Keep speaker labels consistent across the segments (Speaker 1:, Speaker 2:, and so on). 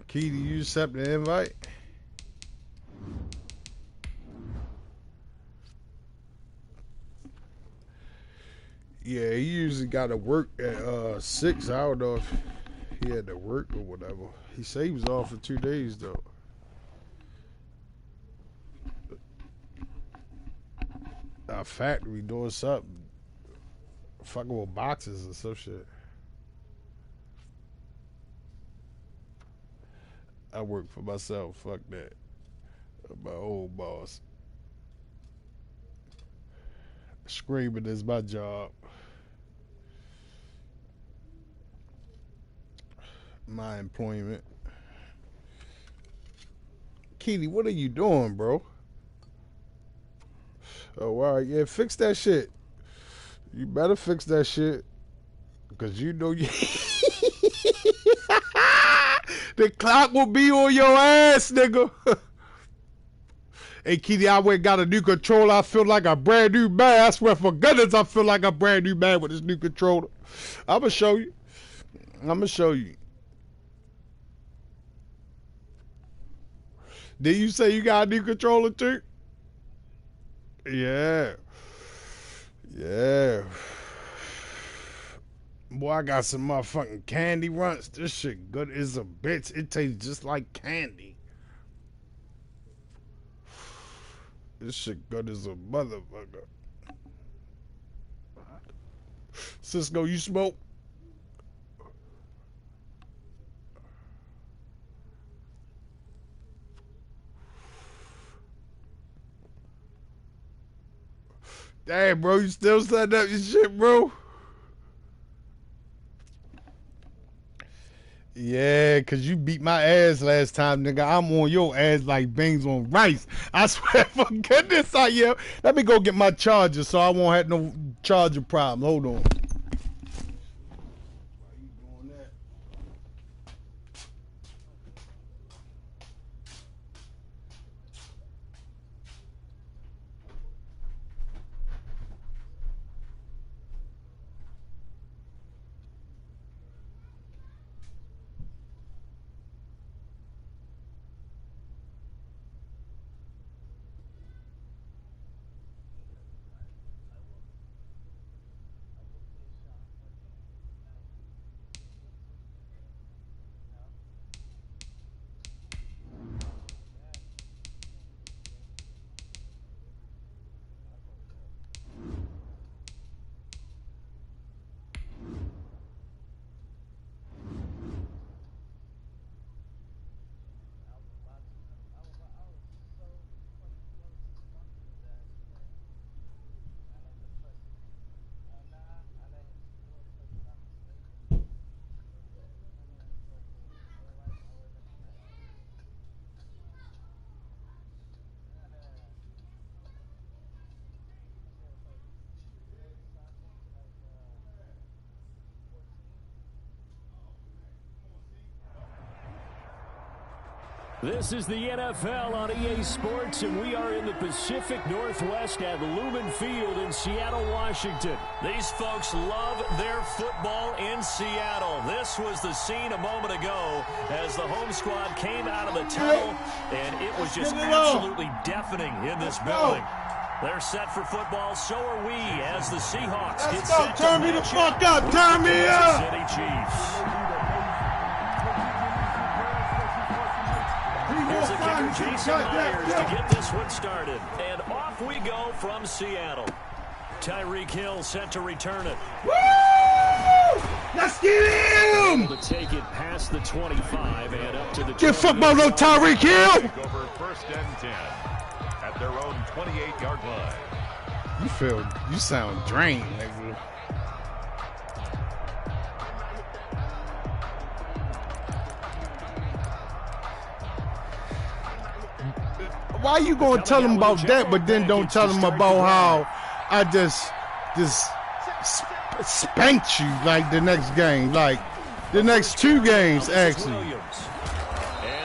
Speaker 1: Key, do you accept the invite? Yeah, he usually got to work at 6. I don't know if he had to work or whatever. He said he was off for 2 days though. Our factory doing something. Fucking with boxes and some shit. I work for myself. Fuck that. I'm my old boss. Screaming is my job. My employment. Keely, what are you doing, bro? Oh, all right. Yeah, fix that shit. You better fix that shit. Because you know you... The clock will be on your ass, nigga. Hey, Keely, I went and got a new controller. I feel like a brand new man. I swear for goodness, I feel like a brand new man with this new controller. I'm going to show you. I'm going to show you. Did you say you got a new controller too? Yeah. Yeah. Boy, I got some motherfucking candy runts. This shit good as a bitch. It tastes just like candy. This shit good as a motherfucker. Cisco, you smoke? Damn, bro, you still setting up your shit, bro? Yeah, because you beat my ass last time, nigga. I'm on your ass like beans on rice. I swear for goodness I am. Let me go get my charger so I won't have no charger problem. Hold on.
Speaker 2: This is the NFL on EA Sports, and we are in the Pacific Northwest at Lumen Field in Seattle, Washington. These folks love their football in Seattle. This was the scene a moment ago as the home squad came out of the tunnel, and it was just absolutely deafening in this building. They're set for football, so are we, as the Seahawks get set to
Speaker 1: turn me the fuck up, turn me up!
Speaker 2: City Chiefs. Here's the kicker, Jason Myers, to get this one started. And off we go from Seattle. Tyreek Hill set to return it.
Speaker 1: Woo! Let's get him!
Speaker 2: Able to take it past the 25 and up to the...
Speaker 1: Get fucked by no Tyreek Hill!
Speaker 3: Over 1st and 10 at their own 28-yard line.
Speaker 1: You sound drained, nigga. Why you gonna tell them about that, but then don't tell them about how I just spanked you like the next game, like the next 2 games actually.
Speaker 2: And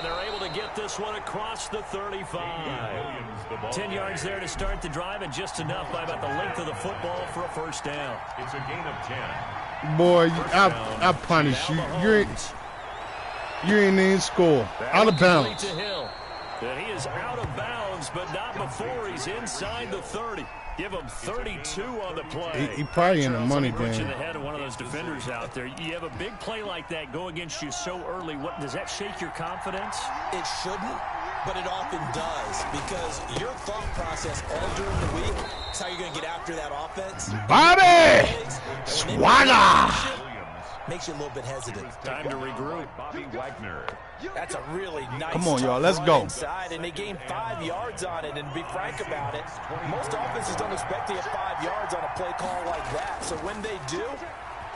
Speaker 2: they're able to get this one across the 35. 10 yards there to start the drive, and just enough by about the length of the football for a first down.
Speaker 3: It's a gain of 10.
Speaker 1: Boy, I punish you. You ain't even score. Out of bounds.
Speaker 2: To Hill. And he is out of bounds, but not before he's inside the 30. Give him 32 on the play.
Speaker 1: He probably in a money game.
Speaker 2: Put you in the head of one of those defenders out there. You have a big play like that go against you so early. What does that shake your confidence?
Speaker 4: It shouldn't, but it often does, because your thought process all during the week is how you're going to get after that offense.
Speaker 1: Bobby! Swagger!
Speaker 4: Makes you a little bit hesitant.
Speaker 2: Time to regroup.
Speaker 3: Bobby Wagner.
Speaker 4: That's a really nice.
Speaker 1: Come on, y'all. Let's go.
Speaker 4: Inside, and they gained 5 yards on it. And to be frank about it, most offenses don't expect to get 5 yards on a play call like that. So when they do,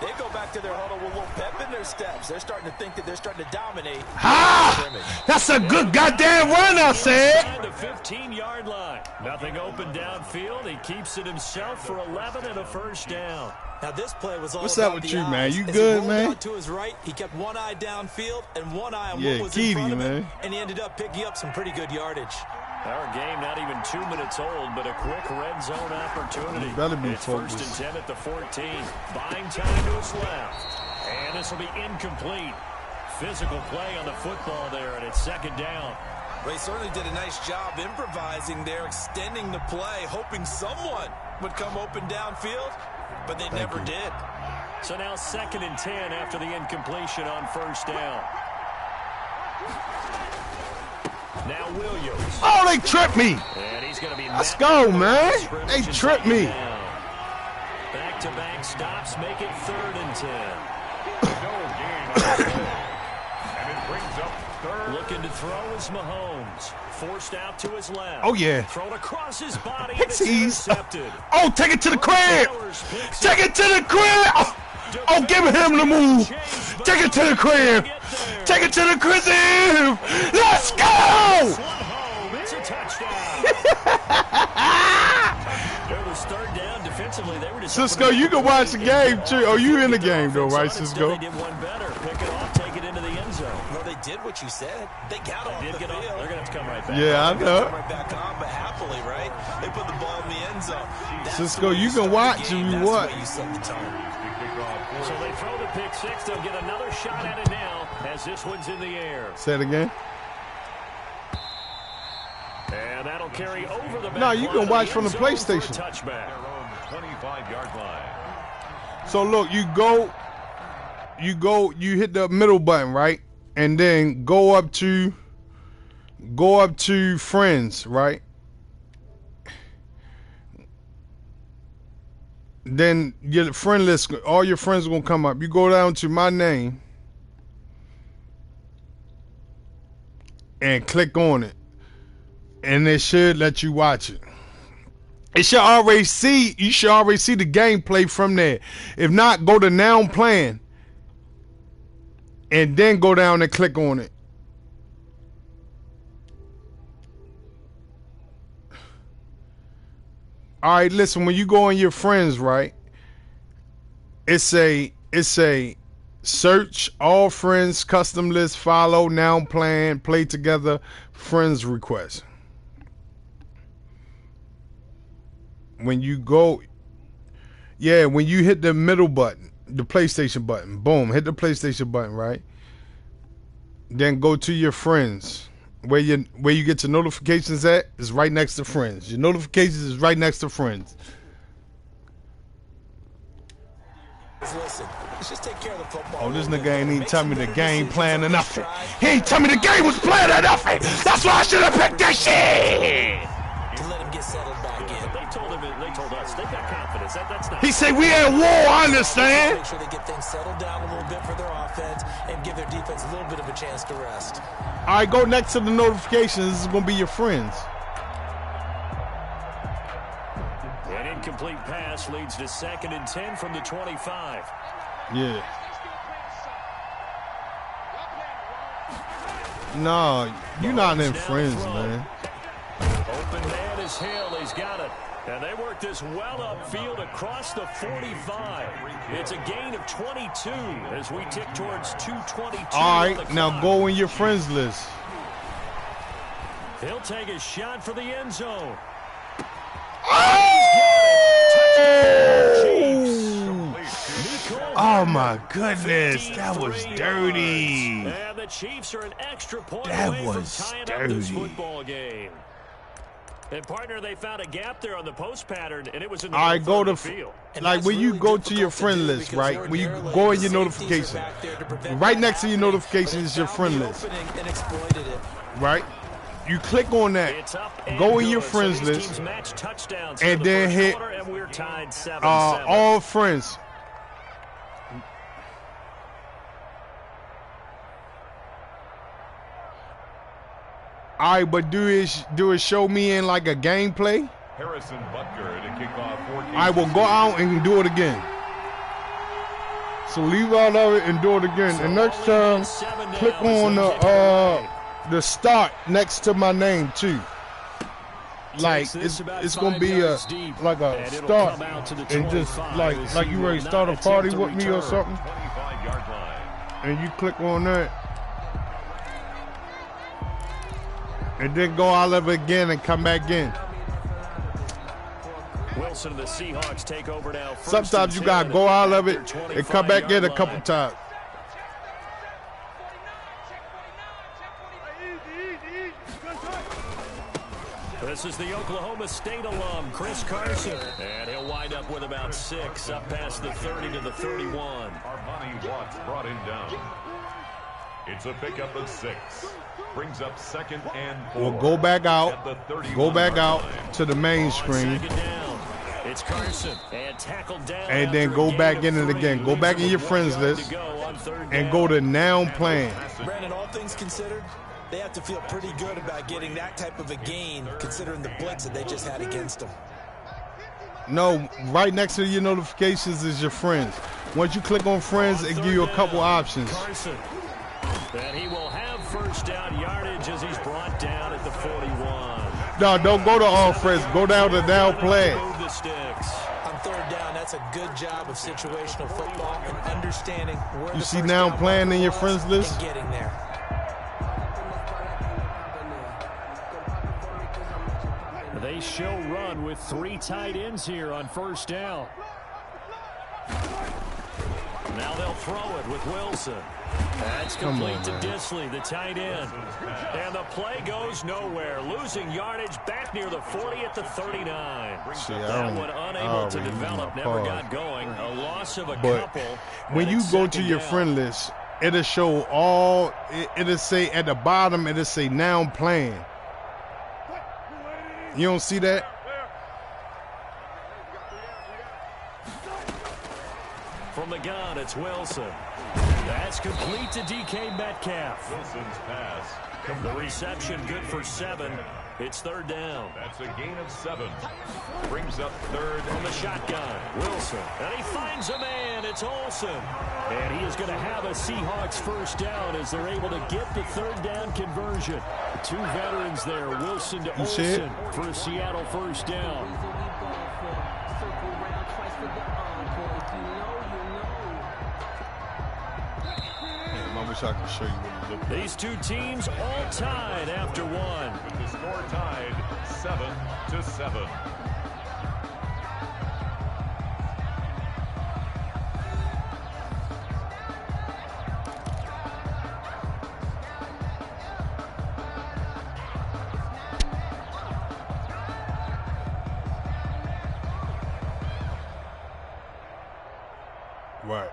Speaker 4: they go back to their huddle with a little pep in their steps. They're starting to think that they're starting to dominate.
Speaker 1: That's a good goddamn run, I said.
Speaker 2: The 15-yard line. Nothing open downfield. He keeps it himself for 11 and a first down.
Speaker 4: Now this play was all
Speaker 1: What's
Speaker 4: about
Speaker 1: up with
Speaker 4: the
Speaker 1: you,
Speaker 4: eyes.
Speaker 1: man? You
Speaker 4: As
Speaker 1: good,
Speaker 4: he
Speaker 1: man?
Speaker 4: out to his right, he kept one eye downfield and one eye on
Speaker 1: Yeah,
Speaker 4: what was
Speaker 1: Keedy,
Speaker 4: in front of him,
Speaker 1: man.
Speaker 4: and he ended up picking up some pretty good yardage.
Speaker 2: Our game not even 2 minutes old, but a quick red zone opportunity.
Speaker 1: Better be
Speaker 2: it's
Speaker 1: focused.
Speaker 2: first and 10 at the 14. Buying time to his left. And this will be incomplete. Physical play on the football there, and it's second down.
Speaker 4: Well, he certainly did a nice job improvising there, extending the play, hoping someone would come open downfield, but they never did.
Speaker 2: So now second and 10 after the incompletion on first down. Now Williams.
Speaker 1: Oh, they tripped me.
Speaker 2: And he's going to be
Speaker 1: Let's go, man. They tripped me.
Speaker 2: Back-to-back stops make it third and 10.
Speaker 3: And it brings up third.
Speaker 2: Looking to throw is Mahomes. Forced out to his left.
Speaker 1: Oh, yeah.
Speaker 2: Thrown across his body.
Speaker 1: Pixies.
Speaker 2: Intercepted.
Speaker 1: Oh, take it to the crib. Take it to the crib. Oh, give him the move. Take it to the crib. Take it to the crib. Let's go.
Speaker 2: It's a touchdown. It was third down defensively. They were just
Speaker 1: Cisco, you can watch the game, too. Oh, you in the game, though, right, Cisco?
Speaker 2: They did one better. Pick it off, take it into the end zone.
Speaker 4: Well, they did what you said. They got off the field.
Speaker 2: They're going to have to come right back.
Speaker 1: Yeah, I know.
Speaker 4: Come right back on, but happily, right? They put the ball in the end zone. That's
Speaker 1: Cisco,
Speaker 4: the way
Speaker 1: you
Speaker 4: start
Speaker 1: can
Speaker 4: the
Speaker 1: watch
Speaker 4: game.
Speaker 1: if you
Speaker 4: That's
Speaker 1: want.
Speaker 4: the way you set the tone.
Speaker 2: So they throw the pick six. They'll get another shot at it now as this one's in the air.
Speaker 1: Say it again.
Speaker 2: And that'll carry over the back.
Speaker 1: No, you can watch from the PlayStation.
Speaker 2: Touchback.
Speaker 3: 25-yard line.
Speaker 1: So look, you hit the middle button, right? And then go up to friends, right? Then your friend list, all your friends are gonna come up. You go down to my name and click on it, and it should let you watch it. You should already see the gameplay from there. If not, go to now playing and then go down and click on it. All right, listen, when you go on your friends, right? It's a search all friends, custom list, follow, now playing, play together, friends request. When you go, when you hit the middle button, the PlayStation button, boom, hit the PlayStation button, right? Then go to your friends. Where you get your notifications at is right next to friends. Your notifications is right next to friends.
Speaker 4: Listen, let's just take care of the football.
Speaker 1: Oh, this nigga ain't even tell me the game plan or nothing. He ain't tell me the game was playing or nothing. That's why I should have picked that shit.
Speaker 4: To let him get settled back in.
Speaker 2: They told us they got confidence. That's not.
Speaker 1: He said we at war. I understand.
Speaker 4: Make sure they get things settled down a little bit for their offense and give their defense a little bit of a chance to rest.
Speaker 1: All right, go next to the notifications. This is gonna be your friends.
Speaker 2: An incomplete pass leads to second and 10 from the 25.
Speaker 1: Yeah. No, you're not in friends, man.
Speaker 2: Open man is Hill. He's got it. And they work this well upfield across the 45. It's a gain of 22 as we tick towards 2:22.
Speaker 1: All right, now go in your friends list.
Speaker 2: He'll take a shot for the end zone.
Speaker 1: Oh! Oh my goodness, that was dirty.
Speaker 2: And the Chiefs are an extra point
Speaker 1: That
Speaker 2: away
Speaker 1: was
Speaker 2: from tying
Speaker 1: dirty.
Speaker 2: up this football game. And partner, they found a gap there on the post pattern, and it was in the
Speaker 1: All right, go to
Speaker 2: field.
Speaker 1: like when you go to your friend list, right? When you go in your notification, right next to your notification is your friend list, right? You click on that, go in your friends list, and then hit all friends. All right, but do it show me in like a gameplay?
Speaker 3: Harrison Butker to kick off 4 games.
Speaker 1: I will go out and do it again. So leave out of it and do it again. And next time, click on the start next to my name too. Like it's gonna be a like a start and just like you ready to start a party with me or something.
Speaker 3: 25-yard line.
Speaker 1: And you click on that. And then go out of it again and come back in.
Speaker 2: Wilson and the Seahawks take over now.
Speaker 1: Sometimes you gotta go out of it and come back in a couple times.
Speaker 2: This is the Oklahoma State alum, Chris Carson. And he'll wind up with about 6, up past the 30 to the 31.
Speaker 3: Armani Watts brought him down. It's a pickup of 6. Brings up 2nd and 4.
Speaker 1: We'll go back out. Go back out to the main screen.
Speaker 2: It's Carson and tackled down.
Speaker 1: And then go back in it again. Go back in your friends list and go to now playing.
Speaker 4: Brandon, all things considered, they have to feel pretty good about getting that type of a gain, considering the blitz that they just had against them.
Speaker 1: No, right next to your notifications is your friends. Once you click on friends, it gives you a couple options.
Speaker 2: And he will have first down yardage as he's brought down at the 41.
Speaker 1: No, don't go to all friends. Go down to now play.
Speaker 4: On 3rd down, that's a good job of situational football and understanding where
Speaker 1: you see now playing in your friends list.
Speaker 4: and getting there.
Speaker 2: They show run with 3 tight ends here on first down. Now they'll throw it with Wilson. That's complete to Disley, the tight end. And the play goes nowhere. Losing yardage back near the 40 at the 39. That one unable to develop, never got going. A loss of a couple.
Speaker 1: When you go to your friend list, it'll show all, it'll say at the bottom, it'll say now playing. You don't see that?
Speaker 2: From the gun, it's Wilson. That's complete to DK Metcalf.
Speaker 3: Wilson's pass.
Speaker 2: The reception good for 7. It's 3rd down.
Speaker 3: That's a gain of 7. Brings up 3rd
Speaker 2: from the shotgun. Wilson. And he finds a man. It's Olsen. And he is going to have a Seahawks first down as they're able to get the 3rd down conversion. 2 veterans there. Wilson to Olsen for a Seattle first down.
Speaker 1: I wish I could show you what it looked like.
Speaker 2: These 2 teams all tied after 1.
Speaker 3: The score tied 7-7.
Speaker 1: Right.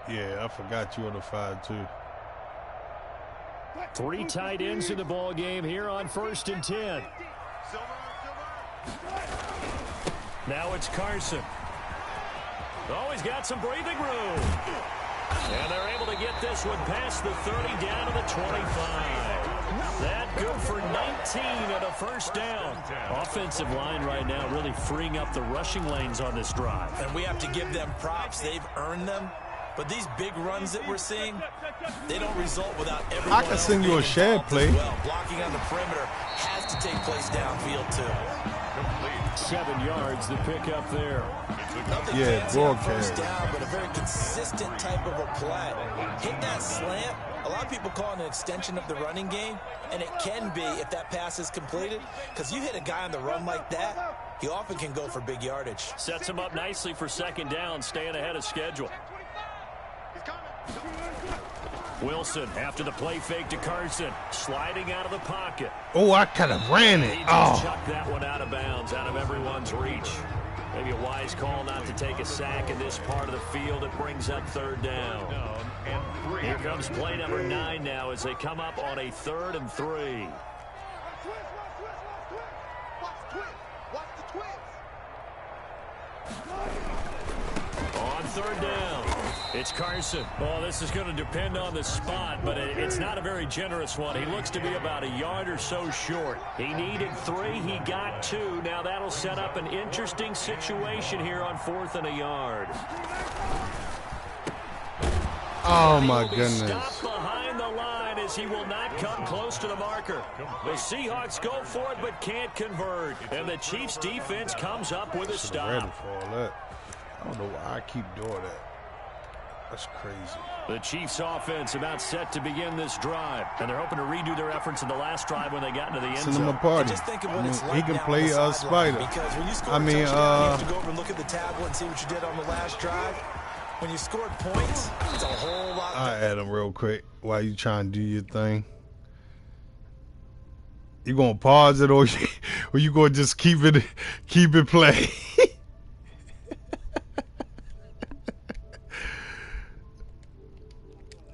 Speaker 1: Yeah, I forgot you on the 5 too.
Speaker 2: 3 tight ends in the ball game here on 1st and 10. Now it's Carson. Oh, he's got some breathing room. And they're able to get this one past the 30 down to the 25. That good for 19 and a first down. Offensive line right now really freeing up the rushing lanes on this drive.
Speaker 4: And we have to give them props. They've earned them. But these big runs that we're seeing, they don't result without everyone.
Speaker 1: I can send you a shared play.
Speaker 4: Well, blocking on the perimeter has to take place downfield too.
Speaker 2: 7 yards the pick up there.
Speaker 4: Nothing fancy on first down, but a very consistent type of a play. Hit that slant. A lot of people call it an extension of the running game, and it can be if that pass is completed, because you hit a guy on the run like that, he often can go for big yardage.
Speaker 2: Sets him up nicely for 2nd down, staying ahead of schedule. Wilson after the play fake to Carson, sliding out of the pocket.
Speaker 1: Oh, I kind of ran it.
Speaker 2: He just chucked that one out of bounds, out of everyone's reach. Maybe a wise call not to take a sack in this part of the field. It brings up third down. Here comes play number 9 now as they come up on a 3rd and 3. On 3rd down, it's Carson. Oh, this is going to depend on the spot, but it's not a very generous one. He looks to be about a yard or so short. He needed 3. He got 2. Now that'll set up an interesting situation here on 4th and a yard.
Speaker 1: Oh, my goodness.
Speaker 2: Stopped behind the line as he will not come close to the marker. The Seahawks go for it but can't convert. And the Chiefs defense comes up with a stop.
Speaker 1: Ready for all that. I don't know why I keep doing that. That's crazy.
Speaker 2: The Chiefs offense about set to begin this drive. And they're hoping to redo their efforts in the last drive when they got into the end zone.
Speaker 1: Send him a party.
Speaker 4: Just think of what it's like
Speaker 1: he can
Speaker 4: now
Speaker 1: play
Speaker 4: on the
Speaker 1: Spider.
Speaker 4: Because when you score a touchdown, you have to go over and look at the tablet and see what you did on the last drive. When you scored points, it's a whole lot.
Speaker 1: I'll add him real quick while you trying to do your thing. You gonna pause it or you gonna just keep it play?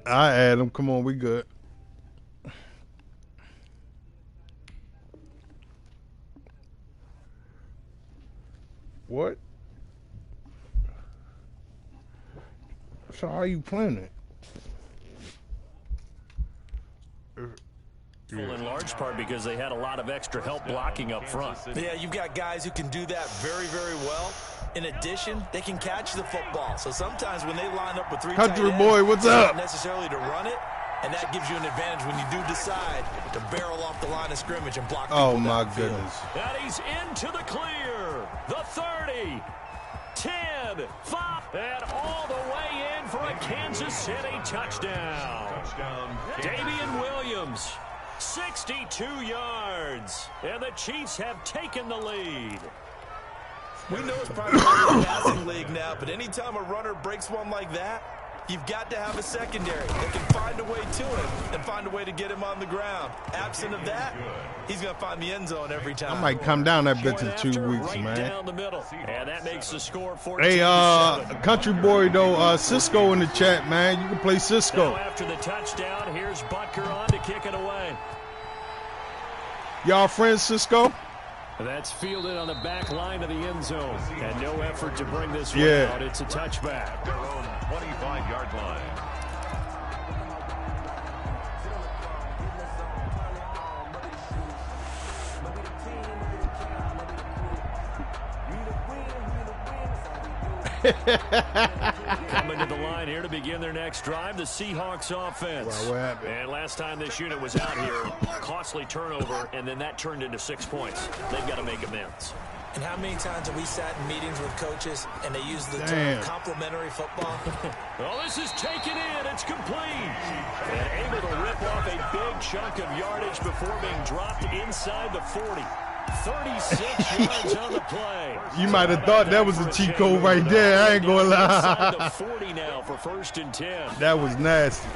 Speaker 1: I add him. Come on, we good. What? So how are you playing it?
Speaker 2: In large part because they had a lot of extra help blocking up front.
Speaker 4: Yeah, you've got guys who can do that very, very well. In addition, they can catch the football. So sometimes when they line up with 3 tight
Speaker 1: Country
Speaker 4: ends,
Speaker 1: boy, what's up?
Speaker 4: not necessarily to run it, and that gives you an advantage when you do decide to barrel off the line of scrimmage and block people.
Speaker 1: Oh my
Speaker 4: downfield.
Speaker 1: goodness.
Speaker 2: And he's into the clear. The 30, 10, 5, and all the way in for a Kansas City touchdown. Damian Williams, 62 yards, and the Chiefs have taken the lead.
Speaker 4: We know it's primarily a passing league now, but anytime a runner breaks one like that, you've got to have a secondary that can find a way to him and find a way to get him on the ground. Absent of that, he's going to find the end zone every time.
Speaker 1: I might come down that bitch in 2 weeks,
Speaker 2: right
Speaker 1: man.
Speaker 2: Down the middle. And that makes the score 14-7.
Speaker 1: Hey, country boy though, Cisco in the chat, man. You can play Cisco.
Speaker 2: Now after the touchdown, here's Butker on to kick it away.
Speaker 1: Y'all friends, Cisco?
Speaker 2: That's fielded on the back line of the end zone. And no effort to bring this one
Speaker 1: Yeah.
Speaker 2: out. It's a touchback.
Speaker 3: Their own 25-yard line.
Speaker 2: Coming to the line here to begin their next drive, the Seahawks offense.
Speaker 1: Well, what happened?
Speaker 2: And last time this unit was out here, costly turnover, and then that turned into 6 points. They've got to make amends.
Speaker 4: And how many times have we sat in meetings with coaches and they use the term
Speaker 1: Damn.
Speaker 4: complimentary football?
Speaker 2: Well, this is taken in. It's complete. And able to rip off a big chunk of yardage before being dropped inside the 40. 36 yards on the play.
Speaker 1: You might have thought that was a cheat code right there. I ain't gonna
Speaker 2: Inside the
Speaker 1: lie.
Speaker 2: 40 now for 1st and 10.
Speaker 1: That was nasty.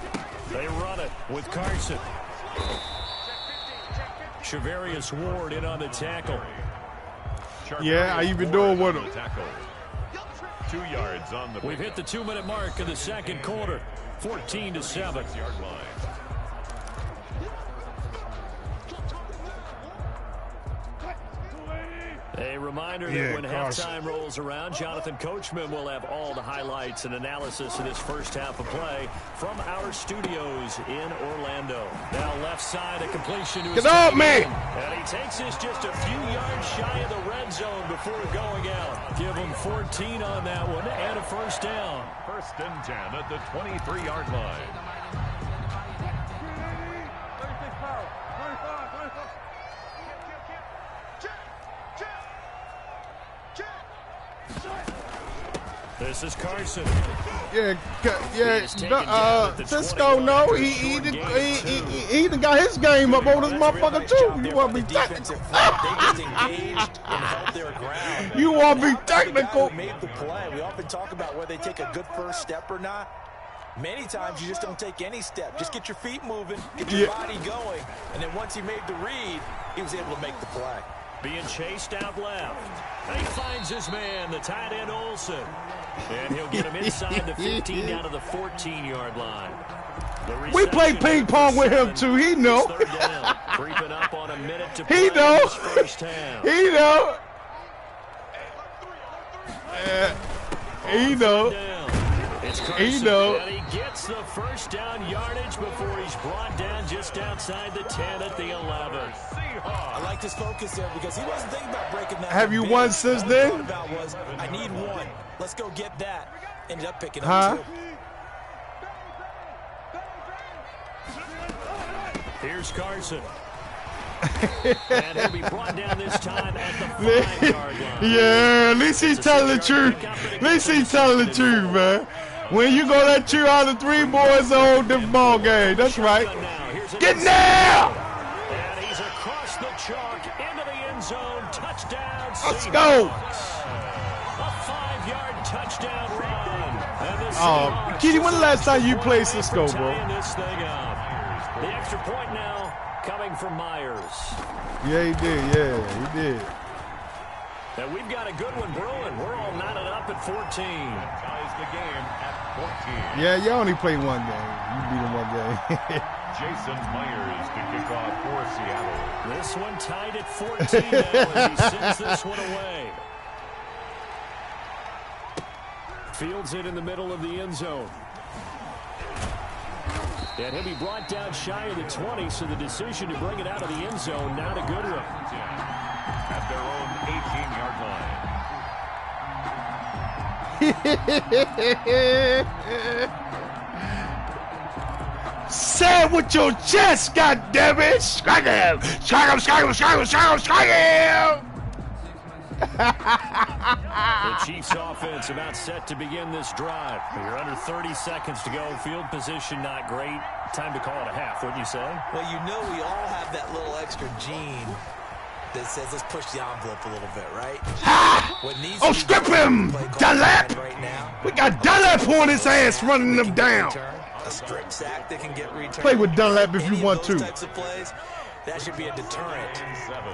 Speaker 2: They run it with Carson. Shavarius Ward in on the tackle.
Speaker 1: Yeah, how you been doing with him?
Speaker 3: 2 yards on the
Speaker 2: We've hit the 2-minute mark of the second quarter. 14-7.
Speaker 3: yard line.
Speaker 2: A reminder
Speaker 1: Yeah,
Speaker 2: that when
Speaker 1: Carson.
Speaker 2: halftime rolls around, Jonathan Coachman will have all the highlights and analysis of this first half of play from our studios in Orlando. Now left side, a completion to his
Speaker 1: Get off
Speaker 2: tight
Speaker 1: me!
Speaker 2: end. And he takes this just a few yards shy of the red zone before going out. Give him 14 on that one and a 1st down.
Speaker 3: 1st and 10 at the 23-yard line.
Speaker 2: This is Carson.
Speaker 1: Yeah,
Speaker 2: He's taken down at the
Speaker 1: Cisco,
Speaker 2: 21
Speaker 1: no,
Speaker 2: after
Speaker 1: he
Speaker 2: short
Speaker 1: done-
Speaker 2: gain.
Speaker 1: he done got his game up on this motherfucker too. You want to be
Speaker 4: They
Speaker 1: technical?
Speaker 4: just engaged and held their ground.
Speaker 1: You want to be
Speaker 4: The guy
Speaker 1: technical?
Speaker 4: who made the play. We often talk about whether they take a good first step or not. Many times you just don't take any step. Just get your feet moving, get your body going, and then once he made the read, he was able to make the play.
Speaker 2: Being chased out left. And he finds his man, the tight end Olsen. And he'll get him inside the 15 down to the 14-yard line.
Speaker 1: We play ping pong with him too. He know.
Speaker 2: Creeping up on a minute to
Speaker 1: he
Speaker 2: play
Speaker 1: know.
Speaker 2: in this first half.
Speaker 1: He know. He know.
Speaker 2: It's Carson,
Speaker 1: he know.
Speaker 2: and he gets the first down yardage before he's brought down just outside the 10 at the 11.
Speaker 4: I like his focus there because he wasn't thinking about breaking that.
Speaker 1: Have you won since then?
Speaker 4: All he thought about was, I need one. Let's go get that. Ended up picking up two.
Speaker 2: Here's Carson. And he'll be brought down this time at the 5-yard line.
Speaker 1: Yeah, at least he's telling the truth. At least he's telling the truth, man. When you go that 2 out of 3, boy, it's a whole different ball game. That's right. Get now!
Speaker 2: And he's across the chalk into the end zone. Touchdown.
Speaker 1: Let's go.
Speaker 2: A 5-yard touchdown run.
Speaker 1: Oh, Kitty, when the last time you played Cisco, bro?
Speaker 2: This thing up. The extra point now coming from Myers.
Speaker 1: Yeah, he did. Yeah, he did.
Speaker 2: And we've got a good one brewing. We're all knotted up at 14.
Speaker 3: Ties the game at 14.
Speaker 1: Yeah, you only played one game. You beat him one game.
Speaker 3: Jason Myers to kick off for Seattle.
Speaker 2: This one tied at 14 now as he sends this one away. Fields it in the middle of the end zone. And he'll be brought down shy of the 20, so the decision to bring it out of the end zone, not a good one.
Speaker 3: At their own 18-yard line.
Speaker 1: Say it with your chest, goddammit! Strike him! Strike him! Strike him! Strike him! Strike him! Strike him!
Speaker 2: The Chiefs offense about set to begin this drive. You're under 30 seconds to go. Field position not great. Time to call it a half, wouldn't you say?
Speaker 4: Well, you know we all have that little extra gene that says let's push the envelope a little bit, right?
Speaker 1: Oh, strip him! Dunlap!
Speaker 4: Right now,
Speaker 1: We got Dunlap on his ass running them down.
Speaker 4: A strip sack that can get returned.
Speaker 1: Play with Dunlap if you want to.
Speaker 4: Types of plays, that should be a deterrent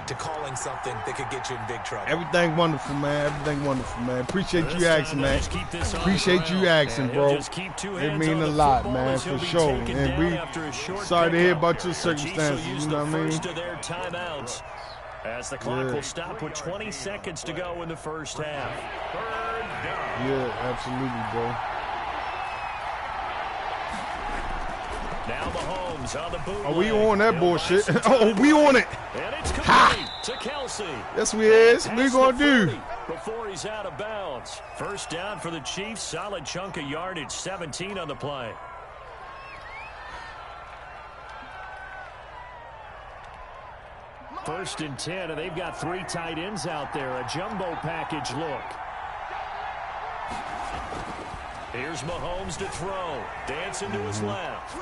Speaker 4: to calling something that could get you in big trouble.
Speaker 1: Everything wonderful, man. Everything wonderful, man. Appreciate you asking, man. Appreciate you asking, bro. It means a lot, man, for sure. And we sorry to hear about your circumstances, you know what I mean?
Speaker 2: As the clock will stop with 20 seconds to go in the first half.
Speaker 1: Yeah, absolutely, bro.
Speaker 2: Now Mahomes on the bootleg.
Speaker 1: Oh, we on that bullshit. Oh, we on it.
Speaker 2: And it's complete to Kelsey.
Speaker 1: Yes, we is. We gonna do.
Speaker 2: Before he's out of bounds. First down for the Chiefs. Solid chunk of yardage. 17 on the play. First and 10, and they've got 3 tight ends out there. A jumbo package look. Here's Mahomes to throw. Dancing to his left.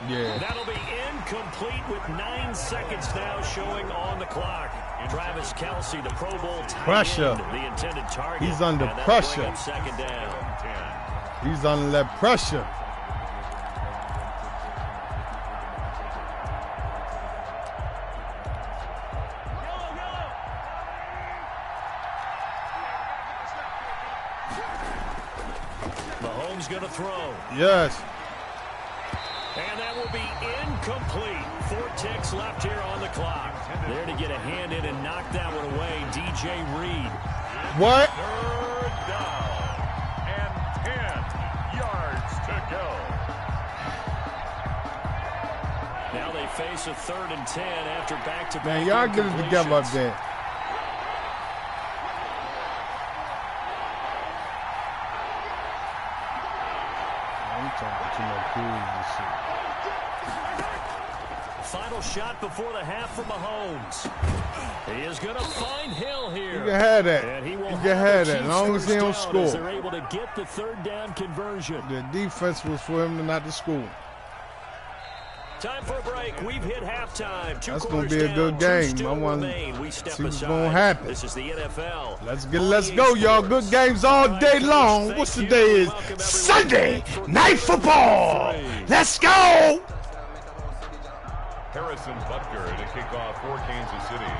Speaker 1: Yeah.
Speaker 2: That'll be incomplete with 9 seconds now showing on the clock. Travis Kelsey, the Pro Bowl tight end, the intended target.
Speaker 1: He's under pressure.
Speaker 2: Second down.
Speaker 1: He's under that pressure.
Speaker 2: Mahomes going to throw.
Speaker 1: Yes.
Speaker 2: And that will be incomplete. 4 ticks left here on the clock. There to get a hand in and knock that one away, DJ Reed.
Speaker 1: What?
Speaker 3: Third down and 10 yards to go.
Speaker 2: Now they face a 3rd and 10 after back-to-back.
Speaker 1: Man, y'all get it together up there. I'm talking too much cool and shit.
Speaker 2: Final shot before the half for Mahomes. He is going to find Hill here.
Speaker 1: You can have that.
Speaker 2: And he will
Speaker 1: you can have that as long as he don't
Speaker 2: as
Speaker 1: score.
Speaker 2: they're able to get the 3rd down conversion.
Speaker 1: The defense was for him to not to score.
Speaker 2: Time for a break. We've hit halftime.
Speaker 1: That's going to be a good game. I want to see what's going to happen.
Speaker 2: This is the NFL.
Speaker 1: Let's go, y'all. Good games all day long. What's the day is? Sunday Night Football. Let's go.
Speaker 3: Harrison Butker in a kickoff for Kansas City.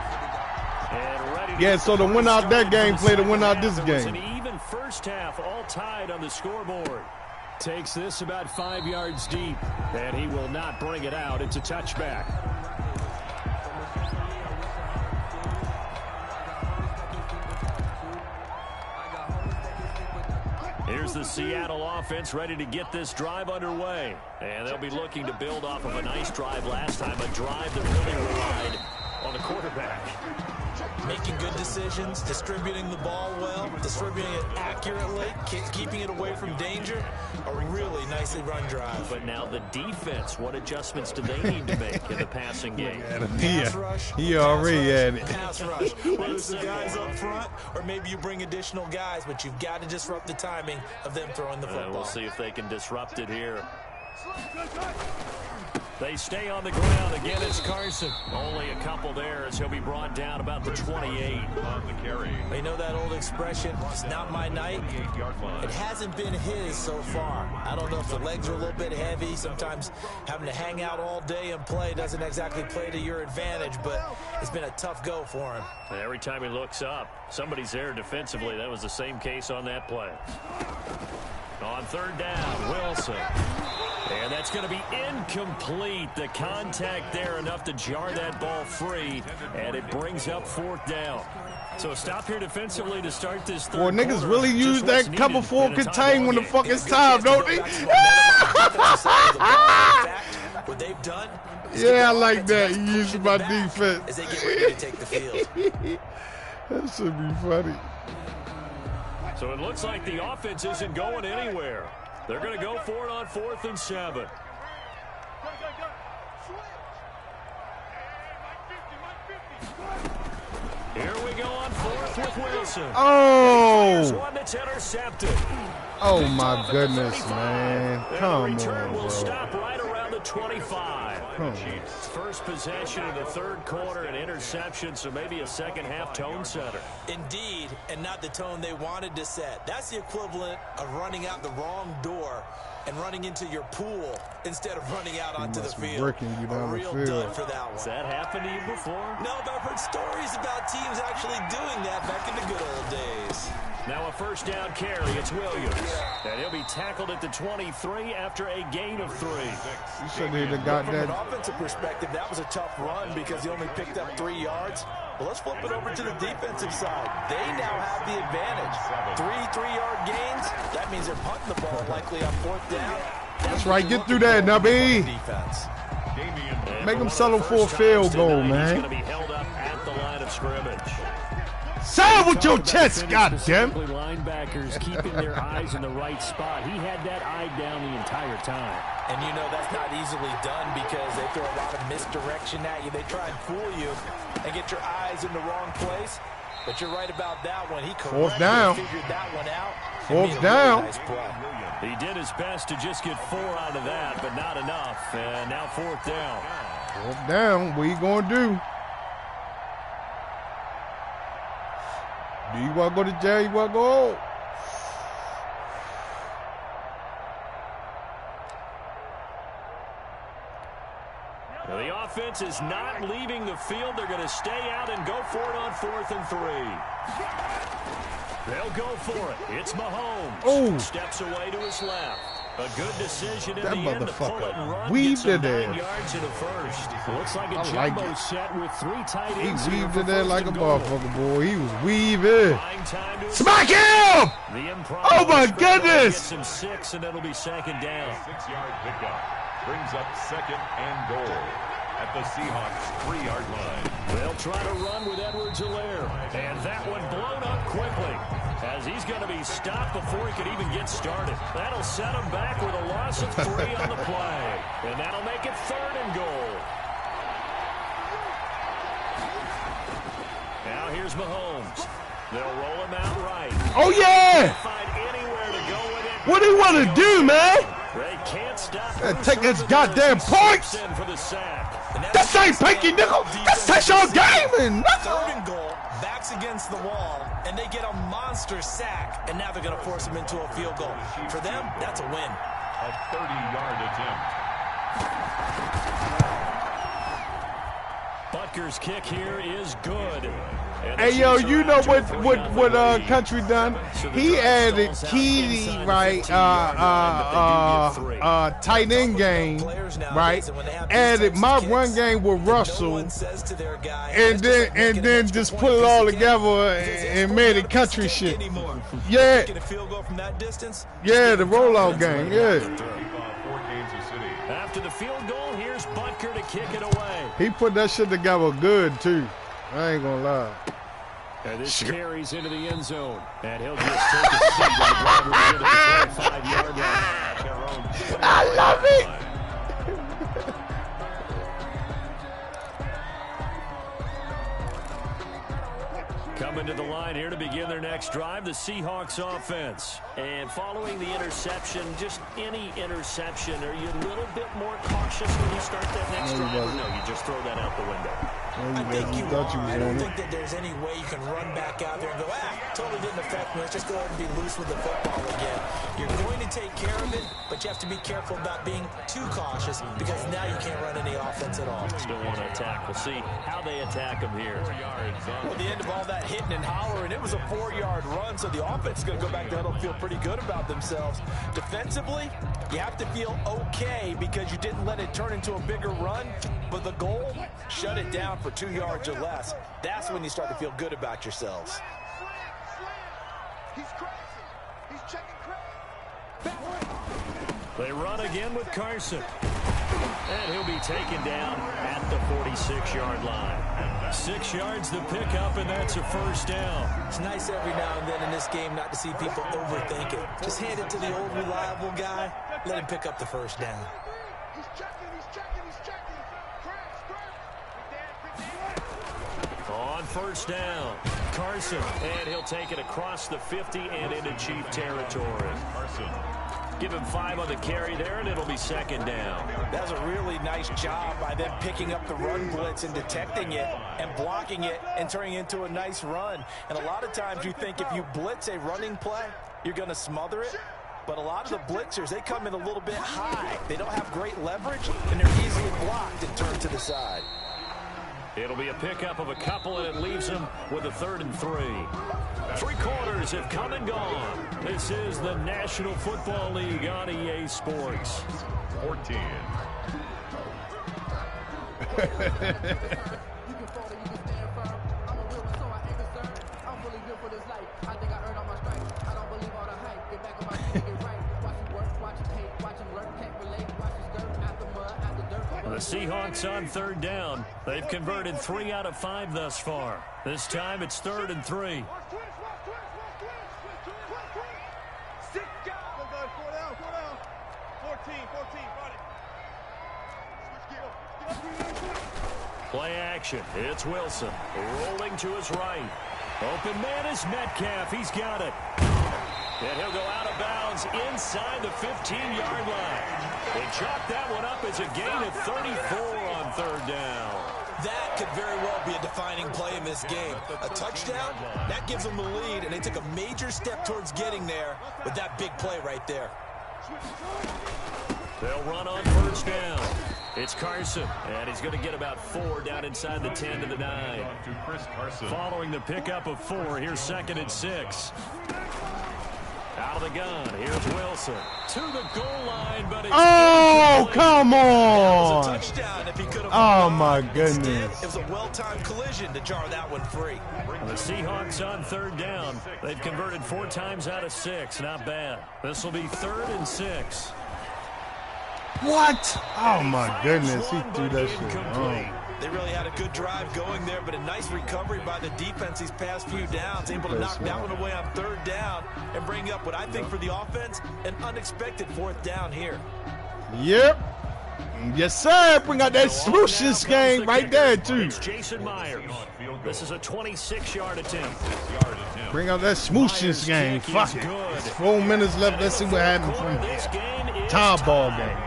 Speaker 1: Yeah, so the winner out that game play the winner out this game.
Speaker 2: An even first half, all tied on the scoreboard. Takes this about 5 yards deep, and he will not bring it out. It's a touchback. Here's the Seattle offense ready to get this drive underway. And they'll be looking to build off of a nice drive last time, a drive that really relied on the quarterback.
Speaker 4: Making good decisions, distributing the ball well, distributing it accurately, keeping it away from danger. A really nicely run drive.
Speaker 2: But now the defense, what adjustments do they need to make in the passing game?
Speaker 4: Pass rush.
Speaker 1: He already had it.
Speaker 4: Pass rush. Whether it's the guys up front or maybe you bring additional guys, but you've got to disrupt the timing of them throwing the football.
Speaker 2: We'll see if they can disrupt it here. They stay on the ground. Again, it's Carson. Only a couple there as he'll be brought down about the 28.
Speaker 3: On the carry.
Speaker 4: You know that old expression, it's not my night?
Speaker 3: 8-yard line.
Speaker 4: It hasn't been his so far. I don't know if the legs are a little bit heavy. Sometimes having to hang out all day and play doesn't exactly play to your advantage, but it's been a tough go for him.
Speaker 2: And every time he looks up, somebody's there defensively. That was the same case on that play. On third down, Wilson. And that's going to be incomplete. The contact there enough to jar that ball free, and it brings up fourth down. So stop here defensively to start this third quarter.
Speaker 1: Boy, niggas really use that cover four contain when the fuck it's time, don't they?
Speaker 4: What they've done.
Speaker 1: Yeah, I like that. You use my defense.
Speaker 4: As they get ready to take the field.
Speaker 1: That should be funny.
Speaker 2: So it looks like the offense isn't going anywhere. They're going to go for it on 4th and 7. Here we go on 4th with Wilson.
Speaker 1: Oh!
Speaker 2: One that's intercepted.
Speaker 1: Oh my goodness, man. Come on,
Speaker 2: return will
Speaker 1: bro.
Speaker 2: stop right around the 25.
Speaker 1: Come on.
Speaker 2: First possession of the third quarter, an interception, so maybe a second half tone setter.
Speaker 4: Indeed, and not the tone they wanted to set. That's the equivalent of running out the wrong door and running into your pool instead of running out onto the field.
Speaker 1: Working you down
Speaker 4: a real
Speaker 1: the field.
Speaker 4: dud for that one.
Speaker 2: Has that happened to you before?
Speaker 4: No, but I've heard stories about teams actually doing that back in the good old days.
Speaker 2: Now a first down carry, it's Williams. And he'll be tackled at the 23 after a gain of 3.
Speaker 1: You should have got
Speaker 4: From
Speaker 1: that.
Speaker 4: an offensive perspective, that was a tough run because he only picked up 3 yards. But let's flip it over to the defensive side. They now have the advantage. 3 3-yard gains. That means they're punting the ball likely on 4th down.
Speaker 1: That's right. Get through that, Nubby.
Speaker 4: Defense.
Speaker 1: Make them settle for a field goal,
Speaker 2: He's
Speaker 1: man.
Speaker 2: going to be held up at the line of scrimmage.
Speaker 1: Sound with your chest, goddamn.
Speaker 2: Linebackers keeping their eyes in the right spot. He had that eye down the entire time.
Speaker 4: And you know that's not easily done because they throw a lot of misdirection at you. They try and fool you and get your eyes in the wrong place. But you're right about that one. He correctly figured that one out.
Speaker 1: Fourth down.
Speaker 4: Really nice play.
Speaker 2: He did his best to just get 4 out of that, but not enough. And now 4th down.
Speaker 1: Fourth down. What you gonna do? Do you want to go to jail? You want to go home?
Speaker 2: Now the offense is not leaving the field. They're going to stay out and go for it on 4th and 3. They'll go for it. It's Mahomes.
Speaker 1: Oh.
Speaker 2: Steps away to his left. A good decision in
Speaker 1: That
Speaker 2: the end to pull it and
Speaker 1: motherfucker
Speaker 2: run.
Speaker 1: weaved it there.
Speaker 2: 9 yards in the first. Looks like a
Speaker 1: I like
Speaker 2: jumbo
Speaker 1: it.
Speaker 2: set with 3 tight
Speaker 1: He
Speaker 2: ends. here
Speaker 1: weaved
Speaker 2: for
Speaker 1: it there
Speaker 2: first
Speaker 1: like a
Speaker 2: and goal.
Speaker 1: motherfucker, boy. He was weaving.
Speaker 2: Buying time to
Speaker 1: Smack him!
Speaker 2: The
Speaker 1: Oh, my goodness!
Speaker 2: Gets him 6, and it'll be 2nd down.
Speaker 3: 6-yard pickup brings up 2nd and goal at the Seahawks 3-yard line.
Speaker 2: They'll try to run with Edwards-Helaire. And that one blown up quickly as he's going to be stopped before he could even get started. That'll set him back with a loss of 3 on the play. And that'll make it 3rd and goal. Now here's Mahomes. They'll roll him out right.
Speaker 1: Oh, yeah!
Speaker 2: Find anywhere to go with it.
Speaker 1: What do you want to do, man?
Speaker 2: They can't stop
Speaker 1: Take his goddamn points. This ain't pinky, nickel. This takes your game in.
Speaker 4: Third and goal, backs against the wall, and they get a monster sack, and now they're going to force him into a field goal. For them, that's a win.
Speaker 3: A 30-yard attempt.
Speaker 2: Butker's kick here is good.
Speaker 1: Hey, yo, you know what Country done? He added Keedy, right, tight end game, right? Added my run game with Russell, and then just put it all together and made it country shit. Yeah. Yeah, the rollout game, yeah.
Speaker 2: After the field goal, here's Butker to kick it away.
Speaker 1: He put that shit together good, too. I ain't gonna lie.
Speaker 2: And this carries into the end zone. And he'll just take a seat when the driver will get at the 25-yard line.
Speaker 1: I love it.
Speaker 2: Coming to the line here to begin their next drive, the Seahawks offense. And following the interception, just any interception, are you a little bit more cautious when you start that next drive? Or no, you just throw that out the window?
Speaker 4: I think you are. I don't think that there's any way you can run back out there and go, totally didn't affect me. Let's just go ahead and be loose with the football again. You're going to take care of it, but you have to be careful about being too cautious because now you can't run any offense at all.
Speaker 2: Still want to attack. We'll see how they attack them here.
Speaker 4: Well, at the end of all that hitting and hollering, it was a 4-yard run, so the offense is going to go back to huddle and feel pretty good about themselves. Defensively, you have to feel okay because you didn't let it turn into a bigger run, but the goal, shut it down for 2 yards or less. That's when you start to feel good about yourselves.
Speaker 2: They run again with Carson. And he'll be taken down at the 46-yard line. 6 yards the pickup, and that's a first down.
Speaker 4: It's nice every now and then in this game not to see people overthink it. Just hand it to the old reliable guy. Let him pick up the first down.
Speaker 2: On first down, Carson, and he'll take it across the 50 and into Chief territory. Carson. Give him 5 on the carry there, and it'll be second down.
Speaker 4: That's a really nice job by them picking up the run blitz and detecting it and blocking it and turning it into a nice run. And a lot of times you think if you blitz a running play, you're going to smother it. But a lot of the blitzers, they come in a little bit high. They don't have great leverage, and they're easily blocked and turned to the side.
Speaker 2: It'll be a pickup of a couple, and it leaves them with a 3rd and 3. 3 quarters have come and gone. This is the National Football League on EA Sports.
Speaker 3: 14.
Speaker 2: The Seahawks on 3rd down. They've converted 3 out of 5 thus far. This time it's 3rd and 3. Play action. It's Wilson rolling to his right. Open man is Metcalf. He's got it. And he'll go out of bounds inside the 15-yard line. They chalk that one up as a gain of 34 on 3rd down.
Speaker 4: That could very well be a defining play in this game. A touchdown, that gives them the lead, and they took a major step towards getting there with that big play right there.
Speaker 2: They'll run on 1st down. It's Carson, and he's going to get about 4 down inside the 10 to the 9. Following the pickup of 4, here's 2nd and 6. Out of the gun, here's Wilson to the goal line, but it's
Speaker 1: come on!
Speaker 4: That was a touchdown if he could have.
Speaker 1: Oh my goodness!
Speaker 4: Instead, it was a well-timed collision to jar that one free.
Speaker 2: The Seahawks on 3rd down. They've converted 4 times out of 6. Not bad. This will be 3rd and 6.
Speaker 1: What? Oh my goodness! He threw that shit wrong.
Speaker 4: They really had a good drive going there, but a nice recovery by the defense these past few downs, able to knock that one away on 3rd down and bring up what I think for the offense, an unexpected 4th down here.
Speaker 1: Yep. Yes, sir. Bring out that swooshes game right there, too.
Speaker 2: It's Jason Myers. This is a 26-yard attempt.
Speaker 1: Bring out that swooshes game. Fuck it. 4 minutes left. Let's see what happens from tie ball game.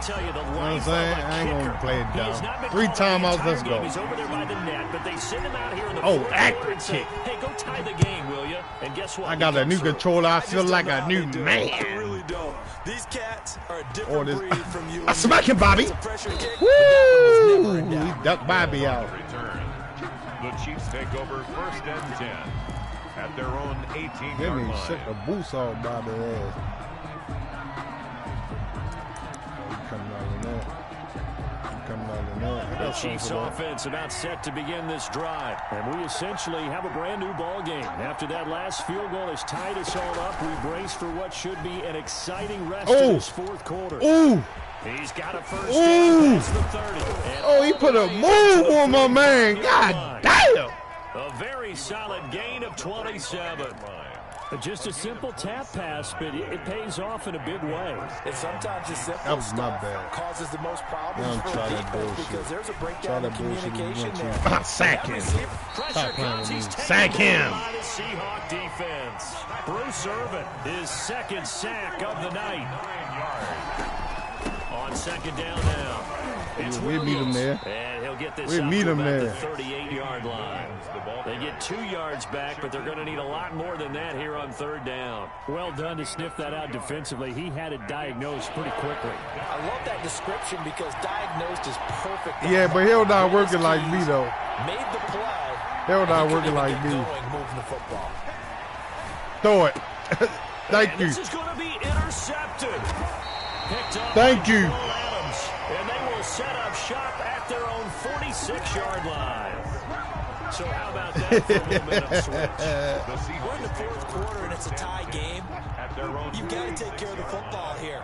Speaker 2: tell you, the
Speaker 1: You know what I'm
Speaker 2: life of
Speaker 1: saying?
Speaker 2: a
Speaker 1: I ain't
Speaker 2: kicker.
Speaker 1: gonna play it
Speaker 2: He has
Speaker 1: down.
Speaker 2: not been
Speaker 1: 3
Speaker 2: called the
Speaker 1: timeouts,
Speaker 2: entire
Speaker 1: let's
Speaker 2: game.
Speaker 1: go.
Speaker 2: He's over there by the net, but they send him out here in the
Speaker 1: Oh,
Speaker 2: fourth
Speaker 1: active
Speaker 2: quarter and say,
Speaker 1: kick.
Speaker 2: hey, go tie the game, will you? And guess what?
Speaker 1: I got a new controller. I feel like a new
Speaker 4: I
Speaker 1: man.
Speaker 4: really don't. These cats are a
Speaker 1: Or
Speaker 4: different
Speaker 1: this.
Speaker 4: breed from you.
Speaker 1: I smack him, Bobby.
Speaker 4: It's a pressure kick, but that one was
Speaker 1: Woo!
Speaker 4: never in
Speaker 1: He
Speaker 4: doubt.
Speaker 1: ducked Bobby out.
Speaker 3: Return. The Chiefs take over 1st and 10 at their own
Speaker 1: They
Speaker 3: 18-yard
Speaker 1: may shut
Speaker 3: line.
Speaker 1: the boots off Bobby ass. He coming out in that. He coming out in that. I
Speaker 2: The
Speaker 1: got something
Speaker 2: Chiefs
Speaker 1: for that.
Speaker 2: offense about set to begin this drive. And we essentially have a brand new ball game. After that last field goal has tied us all up, we brace for what should be an exciting rest of this fourth quarter.
Speaker 1: Ooh!
Speaker 2: He's got a first
Speaker 1: Ooh.
Speaker 2: down past the 30. And
Speaker 1: Oh, he put a move on my man. God damn!
Speaker 2: a very solid gain of 27. Just a simple tap pass, but it pays off in a big way.
Speaker 4: And sometimes the simple
Speaker 1: That was my
Speaker 4: stuff
Speaker 1: bad.
Speaker 4: causes the most problems
Speaker 1: Don't
Speaker 4: for
Speaker 1: try
Speaker 4: a
Speaker 1: that
Speaker 4: defense
Speaker 1: bullshit.
Speaker 4: because there's a
Speaker 1: Try
Speaker 4: breakdown in
Speaker 1: that bullshit if you
Speaker 4: communication
Speaker 1: want to.
Speaker 4: there.
Speaker 1: Sack him.
Speaker 2: Pressure
Speaker 1: Stop playing
Speaker 2: comes.
Speaker 1: with
Speaker 2: He's
Speaker 1: me.
Speaker 2: taken
Speaker 1: Sack him.
Speaker 2: by the Seahawk defense. Bruce Irvin, his second sack of the night. On second down now. It's
Speaker 1: We meet him
Speaker 2: Williams.
Speaker 1: there.
Speaker 2: And he'll get this
Speaker 1: We
Speaker 2: up
Speaker 1: meet
Speaker 2: to
Speaker 1: him
Speaker 2: about
Speaker 1: there.
Speaker 2: the 38-yard line. They get 2 yards back, but they're going to need a lot more than that here on third down. Well done to sniff that out defensively. He had it diagnosed pretty quickly.
Speaker 4: I love that description because diagnosed is perfect.
Speaker 1: Yeah, but he'll not working like me, though.
Speaker 4: Made the play.
Speaker 1: He'll not
Speaker 4: He
Speaker 1: working
Speaker 4: couldn't
Speaker 1: like
Speaker 4: get
Speaker 1: me.
Speaker 4: going moving the football.
Speaker 1: Throw it. Thank
Speaker 2: And
Speaker 1: you.
Speaker 2: this is going to be intercepted. Picked up
Speaker 1: Thank
Speaker 2: by
Speaker 1: you.
Speaker 2: Jamal Adams. And they will set up shop at their own 46-yard line. So how about that for a momentum switch?
Speaker 4: We're in the fourth quarter and it's a tie game. You've got to take care of the football here.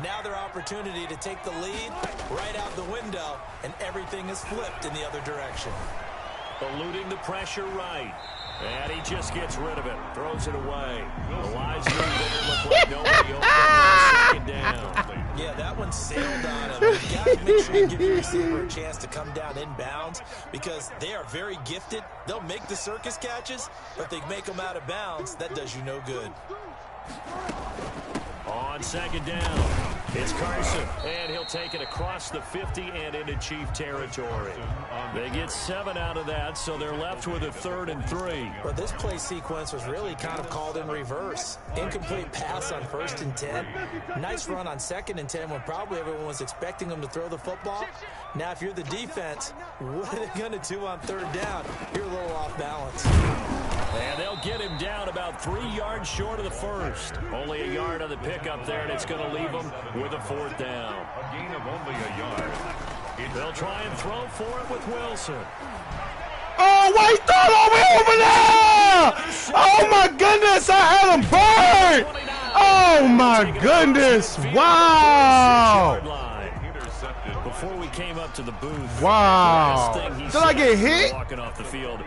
Speaker 4: Now their opportunity to take the lead right out the window, and everything is flipped in the other direction.
Speaker 2: Eluding the pressure right. And he just gets rid of it. Throws it away. The lines move there. Look like nobody open on second down.
Speaker 4: Yeah, that one sailed on him. You've got to make sure you give your receiver a chance to come down inbounds because they are very gifted. They'll make the circus catches, but they make them out of bounds. That does you no good.
Speaker 2: On second down, it's Carson, and he'll take it across the 50 and into Chief territory. They get 7 out of that, so they're left with a 3rd and 3.
Speaker 4: But this play sequence was really kind of called in reverse. Incomplete pass on 1st and 10. Nice run on 2nd and 10 when probably everyone was expecting them to throw the football. Now, if you're the defense, what are they going to do on 3rd down? You're a little off balance.
Speaker 2: And they'll get him down about 3 yards short of the first. Only a yard on the pickup there, and it's going to leave them with a 4th down.
Speaker 3: A gain of only a yard.
Speaker 2: They'll try and throw for it with Wilson.
Speaker 1: Oh, wait, throw it all the way over there! Oh, my goodness, I had him burned! Oh, my goodness, wow!
Speaker 3: Intercepted.
Speaker 2: Before we came up to the booth,
Speaker 1: Wow.
Speaker 2: the last thing he
Speaker 1: Did I
Speaker 2: said
Speaker 1: get hit?
Speaker 2: walking off the field,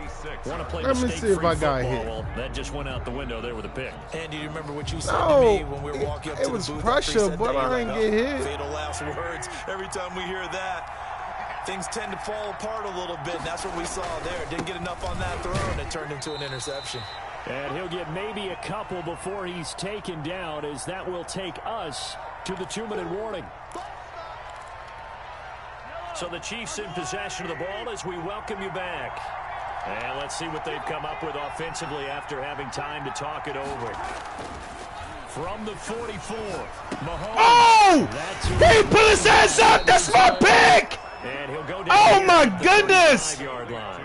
Speaker 2: want to play
Speaker 1: Let me see
Speaker 2: mistake-free
Speaker 1: if I got
Speaker 2: football.
Speaker 1: hit.
Speaker 2: Well, that just went out the window there with a pick.
Speaker 4: Andy, you remember what you said
Speaker 1: No,
Speaker 4: to me when we were walking up
Speaker 1: it
Speaker 4: to
Speaker 1: was
Speaker 4: the booth?
Speaker 1: pressure,
Speaker 4: after he said
Speaker 1: but
Speaker 4: that?
Speaker 1: I
Speaker 4: You're
Speaker 1: didn't
Speaker 4: like,
Speaker 1: get hit.
Speaker 4: Fatal last words. Every time we hear that, things tend to fall apart a little bit, and that's what we saw there. Didn't get enough on that throw, and it turned into an interception.
Speaker 2: And he'll get maybe a couple before he's taken down, as that will take us to the 2-minute warning. So the Chiefs in possession of the ball as we welcome you back. And let's see what they've come up with offensively after having time to talk it over. From the 44, Mahomes.
Speaker 1: Oh!
Speaker 2: That's
Speaker 1: He put his ass up! That's my pick!
Speaker 2: And he'll go down
Speaker 1: Oh,
Speaker 2: here
Speaker 1: my
Speaker 2: at the
Speaker 1: goodness!
Speaker 2: 35-yard line.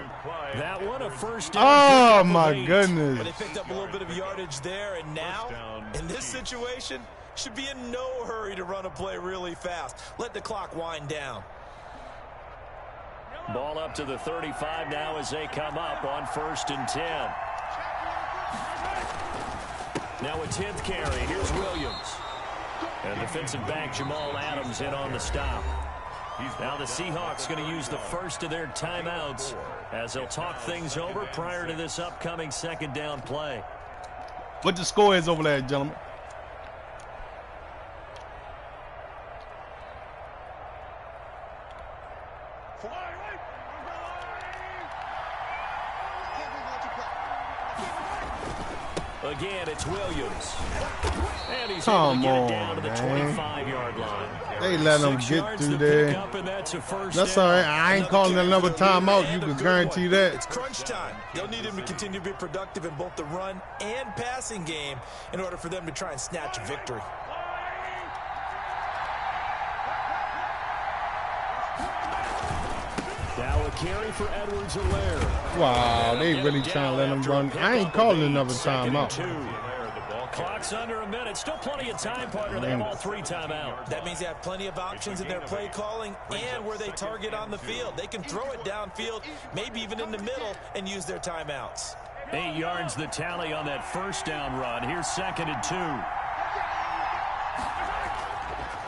Speaker 2: That one a first down.
Speaker 1: Oh,
Speaker 2: pickup of
Speaker 1: my
Speaker 2: 8.
Speaker 4: But they
Speaker 1: goodness.
Speaker 4: picked up a little bit of yardage there, and now, in this situation, should be in no hurry to run a play really fast. Let the clock wind down.
Speaker 2: Ball up to the 35 now as they come up on 1st and 10. Now a 10th carry. Here's Williams. And defensive back Jamal Adams in on the stop. Now the Seahawks going to use the first of their timeouts as they'll talk things over prior to this upcoming 2nd down play.
Speaker 1: What the score is over there, gentlemen?
Speaker 2: Again, it's Williams. And he's
Speaker 1: Come
Speaker 2: able to get
Speaker 1: on,
Speaker 2: it down to the
Speaker 1: man.
Speaker 2: 25-yard line.
Speaker 1: They let him get through there. That's all right. I ain't calling another timeout. You can guarantee that.
Speaker 4: It's crunch time. They'll need him to continue to be productive in both the run and passing game in order for them to try and snatch a victory.
Speaker 2: Now a carry for Edwards-Helaire.
Speaker 1: Wow, they really trying to let him run. I ain't calling another timeout.
Speaker 2: Clock's under a minute. Still plenty of time, partner. They have all 3 timeouts.
Speaker 4: That means they have plenty of options in their play calling and where they target on the field. They can throw it downfield, maybe even in the middle, and use their timeouts.
Speaker 2: 8 yards the tally on that first down run. Here's 2nd and 2.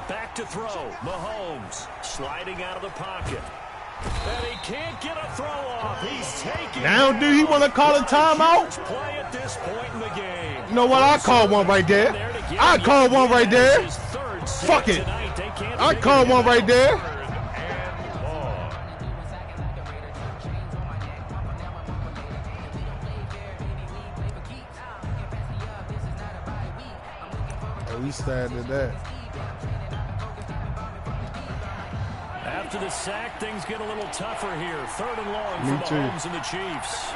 Speaker 2: Back to throw. Mahomes sliding out of the pocket. And he can't get a throw off. He's taking.
Speaker 1: Now, do he want to call a timeout?
Speaker 2: Play at this point in the game.
Speaker 1: You know what? I call one right there. I call one right there. Fuck it. I call one right there. Oh, we started that.
Speaker 2: After the sack, things get a little tougher here. 3rd and long for Mahomes and the Chiefs.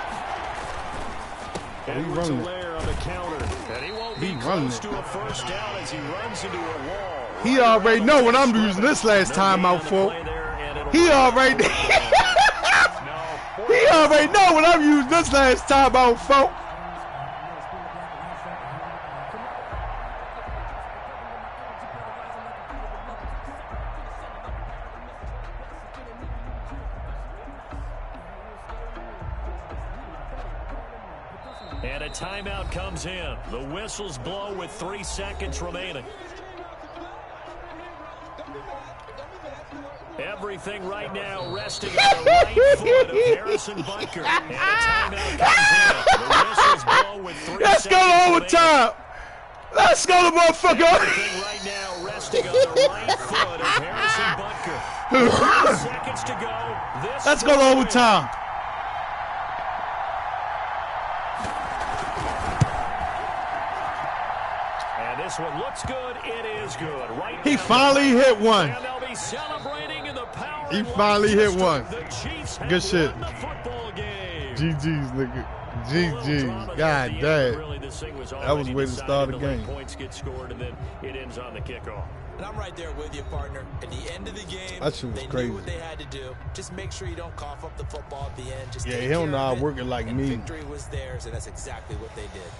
Speaker 2: Edwards-Helaire on the counter. And he won't be close to a first down as he runs into a wall.
Speaker 1: He already know what I'm using this last timeout for. He already He already know what I'm using this last timeout for.
Speaker 2: And a timeout comes in. The whistles blow with 3 seconds remaining. Everything right now resting on the right foot of Harrison Butker. And a timeout comes in. The whistles blow with 3
Speaker 1: Let's
Speaker 2: seconds
Speaker 1: go to overtime. Let's go to motherfucker.
Speaker 2: Everything right now resting on the right foot of Harrison Butker. 3 seconds to go.
Speaker 1: Let's go to overtime.
Speaker 2: This one looks good. It is good. Right.
Speaker 1: He finally hit one.
Speaker 2: And they'll be celebrating in the power.
Speaker 1: He finally hit one.
Speaker 2: The Chiefs have
Speaker 1: Good shit.
Speaker 2: won the football game.
Speaker 1: GG's, nigga. GG's. God damn.
Speaker 2: Really, this thing was
Speaker 1: That was the way to start the game.
Speaker 2: Points get scored, and then it ends on the kickoff.
Speaker 4: And I'm right there with you, partner. At the end of the game,
Speaker 1: that shit was
Speaker 4: they
Speaker 1: crazy.
Speaker 4: knew what they had to do. Just make sure you don't cough up the football at the end. Just
Speaker 1: yeah,
Speaker 4: take
Speaker 1: he don't
Speaker 4: care
Speaker 1: know how
Speaker 4: of it,
Speaker 1: working like
Speaker 4: and
Speaker 1: me.
Speaker 4: Victory was theirs, and that's exactly what they did.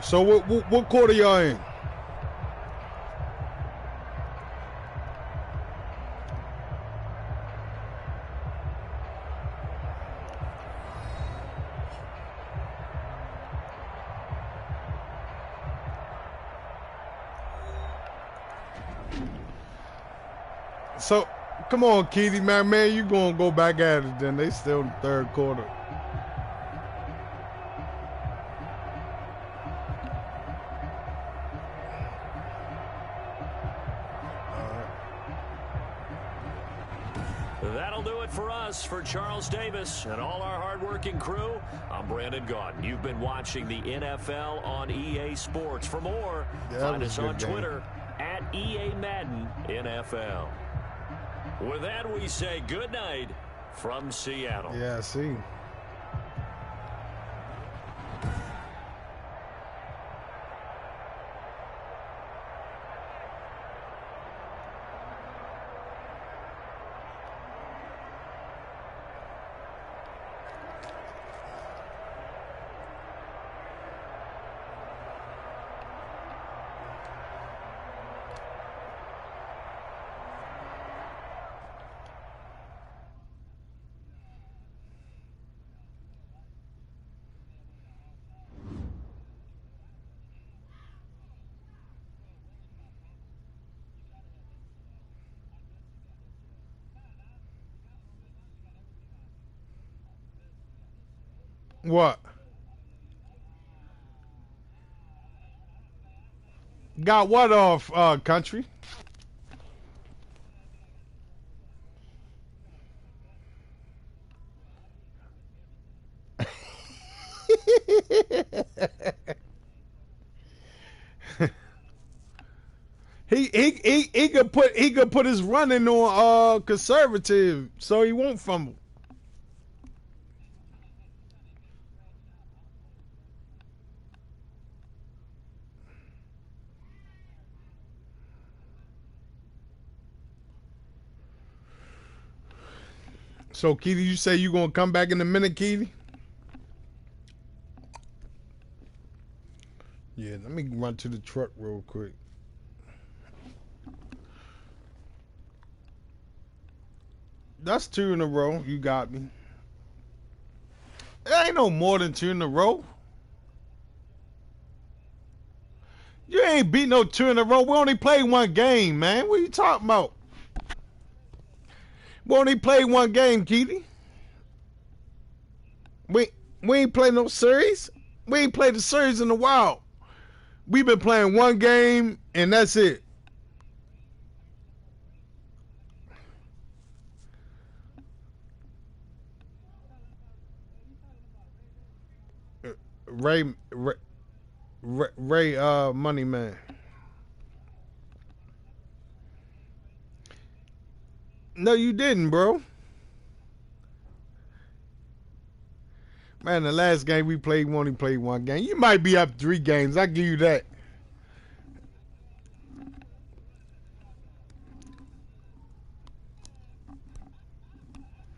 Speaker 1: So what quarter y'all in? So, come on, Keedy, man, you gonna go back at it then. They still in the 3rd quarter.
Speaker 2: That'll do it for us. For Charles Davis and all our hardworking crew, I'm Brandon Gaudin. You've been watching the NFL on EA Sports. For more, find us on Twitter at EA Madden NFL. With that, we say good night from Seattle.
Speaker 1: Yeah, I see. What? Got what off, country? could put his running on conservative so he won't fumble. So, Keely, you say you gonna come back in a minute, Keely? Yeah, let me run to the truck real quick. That's 2 in a row. You got me. It ain't no more than 2 in a row. You ain't beat no 2 in a row. We only played 1 game, man. What are you talking about? We only played 1 game, Keely. We ain't played no series. We ain't played the series in a while. We've been playing 1 game, and that's it. Ray, Money Man. No, you didn't, bro. Man, the last game we played, we only played 1 game. You might be up 3 games. I give you that.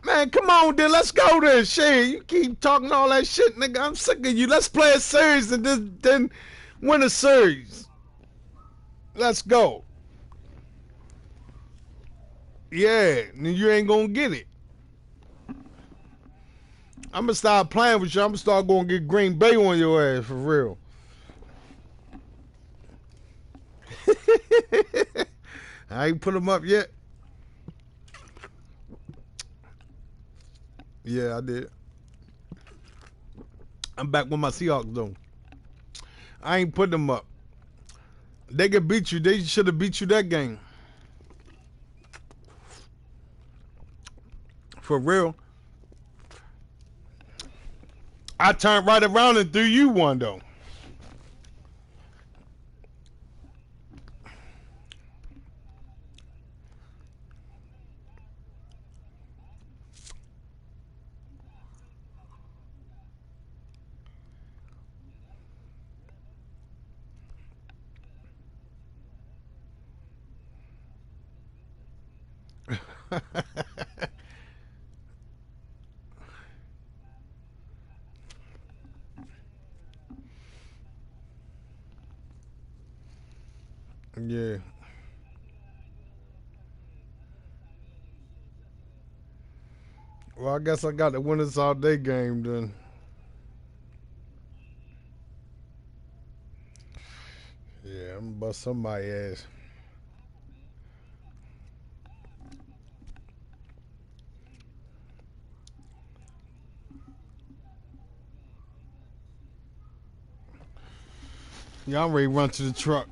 Speaker 1: Man, come on, then. Let's go then. Shit, you keep talking all that shit, nigga. I'm sick of you. Let's play a series and then win a series. Let's go. Yeah, then you ain't gonna get it. I'm gonna start playing with you. I'm gonna start going to get Green Bay on your ass for real. I ain't put them up yet. Yeah, I did. I'm back with my Seahawks though. I ain't put them up. They could beat you. They should have beat you that game. For real. I turned right around and threw you one though. Yeah. Well, I guess I got the winners all day game then. Yeah, I'm gonna bust somebody's ass. Yeah, I'm ready to run to the truck.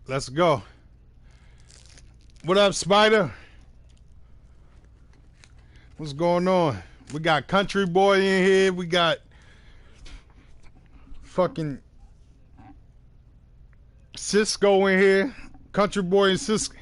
Speaker 1: Let's go. What up, Spider? What's going on? We got Country Boy in here. We got fucking Cisco in here. Country Boy and Cisco.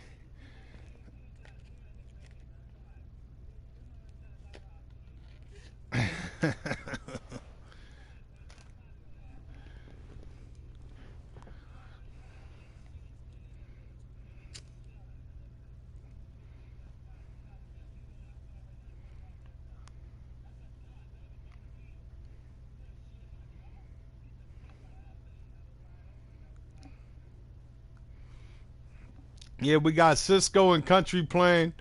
Speaker 1: Yeah, we got Cisco and Country playing.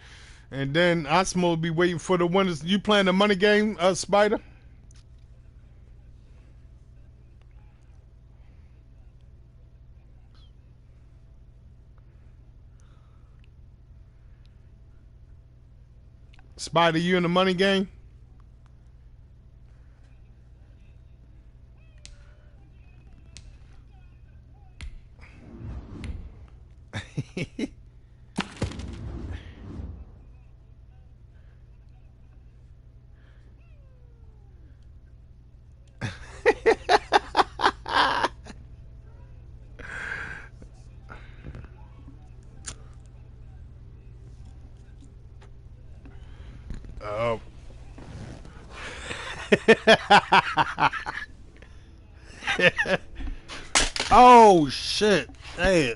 Speaker 1: And then Osmo will be waiting for the winners. You playing the money game, Spider? Spider, you in the money game? Oh. Oh shit! Hey,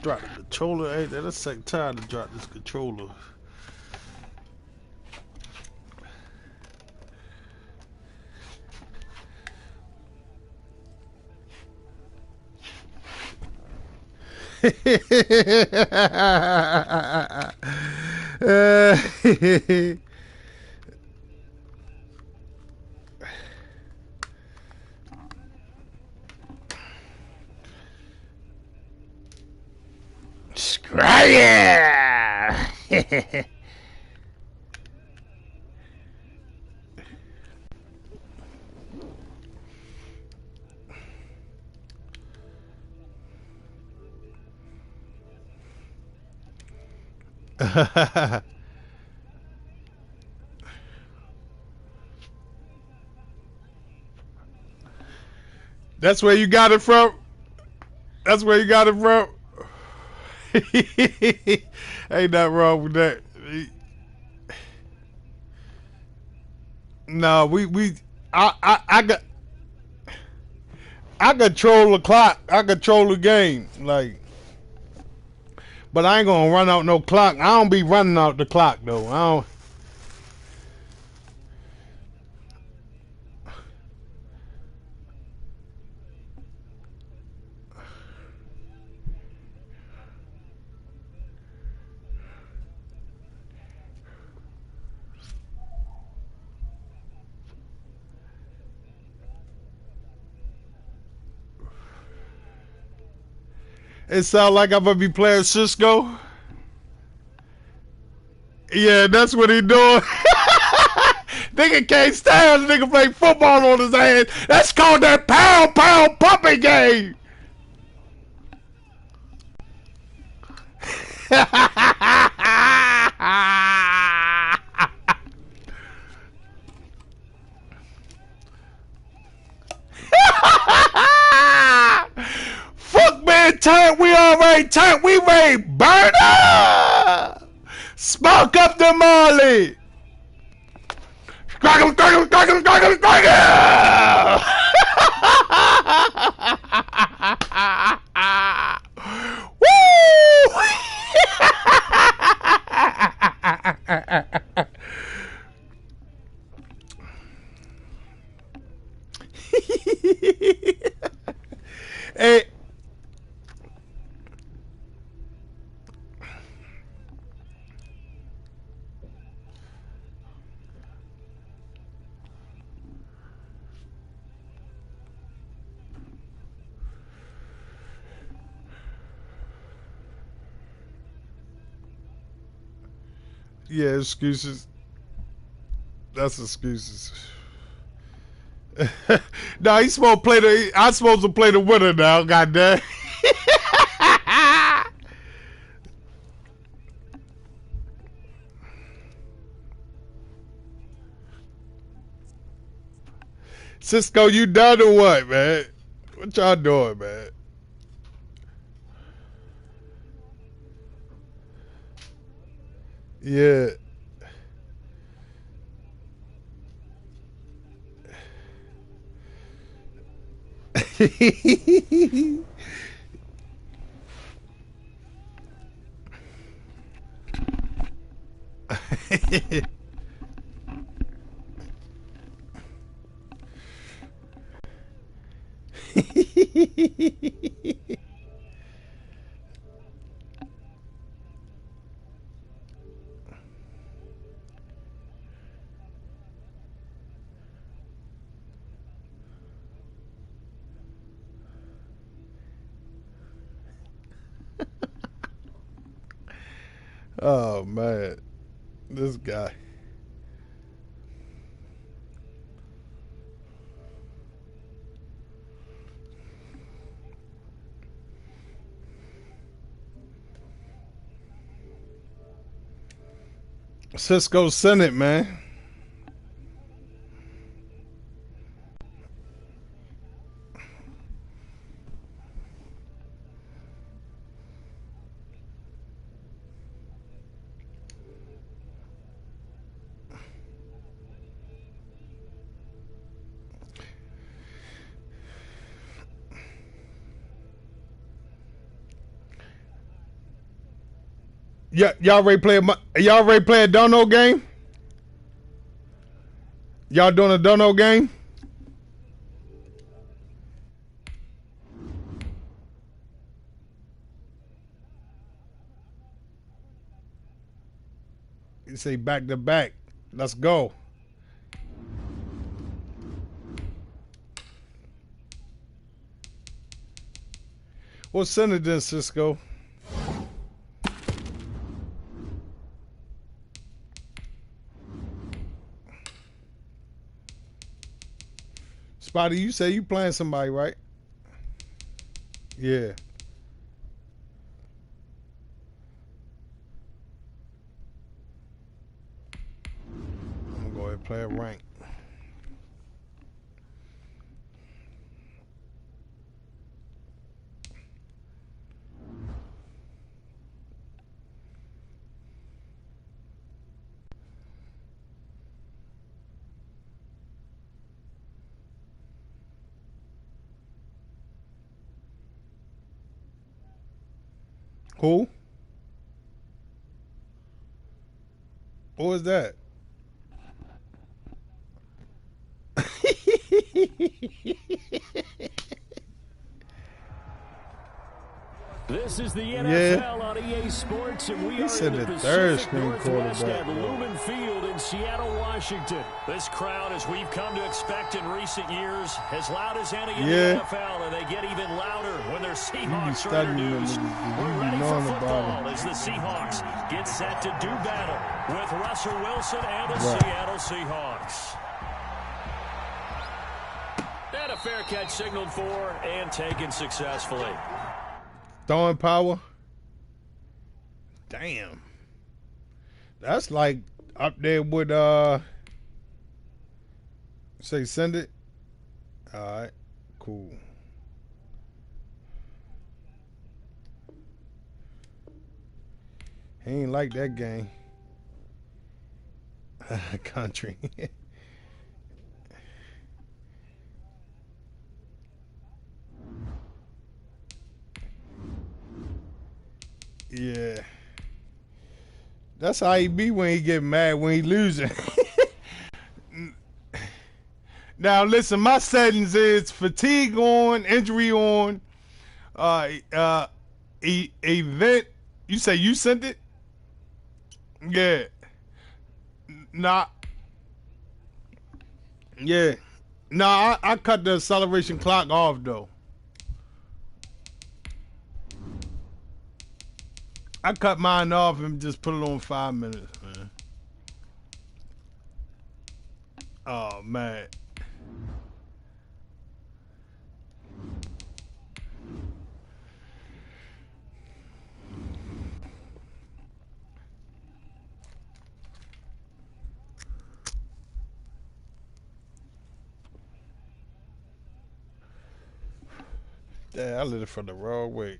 Speaker 1: drop the controller. Hey, that's the second time to drop this controller. Scryer! That's where you got it from? That's where you got it from? Ain't nothing wrong with that. No, I control the clock. I control the game. Like, but I ain't gonna run out no clock. I don't be running out the clock though. I don't. It sound like I'm gonna be playing Cisco. Yeah, that's what he doing. Nigga can't stand nigga play football on his ass. That's called that pound puppy game. Fuck man, tight. We already tight. We ready. Burn up. Smoke up the Molly. Struggle. Woo! Hey. Yeah, excuses. That's excuses. No, he's supposed to play the. I'm supposed to play the winner now. Goddamn. Cisco, you done or what, man? What y'all doing, man? Yeah. Oh man, this guy. Cisco Senate, man. Yeah, y'all ready play a dono game? Y'all doing a dono game? You say back to back. Let's go. What's Senate then, Cisco? Spotty, you say you playing somebody, right? Yeah. I'm gonna go ahead and play a rank. Who? Who is that?
Speaker 2: This is the NFL on EA Sports, and we are in the Pacific Northwest at Lumen Field in Seattle, Washington. This crowd, as we've come to expect in recent years, as loud as any in the NFL, and they get even louder when their Seahawks are introduced. We're ready for football as the Seahawks get set to do battle with Russell Wilson and the Seattle Seahawks. And a fair catch signaled for and taken successfully.
Speaker 1: Throwing power. Damn. That's like up there with say send it. Alright. Cool. He ain't like that game. Country. Yeah. That's how he be when he get mad when he losing. Now listen, my settings is fatigue on, injury on, event. You say you sent it? Yeah. Nah. Yeah. Nah, I cut the acceleration clock off though. I cut mine off and just put it on 5 minutes, man. Oh, man. Damn, I lit it from the wrong way.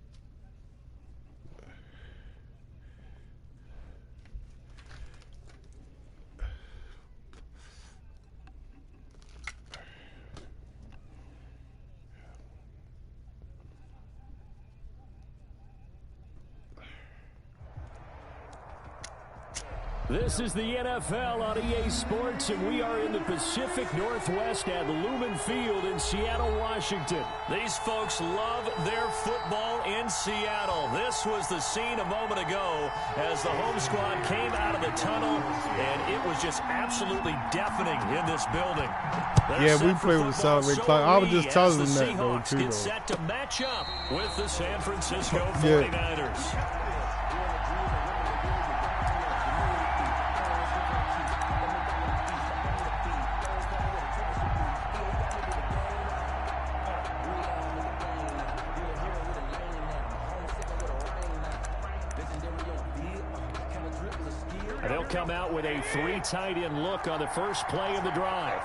Speaker 2: This is the NFL on EA Sports, and we are in the Pacific Northwest at Lumen Field in Seattle, Washington. These folks love their football in Seattle. This was the scene a moment ago as the home squad came out of the tunnel, and it was just absolutely deafening in this building.
Speaker 1: Yeah, we play with a solid red clock. I was just telling them that, though, too.
Speaker 2: Get set to match up with the San Francisco 49ers. They'll come out with a 3 tight end look on the first play of the drive.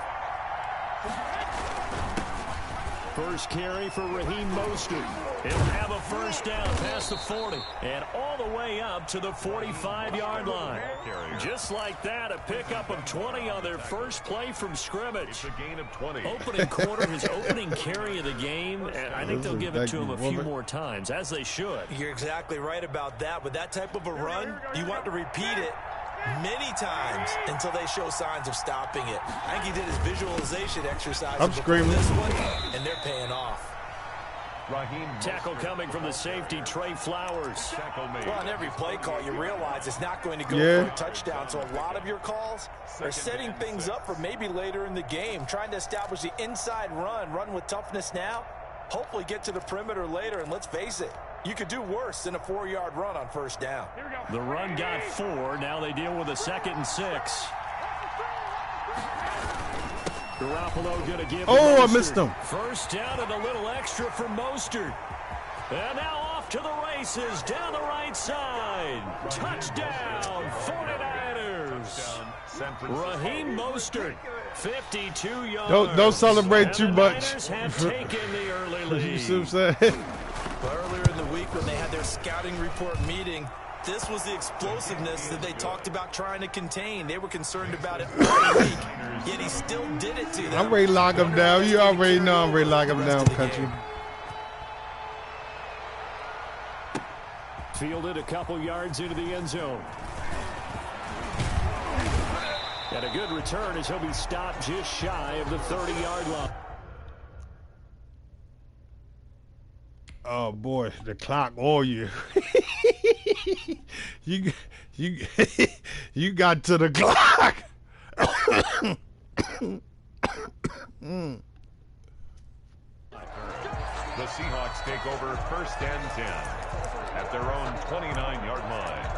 Speaker 2: First carry for Raheem Mostert. He'll have a first down past the 40 and all the way up to the 45-yard line. Just like that, a pickup of 20 on their first play from scrimmage.
Speaker 3: It's a gain of 20.
Speaker 2: Opening quarter, his opening carry of the game, and I think they'll give it to him a few more times, as they should.
Speaker 4: You're exactly right about that. With that type of a run, you want to repeat it many times until they show signs of stopping it. I think he did his visualization exercise.
Speaker 1: I'm screaming
Speaker 4: this one, and they're paying off.
Speaker 3: Raheem
Speaker 2: Tackle coming from the safety, Trey Flowers.
Speaker 4: Well, on every play call, you realize it's not going to go for a touchdown. So a lot of your calls are setting things up for maybe later in the game, trying to establish the inside run with toughness now, hopefully get to the perimeter later, and let's face it, you could do worse than a 4-yard run on first down.
Speaker 2: The run got 4. Now they deal with a 2nd and 6. Garoppolo going to give.
Speaker 1: Oh, I missed him.
Speaker 2: First down and a little extra for Mostert. And now off to the races down the right side. Touchdown, 49ers. Raheem Mostert, 52 yards.
Speaker 1: Don't celebrate too much.
Speaker 2: Have taken the early lead.
Speaker 1: You see what I'm saying?
Speaker 4: Earlier in the week when they had their scouting report meeting, this was the explosiveness that they talked about trying to contain. They were concerned about it all week, yet he still did it to them.
Speaker 1: I'm ready to lock him down. You already know I'm ready to lock him down, country.
Speaker 2: Fielded a couple yards into the end zone. And a good return as he'll be stopped just shy of the 30-yard line.
Speaker 1: Oh boy, the clock on you. you got to the clock.
Speaker 3: The Seahawks take over 1st and 10 at their own 29-yard line.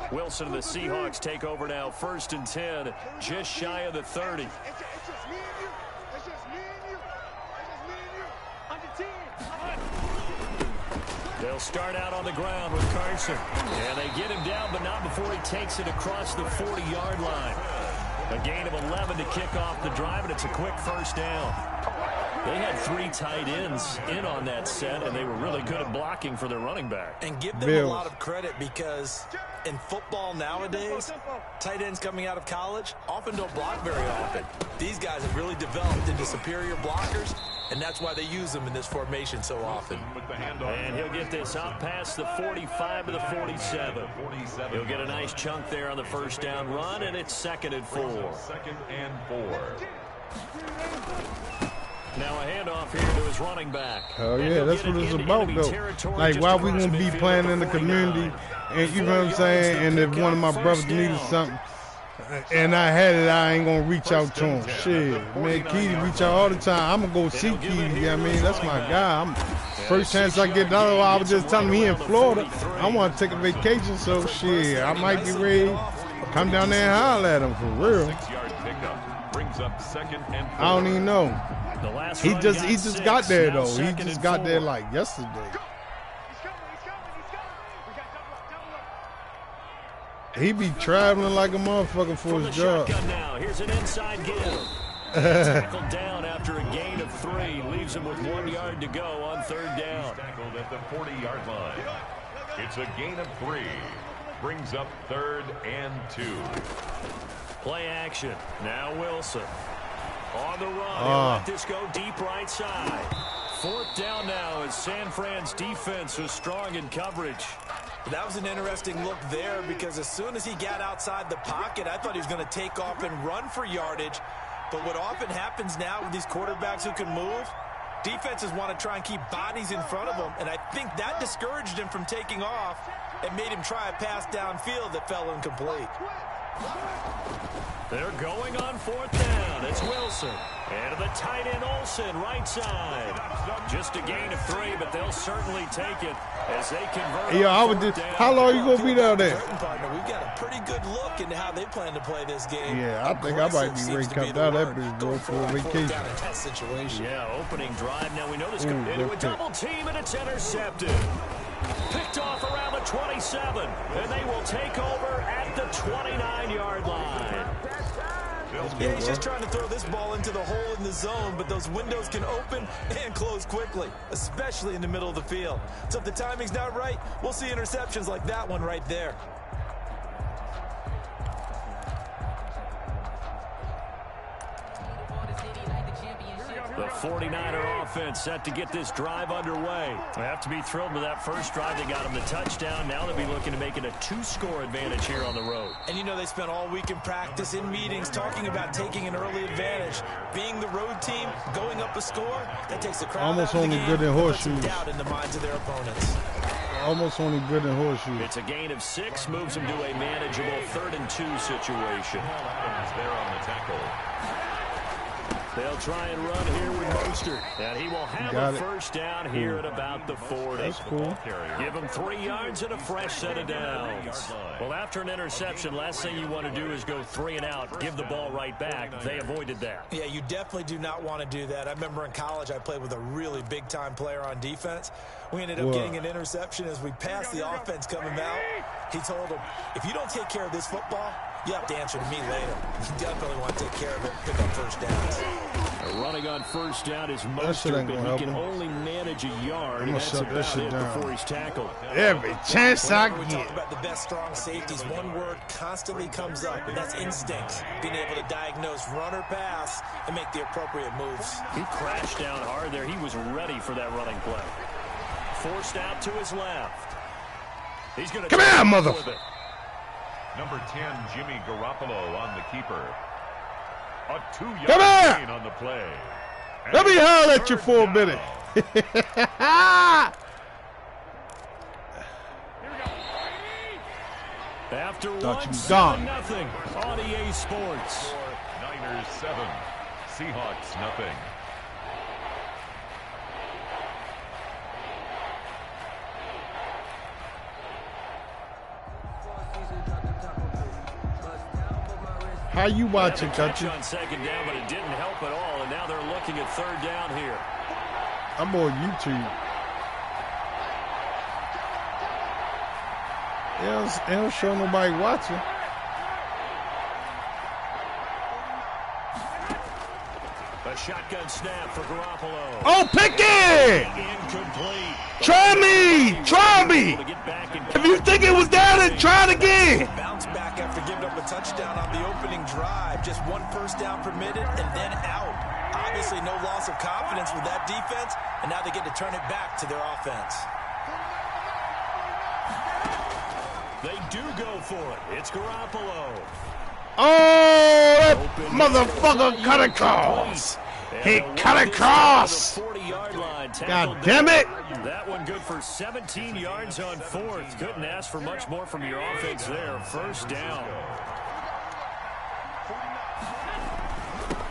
Speaker 2: Wilson and the Seahawks take over now, 1st and 10, just shy of the 30. They'll start out on the ground with Carson. And they get him down, but not before he takes it across the 40-yard line. A gain of 11 to kick off the drive, and it's a quick first down. They had 3 tight ends in on that set, and they were really good at blocking for their running back.
Speaker 4: And give them a lot of credit because in football nowadays, tight ends coming out of college often don't block very often. These guys have really developed into superior blockers, and that's why they use them in this formation so often.
Speaker 2: And he'll get this up past the 45 to the 47. He'll get a nice chunk there on the first down run, and it's 2nd and 4.
Speaker 3: 2nd and 4.
Speaker 2: Now a handoff here to his running back.
Speaker 1: Oh yeah, that's what it's about though. Like why we gonna be playing in the community, and you know what I'm saying? And if one of my brothers needed something, and I had it, I ain't gonna reach out to him. Shit, man, Keedy reach out all the time. I'm gonna go see Keedy. You know what I mean? That's my guy. First chance I get down, I was just telling him he in Florida. I want to take a vacation, so shit, I might be ready. Come down there and holler at him for real.
Speaker 3: 6-yard pickup brings up 2nd and 4.
Speaker 1: I don't even know.
Speaker 2: The last
Speaker 1: He
Speaker 2: run
Speaker 1: just got there
Speaker 2: now
Speaker 1: though. He
Speaker 2: second
Speaker 1: just
Speaker 2: and
Speaker 1: got there
Speaker 2: 4.
Speaker 1: like yesterday. He be traveling like a motherfucker for
Speaker 2: From
Speaker 1: his
Speaker 2: the
Speaker 1: job.
Speaker 2: shotgun now. Here's an inside give. Tackled down after a gain of 3. Leaves him with 1 yard to go on third down.
Speaker 3: He's tackled at the 40-yard line. It's a gain of 3. Brings up 3rd and 2.
Speaker 2: Play action. Now Wilson. On the run. He'll let this go deep right side. 4th down now as San Fran's defense was strong in coverage.
Speaker 4: That was an interesting look there because as soon as he got outside the pocket, I thought he was going to take off and run for yardage. But what often happens now with these quarterbacks who can move, defenses want to try and keep bodies in front of them. And I think that discouraged him from taking off and made him try a pass downfield that fell incomplete.
Speaker 2: They're going on 4th down. It's Wilson. And to the tight end Olsen, right side. Just a gain of 3, but they'll certainly take it as they convert.
Speaker 1: Yeah, I would just. How long you gonna be down there?
Speaker 4: Partner, we've got a pretty good look into how they plan to play this game.
Speaker 1: Yeah, I think I might be ready to come down that bitch, bro, for a vacation.
Speaker 4: That situation.
Speaker 2: Yeah, opening drive. Now we know this could into a double team, and it's intercepted. Picked off around the 27, and they will take over at the 29-yard line.
Speaker 4: Yeah, he's just trying to throw this ball into the hole in the zone, but those windows can open and close quickly, especially in the middle of the field. So if the timing's not right, we'll see interceptions like that one right there.
Speaker 2: The 49er offense set to get this drive underway. They have to be thrilled with that first drive. They got them the touchdown. Now they'll be looking to make it a 2-score advantage here on the road.
Speaker 4: And you know they spent all week in practice, in meetings, talking about taking an early advantage. Being the road team, going up a score, that takes the crowd
Speaker 1: Almost
Speaker 4: out of the
Speaker 1: only
Speaker 4: game,
Speaker 1: good in horseshoes.
Speaker 4: doubt in the minds of their opponents.
Speaker 1: Almost only good in horseshoes.
Speaker 2: It's a gain of 6, moves them to a manageable 3rd and 2 situation.
Speaker 3: Adams there on the tackle.
Speaker 2: They'll try and run here with Mostert. And he will have a first down here at about the 40.
Speaker 1: That's cool.
Speaker 2: Give him 3 yards and a fresh set of downs. Well, after an interception, last thing you want to do is go 3 and out, give the ball right back. They avoided that.
Speaker 4: Yeah, you definitely do not want to do that. I remember in college I played with a really big-time player on defense. We ended up getting an interception as we passed the offense coming out. He told him, if you don't take care of this football, you have to answer to me later. You definitely want to take care of it, pick up first downs.
Speaker 2: Running on first down is Mostert, but he can only manage a yard, and that's about it before he's tackled.
Speaker 1: Every chance I
Speaker 4: We
Speaker 1: get.
Speaker 4: talk about the best strong safeties. One word constantly comes up, and that's instinct. Being able to diagnose run or pass and make the appropriate moves.
Speaker 2: He crashed down hard there. He was ready for that running play. Forced out to his left. He's going to
Speaker 1: come here, motherfucker.
Speaker 3: Number 10, Jimmy Garoppolo on the keeper. A 2-yard gain on the play.
Speaker 1: Let me holler at you for a minute.
Speaker 2: After
Speaker 1: Thought you
Speaker 2: 1,
Speaker 1: was gone.
Speaker 2: 7-0 on EA Sports.
Speaker 3: Niners 7, Seahawks nothing.
Speaker 1: How you watching, country?
Speaker 2: On second down, but it didn't help at all, and now they're looking at 3rd down here.
Speaker 1: I'm on YouTube. It don't show nobody watching.
Speaker 2: A shotgun snap for Garoppolo.
Speaker 1: Oh, pick it!
Speaker 2: Incomplete.
Speaker 1: Try me! Try me! If you think it was down, then try it again.
Speaker 4: Bounce back after giving up a touchdown on the opening drive. Just 1 first down permitted and then out. Obviously no loss of confidence with that defense, and now they get to turn it back to their offense.
Speaker 2: They do go for it. It's Garoppolo.
Speaker 1: Oh, that motherfucker cut across. He cut across. God damn it.
Speaker 2: That one good for 17 yards on 4th. Couldn't ask for much more from your offense there. First down.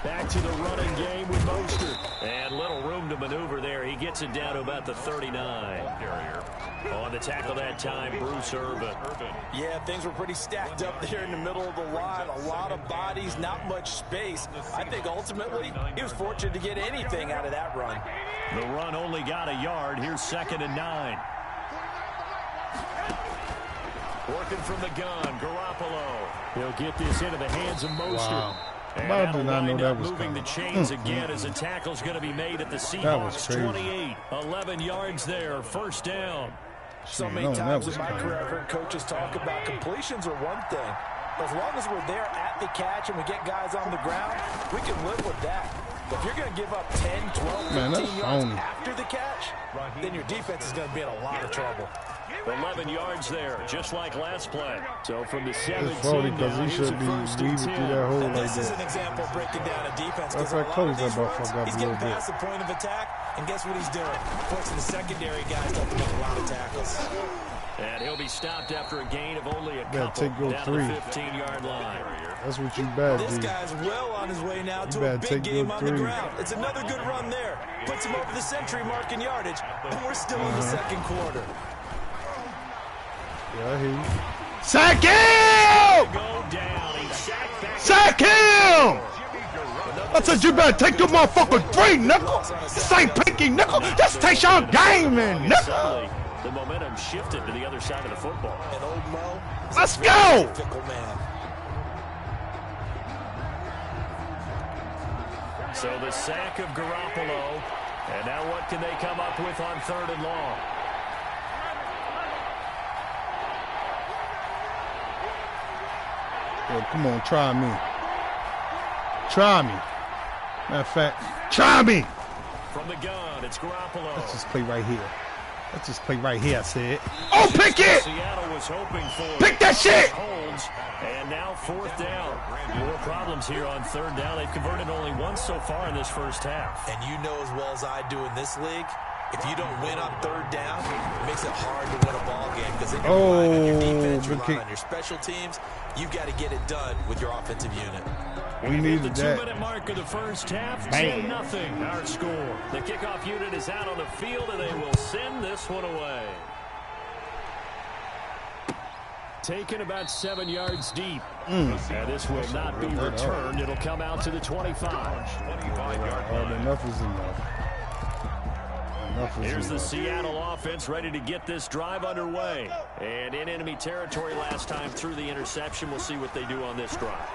Speaker 2: Back to the running game with Mostert. And little room to maneuver there. He he gets it down to about the 39. On the tackle that time, Bruce Irvin.
Speaker 4: Yeah, things were pretty stacked up there in the middle of the line. A lot of bodies, not much space. I think ultimately he was fortunate to get anything out of that run.
Speaker 2: The run only got a yard. Here's 2nd and 9. Working from the gun, Garoppolo. He'll get this into the hands of Mostert.
Speaker 1: Wow.
Speaker 2: And
Speaker 1: I did
Speaker 2: that'll
Speaker 1: not know
Speaker 2: wind
Speaker 1: that
Speaker 2: up
Speaker 1: was
Speaker 2: moving
Speaker 1: coming.
Speaker 2: the chains again as the tackle's going to be made at the Seahawks. 28, 11 yards there, 1st down.
Speaker 4: So many times in my career I've heard coaches talk about completions are one thing. As long as we're there at the catch and we get guys on the ground, we can live with that. But if you're going to give up 10, 12, 15 yards after the catch, then your defense is going to be in a lot of trouble.
Speaker 2: 11 yards there, just like last play. So from the 17
Speaker 1: because he should be weaving through that hole like that.
Speaker 4: This is an example of breaking down a defense.
Speaker 1: That's like close that motherfucker up
Speaker 4: he's
Speaker 1: a
Speaker 4: getting
Speaker 1: little bit.
Speaker 4: past the point of attack, and guess what he's doing? Forcing the secondary guys to make a lot of tackles.
Speaker 2: And he'll be stopped after a gain of only a
Speaker 1: Better
Speaker 2: couple
Speaker 1: take your
Speaker 2: down
Speaker 1: three.
Speaker 2: the 15-yard line.
Speaker 1: That's what you better
Speaker 4: This
Speaker 1: do.
Speaker 4: guy's well on his way now to a
Speaker 1: better
Speaker 4: big
Speaker 1: take
Speaker 4: game
Speaker 1: your
Speaker 4: on the
Speaker 1: three.
Speaker 4: ground. It's another good run there. Puts him over the century mark in yardage, and we're still in the second quarter.
Speaker 1: Yeah, I hear you. Sack him!
Speaker 2: Go down. He's sacked back.
Speaker 1: Sack him! I said you better take your motherfucking three, nickel. This ain't pinky, nickel. This takes your game, man, nickel.
Speaker 2: Suddenly, the momentum shifted to the other side of the football.
Speaker 4: And old Mo,
Speaker 1: Let's go!
Speaker 4: fickle man.
Speaker 2: So the sack of Garoppolo. And now what can they come up with on 3rd and long?
Speaker 1: Yo, come on, try me. Try me. Matter of fact, try me.
Speaker 2: From the gun, it's Garoppolo.
Speaker 1: Let's just play right here. Let's just play right here, I said. Oh, pick it!
Speaker 2: Seattle was hoping for
Speaker 1: Pick that shit!
Speaker 2: Holds, and now 4th down. More problems here on 3rd down. They've converted only once so far in this first half.
Speaker 4: And you know as well as I do in this league, if you don't win on 3rd down, it makes it hard to win a ball game because then you're relying on your defense, you're relying on your special teams. You've got to get it done with your offensive unit.
Speaker 1: We needed
Speaker 2: the
Speaker 1: that.
Speaker 2: 2-minute mark of the first half,
Speaker 1: Bang.
Speaker 2: 10-0 our score. The kickoff unit is out on the field, and they will send this one away. Taken about 7 yards deep. And this will not be returned. It'll come out to the 25.
Speaker 1: Enough is enough.
Speaker 2: Here's the Seattle offense ready to get this drive underway. And in enemy territory last time through the interception. We'll see what they do on this drive.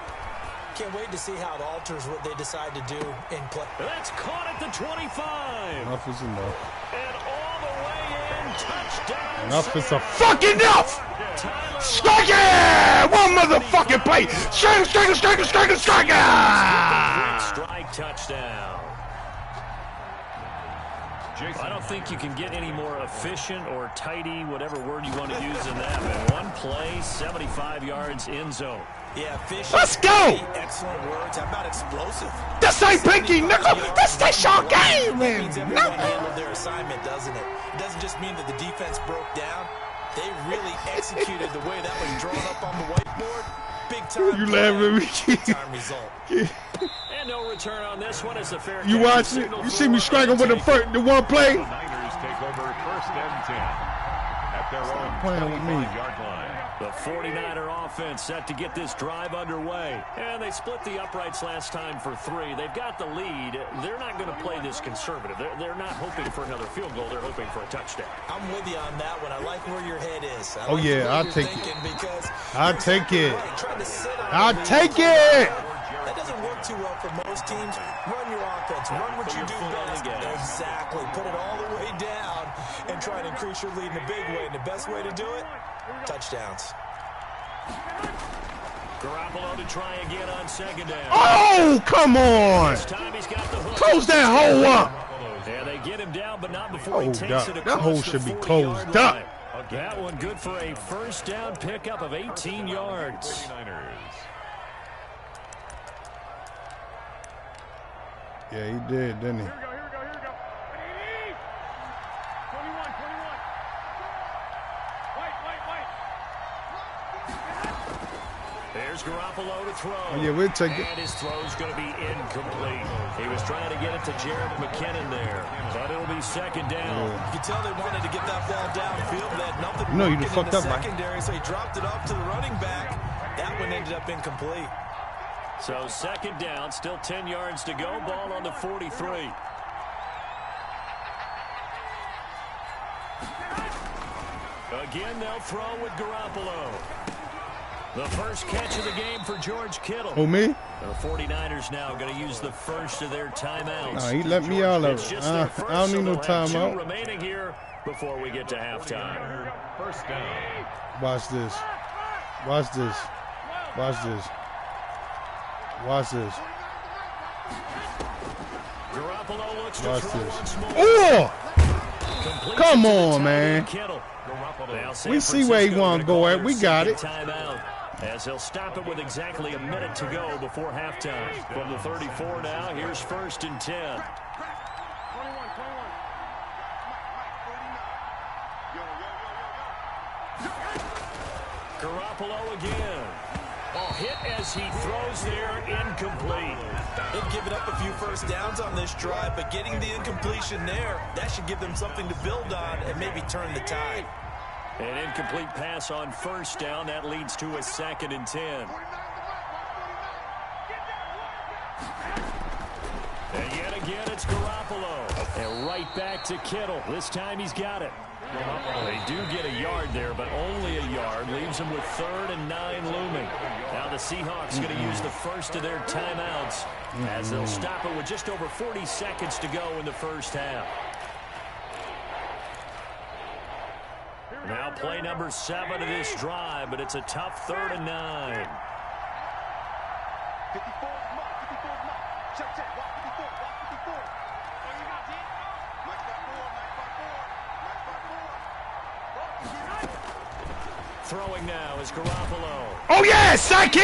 Speaker 4: Can't wait to see how it alters what they decide to do in play.
Speaker 2: That's caught at the 25.
Speaker 1: Enough is enough.
Speaker 2: And all the way in, touchdown.
Speaker 1: Enough is a fucking enough! Strike it! One motherfucking play! Strike it!
Speaker 2: Strike touchdown. I don't think you can get any more efficient or tidy, whatever word you want to use in that. But one play, 75 yards in zone.
Speaker 4: Yeah, efficient.
Speaker 1: Let's go!
Speaker 4: Excellent words. How about explosive?
Speaker 1: This ain't pinky, nickel! This is your game,
Speaker 4: It
Speaker 1: man!
Speaker 4: means everyone handled their assignment, doesn't it? It doesn't just mean that the defense broke down. They really executed the way that was drawn up on the whiteboard. Big time.
Speaker 1: You laughing at me?
Speaker 4: Big time result.
Speaker 2: And no return on this one. It's a fair
Speaker 1: You watch it? You see me striking with the one play?
Speaker 3: The Niners take over 1st and 10 at their own
Speaker 1: playing with me.
Speaker 3: 25-yard line.
Speaker 2: The 49er offense set to get this drive underway. And they split the uprights last time for 3. They've got the lead. They're not going to play this conservative. They're not hoping for another field goal. They're hoping for a touchdown.
Speaker 4: I'm with you on that one. I like where your head is.
Speaker 1: Oh, yeah, I'll take it. I'll take it.
Speaker 4: I'll
Speaker 1: take it.
Speaker 4: That doesn't work too well for most teams. Run your offense. Run what you do best. Exactly. Put it all the way down and try and increase your lead in a big way. And the best way to do it, touchdowns.
Speaker 2: Garoppolo to try again on 2nd down.
Speaker 1: Oh, come on!
Speaker 2: This time he's got the hook.
Speaker 1: Close that hole up!
Speaker 2: Yeah, they get him down, but not before he takes it across
Speaker 1: That hole
Speaker 2: the
Speaker 1: should be
Speaker 2: 40-yard
Speaker 1: closed up.
Speaker 2: line. That one good for a 1st down pickup of 18 yards.
Speaker 1: Yeah, he did, didn't he?
Speaker 2: Here's Garoppolo to throw.
Speaker 1: Oh, yeah, we'll take it.
Speaker 2: And his throw's going to be incomplete. He was trying to get it to Jared McKinnon there, but it'll be second down.
Speaker 1: Yeah.
Speaker 4: You can tell they wanted to get that ball downfield, but they had nothing
Speaker 1: No, you
Speaker 4: working
Speaker 1: just
Speaker 4: in
Speaker 1: fucked
Speaker 4: the
Speaker 1: up, right?
Speaker 4: secondary, so he dropped it off to the running back. That one ended up incomplete.
Speaker 2: So second down, still 10 yards to go. Ball on the 43. Again, they'll throw with Garoppolo. The first catch of the game for George Kittle.
Speaker 1: Oh, me?
Speaker 2: The 49ers now going to use the first of their timeouts.
Speaker 1: Nah, he let me out of it. I don't need no timeout.
Speaker 2: Remaining here before we get to halftime.
Speaker 3: First down.
Speaker 1: Watch this. Watch this. Watch this. Watch this.
Speaker 2: Garoppolo looks to
Speaker 1: Watch
Speaker 2: throw
Speaker 1: this.
Speaker 2: once more.
Speaker 1: Oh!
Speaker 2: Completion
Speaker 1: Come
Speaker 2: to the
Speaker 1: on,
Speaker 2: tight
Speaker 1: man.
Speaker 2: end, Kittle. Now San
Speaker 1: We see where he
Speaker 2: Francisco
Speaker 1: want to
Speaker 2: gonna
Speaker 1: go
Speaker 2: call
Speaker 1: at.
Speaker 2: their
Speaker 1: We got it.
Speaker 2: second timeout, as they'll stop it with exactly a minute to go before halftime. From the 34 now, here's first and 10. Garoppolo again. Oh, hit as he throws there, incomplete.
Speaker 4: They've given up a few first downs on this drive, but getting the incompletion there, that should give them something to build on and maybe turn the tide.
Speaker 2: An incomplete pass on first down. That leads to a second and 10. And yet again, it's Garoppolo. And right back to Kittle. This time he's got it. They do get a yard there, but only a yard. Leaves them with 3rd and 9 looming. Now the Seahawks going to use the first of their timeouts as they'll stop it with just over 40 seconds to go in the first half. Now play number 7 of this drive, but it's a tough 3rd and 9. Throwing now is Garoppolo.
Speaker 1: Oh, yeah, sack him!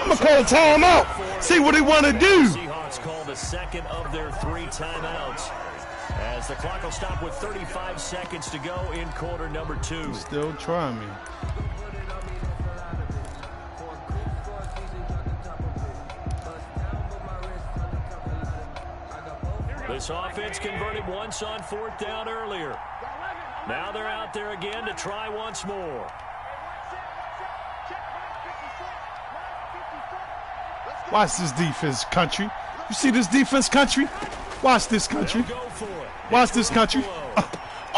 Speaker 1: I'm going to call a timeout. See what they want to do.
Speaker 2: Seahawks call the second of their 3 timeouts, as the clock will stop with 35 seconds to go in quarter number 2.
Speaker 1: Still trying me.
Speaker 2: This offense converted once on 4th down earlier. Now they're out there again to try once more.
Speaker 1: Watch this defense, country. You see this defense, country? Watch this, country.
Speaker 2: They'll go for it.
Speaker 1: Watch this, country.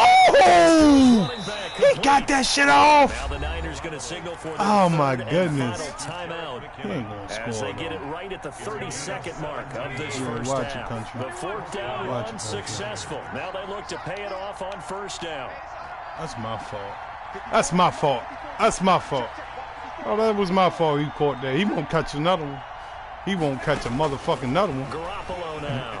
Speaker 1: Oh! He got that shit off.
Speaker 2: Now the Niners going to signal for their
Speaker 1: Oh, my
Speaker 2: third and
Speaker 1: goodness.
Speaker 2: final timeout.
Speaker 1: He ain't gonna
Speaker 2: As
Speaker 1: score,
Speaker 2: they get
Speaker 1: though.
Speaker 2: it right at the 32nd mark of this
Speaker 1: Yeah,
Speaker 2: first
Speaker 1: watch it,
Speaker 2: half.
Speaker 1: country.
Speaker 2: The 4th down
Speaker 1: Watch
Speaker 2: run
Speaker 1: it, country.
Speaker 2: successful. Now they look to pay it off on 1st down.
Speaker 1: That's my fault. That's my fault. That's my fault. Oh, that was my fault he caught that. He won't catch another one. He won't catch a motherfucking another one.
Speaker 2: Garoppolo now.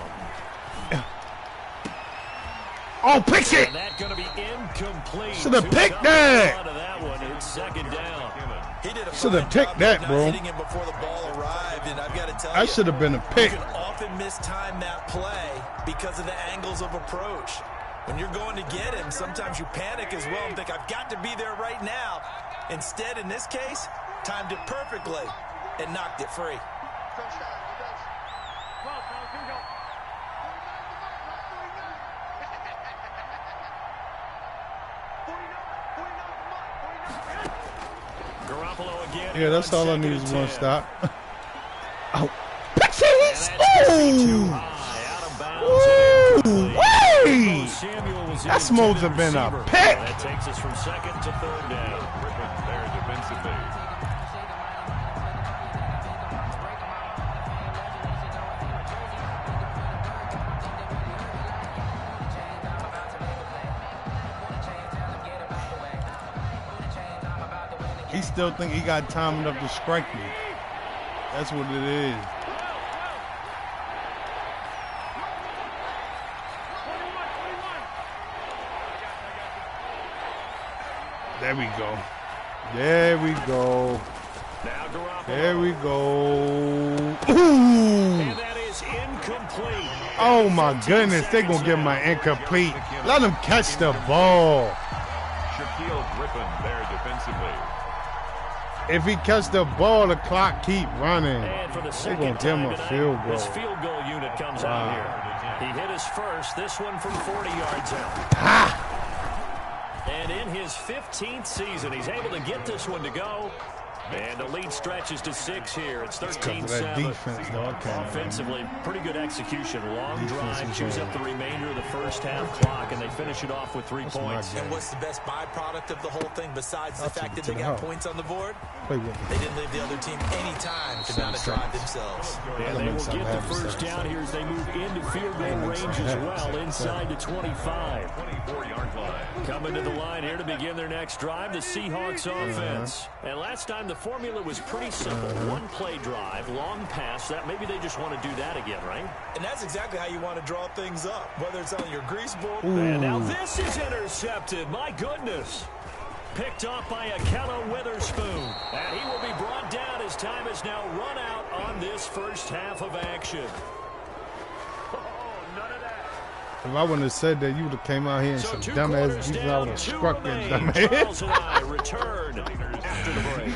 Speaker 1: Oh, pick it!
Speaker 2: And that going to be incomplete.
Speaker 1: Should have
Speaker 2: Too
Speaker 1: picked
Speaker 2: tough
Speaker 1: that.
Speaker 2: out of that one. It's second down.
Speaker 4: He did a
Speaker 1: Should have
Speaker 4: fine
Speaker 1: picked
Speaker 4: job
Speaker 1: that,
Speaker 4: not
Speaker 1: bro.
Speaker 4: hitting him before the ball arrived, and I've got to tell you,
Speaker 1: That should have been a pick.
Speaker 4: you can often mistime that play because of the angles of approach. When you're going to get him, sometimes you panic as well and think, I've got to be there right now. Instead, in this case, timed it perfectly and knocked it free.
Speaker 2: Garoppolo again.
Speaker 1: Yeah, that's all I need is one
Speaker 2: 10.
Speaker 1: stop. Oh, Pixies! Ooh! Ooh! Way! That supposed to have been a pick!
Speaker 2: That takes us from 2nd to 3rd down.
Speaker 3: Griffin there defensively.
Speaker 1: He still think he got time enough to strike me. That's what it is. There we go. There we go.
Speaker 2: Now Garoppolo.
Speaker 1: There we go. Ooh!
Speaker 2: And that is incomplete.
Speaker 1: Oh my goodness, they're gonna give my incomplete. Let him catch the ball.
Speaker 3: Shaquille Griffin there defensively.
Speaker 1: If he catch the ball, the clock keep running.
Speaker 2: And for the
Speaker 1: They're
Speaker 2: second
Speaker 1: going to give him
Speaker 2: time
Speaker 1: a
Speaker 2: tonight,
Speaker 1: field goal.
Speaker 2: this field goal unit comes out here. He hit his first, this one from 40 yards out.
Speaker 1: Ha!
Speaker 2: And in his 15th season, he's able to get this one to go. And the lead stretches to 6 here. It's 13-7.
Speaker 1: Defense, though.
Speaker 2: Offensively, pretty good execution. Long drive, chews up the remainder of the first half clock, and they finish it off with 3 points.
Speaker 4: And what's the best byproduct of the whole thing besides the fact that they got points on the board? They didn't leave the other team any time to mount a drive themselves.
Speaker 2: And they will get the first down here as they move into field goal range as well, inside the 25.
Speaker 3: 24-yard line.
Speaker 2: Coming to the line here to begin their next drive, the Seahawks offense. And last time the formula was pretty simple. One-play drive, long pass. That maybe they just want to do that again, right?
Speaker 4: And that's exactly how you want to draw things up, whether it's on your grease board.
Speaker 2: And now this is intercepted. My goodness. Picked off by Akello Witherspoon. And he will be brought down as time has now run out on this first half of action.
Speaker 1: If I wouldn't have said that, you would have came out here and some dumbass defense. I would have struck that dumbass.
Speaker 2: Return after the break.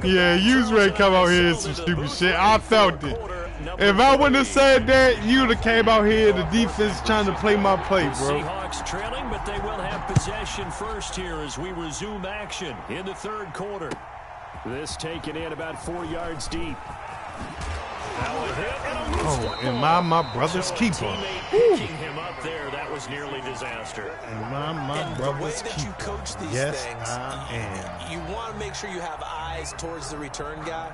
Speaker 1: Yeah, you was ready to come out here and some stupid shit. I felt it. If I wouldn't have said that, you would have came out here, the defense trying to play my play, bro.
Speaker 2: Seahawks trailing, but they will have possession first here as we resume action in the third quarter. This taken in about 4 yards deep.
Speaker 1: Oh, am I my brother's keeper?
Speaker 2: Picking him up there, that was nearly disaster.
Speaker 1: Am I my brother's keeper?
Speaker 4: You coach these
Speaker 1: yes,
Speaker 4: things,
Speaker 1: I am.
Speaker 4: You want to make sure you have eyes towards the return guy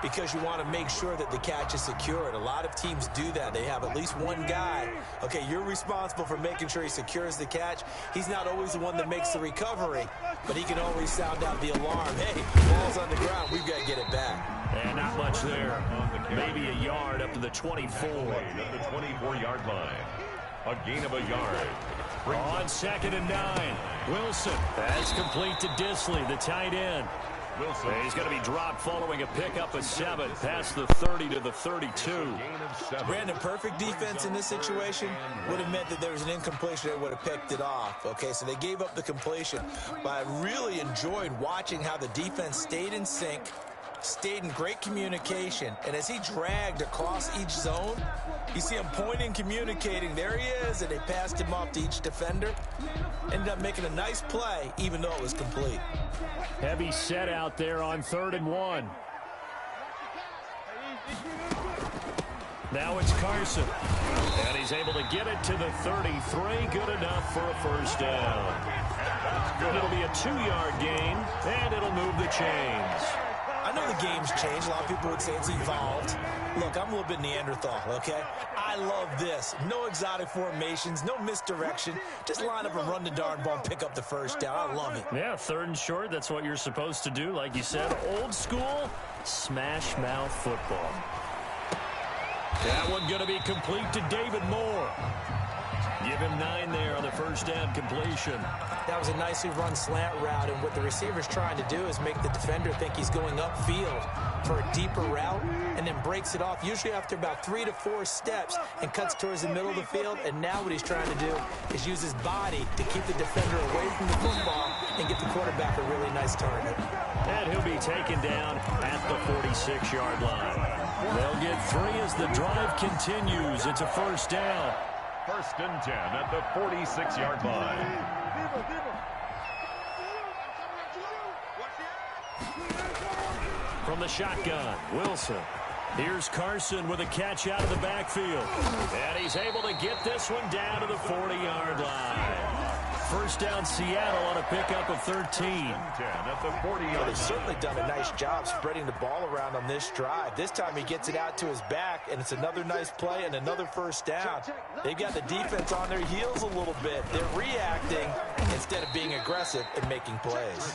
Speaker 4: because you want to make sure that the catch is secured. A lot of teams do that. They have at least one guy. Okay, you're responsible for making sure he secures the catch. He's not always the one that makes the recovery, but he can always sound out the alarm. Hey, ball's on the ground. We've got to get it back.
Speaker 2: And not much there. Maybe a yard up to the 24.
Speaker 3: At the 24-yard line. A gain of a yard.
Speaker 2: On 2nd and 9. Wilson. That's complete to Disley, the tight end.
Speaker 3: Wilson.
Speaker 2: He's going to be dropped following a pickup of 7 past the 30 to the 32.
Speaker 4: Brandon, perfect defense in this situation would have meant that there was an incompletion that would have picked it off. Okay, so they gave up the completion. But I really enjoyed watching how the defense stayed in sync, stayed in great communication, and as he dragged across each zone, you see him pointing, communicating. There he is, and they passed him off to each defender. Ended up making a nice play, even though it was complete.
Speaker 2: Heavy set out there on 3rd and 1. Now it's Carson. And he's able to get it to the 33. Good enough for a first down. It'll be a 2-yard gain, and it'll move the chains.
Speaker 4: I know the game's changed. A lot of people would say it's evolved. Look, I'm a little bit Neanderthal, okay? I love this. No exotic formations, no misdirection. Just line up and run the darn ball and pick up the first down. I love it.
Speaker 2: Yeah, 3rd and short. That's what you're supposed to do. Like you said, old school smash mouth football. That one going to be complete to David Moore. Give him 9 there on the first down completion.
Speaker 4: That was a nicely run slant route, and what the receiver's trying to do is make the defender think he's going upfield for a deeper route, and then breaks it off, usually after about 3 to 4 steps, and cuts towards the middle of the field. And now what he's trying to do is use his body to keep the defender away from the football and get the quarterback a really nice target.
Speaker 2: And he'll be taken down at the 46-yard line. They'll get 3 as the drive continues. It's a first down.
Speaker 3: 1st and 10 at the 46-yard line.
Speaker 2: From the shotgun, Wilson. Here's Carson with a catch out of the backfield. And he's able to get this one down to the 40-yard line. First down, Seattle on a pickup of 13.
Speaker 3: 10 at the 40-yard
Speaker 4: They've certainly done a nice job spreading the ball around on this drive. This time he gets it out to his back, and it's another nice play and another first down. They've got the defense on their heels a little bit. They're reacting instead of being aggressive and making plays.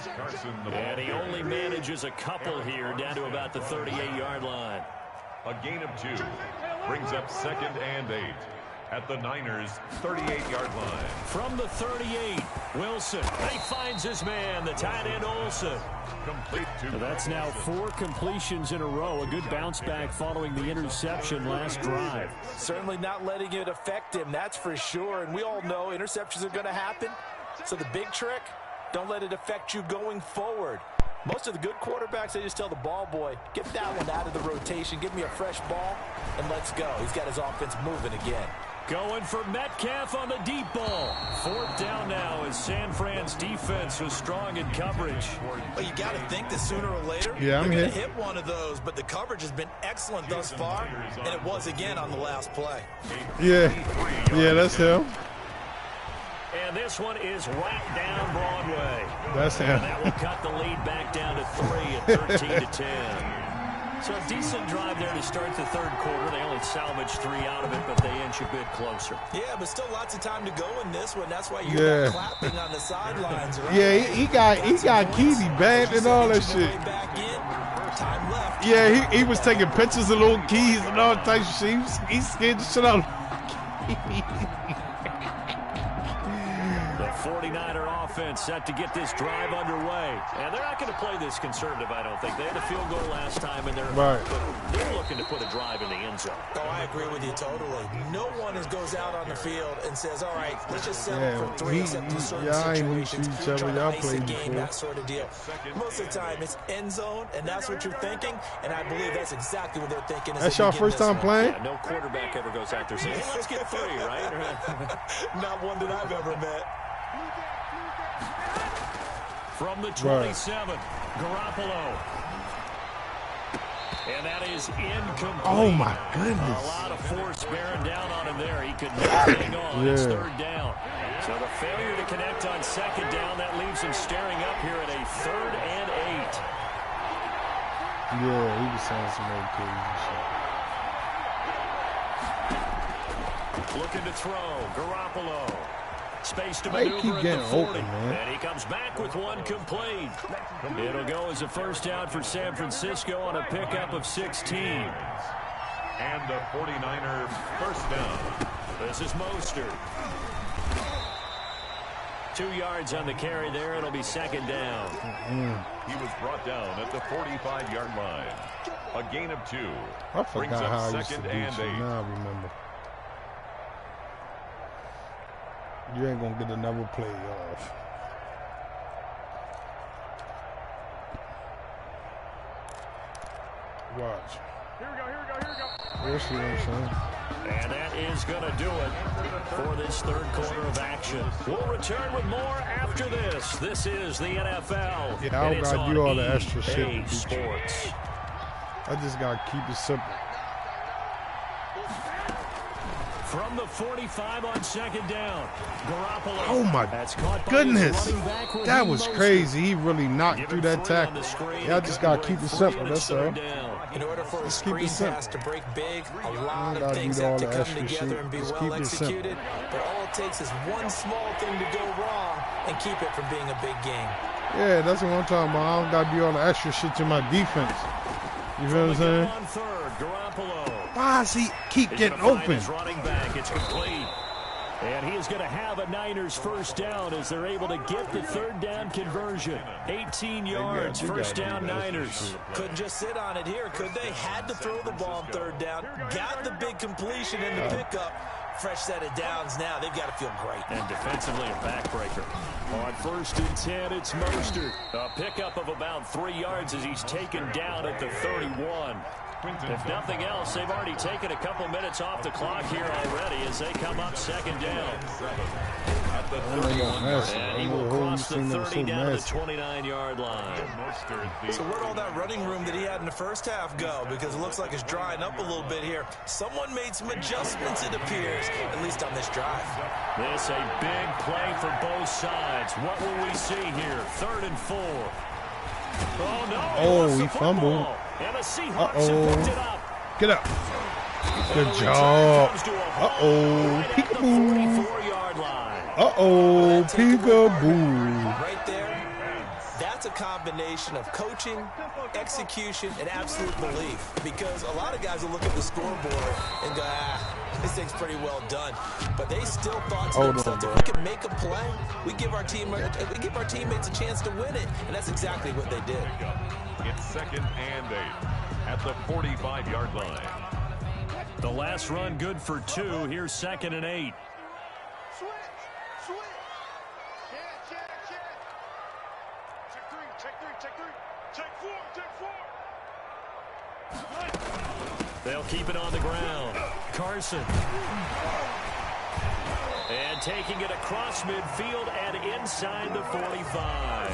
Speaker 2: And he only manages a couple here down to about the 38-yard line.
Speaker 3: A gain of 2 brings up 2nd and 8 at the Niners' 38-yard line.
Speaker 2: From the 38, Wilson. He finds his man, the tight end Olsen.
Speaker 3: Complete to
Speaker 2: So that's now 4 completions in a row. A good bounce back following the interception last drive.
Speaker 4: Certainly not letting it affect him, that's for sure. And we all know interceptions are going to happen. So the big trick, don't let it affect you going forward. Most of the good quarterbacks, they just tell the ball boy, get that one out of the rotation, give me a fresh ball, and let's go. He's got his offense moving again.
Speaker 2: Going for Metcalf on the deep ball. 4th down now as San Fran's defense was strong in coverage.
Speaker 4: Well, you got to think that sooner or later,
Speaker 1: yeah, I'm
Speaker 4: going to hit one of those, but the coverage has been excellent thus far, and it was again on the last play.
Speaker 1: Yeah, that's him.
Speaker 2: And this one is right down Broadway.
Speaker 1: That's him.
Speaker 2: And that will cut the lead back down to 3 at 13-10. So a decent drive there to start the 3rd quarter. They only salvaged 3 out of it, but they inch a bit closer.
Speaker 4: Yeah, but still lots of time to go in this one. That's why you're clapping on the sidelines. Right?
Speaker 1: Yeah, he got Keezy banned and all that shit.
Speaker 4: Back in. Time left.
Speaker 1: Yeah, he was taking pictures of little keys and all types of shit. He scared the shit out of
Speaker 2: The 49er offense set to get this drive underway. And they're not going to play this conservative, I don't think. They had a field goal last time, and they're looking to put a drive in the end zone.
Speaker 4: Oh, I agree with you totally. No one goes out on the field and says, all right, let's just settle for 3 except in certain situations. You're trying to ice a game, that sort of deal. Most of the time, it's end zone, and that's what you're thinking, and I believe that's exactly what they're thinking.
Speaker 1: That's your first time playing?
Speaker 2: Yeah, no quarterback ever goes out there saying, hey, let's get 3, right?
Speaker 4: Not one that I've ever met.
Speaker 2: From the 27, Garoppolo. And that is incomplete.
Speaker 1: Oh, my goodness.
Speaker 2: A lot of force bearing down on him there. He could not hang on. It's 3rd down. So the failure to connect on 2nd down, that leaves him staring up here at a 3rd and 8.
Speaker 1: Yeah, he was saying some old crazy shit.
Speaker 2: Looking to throw. Garoppolo. Space to
Speaker 1: They
Speaker 2: maneuver
Speaker 1: keep
Speaker 2: at
Speaker 1: getting
Speaker 2: the 40.
Speaker 1: open, man.
Speaker 2: And he comes back with one complete. It'll go as a 1st down for San Francisco on a pickup of 16.
Speaker 3: And the 49er 1st down.
Speaker 2: This is Mostert. 2 yards on the carry there. It'll be 2nd down.
Speaker 3: He was brought down at the 45-yard line. A gain of 2.
Speaker 1: I forgot how I used to
Speaker 3: 2nd
Speaker 1: beat
Speaker 3: and
Speaker 1: you.
Speaker 3: 8.
Speaker 1: Now I remember. You ain't gonna get another play off. Watch.
Speaker 5: Here we go.
Speaker 1: You'll see what I'm saying.
Speaker 2: And that is going to do it for this 3rd quarter of action. We'll return with more after this. This is the NFL.
Speaker 1: Yeah, I don't gotta do all the extra shit to
Speaker 2: EA
Speaker 1: beat you.
Speaker 2: Sports.
Speaker 1: I just gotta keep it simple.
Speaker 2: From the 45 on 2nd down, Garoppolo.
Speaker 1: Oh my goodness, that was crazy. He really knocked through that tackle. Yeah, I just gotta keep it simple. That's all.
Speaker 4: In order for a screen pass to break big, a lot
Speaker 1: gotta
Speaker 4: of things
Speaker 1: do all
Speaker 4: have to
Speaker 1: the
Speaker 4: come
Speaker 1: extra
Speaker 4: together
Speaker 1: shit.
Speaker 4: and be
Speaker 1: Just
Speaker 4: well
Speaker 1: keep it
Speaker 4: executed. But all it takes is one small thing to go wrong and keep it from being a big game.
Speaker 1: Yeah, that's what I'm talking about. I don't gotta do all the extra shit to my defense. You feel what I'm saying?
Speaker 2: On 3rd, Garoppolo.
Speaker 1: Why does he keep getting open?
Speaker 2: Running back, it's complete. And he is going to have a Niners 1st down as they're able to get the 3rd down conversion. 18 yards, 1st down Niners.
Speaker 4: Couldn't just sit on it here, could they? Had to throw the ball on 3rd down. Got the big completion in the pickup. Fresh set of downs now. They've got to feel great.
Speaker 2: And defensively a backbreaker. On 1st and 10, it's Mostert. A pickup of about 3 yards as he's taken down at the 31. If nothing else, they've already taken a couple minutes off the clock here already as they come up 2nd down. And he will cross the 30 down to the 29-yard line.
Speaker 4: So where'd all that running room that he had in the 1st half go? Because it looks like it's drying up a little bit here. Someone made some adjustments, it appears, at least on this drive.
Speaker 2: This a big play for both sides. What will we see here? 3rd and 4. Oh, no.
Speaker 1: Oh, he fumbled.
Speaker 2: And the Seahawks have picked it up.
Speaker 1: Get up. Good job. Uh-oh. Peekaboo.
Speaker 2: 44-yard line.
Speaker 1: Uh-oh. Peekaboo.
Speaker 4: Right there, that's a combination of coaching, execution, and absolute belief. Because a lot of guys will look at the scoreboard and go, this thing's pretty well done. But they still thought to themselves, if we can make a play, we give our teammates a chance to win it. And that's exactly what they did.
Speaker 3: It's 2nd and 8 at the 45-yard line.
Speaker 2: The last run good for 2. Here's 2nd and 8.
Speaker 5: Switch. Check 3.
Speaker 2: They'll keep it on the ground. Carson. And taking it across midfield and inside the 45.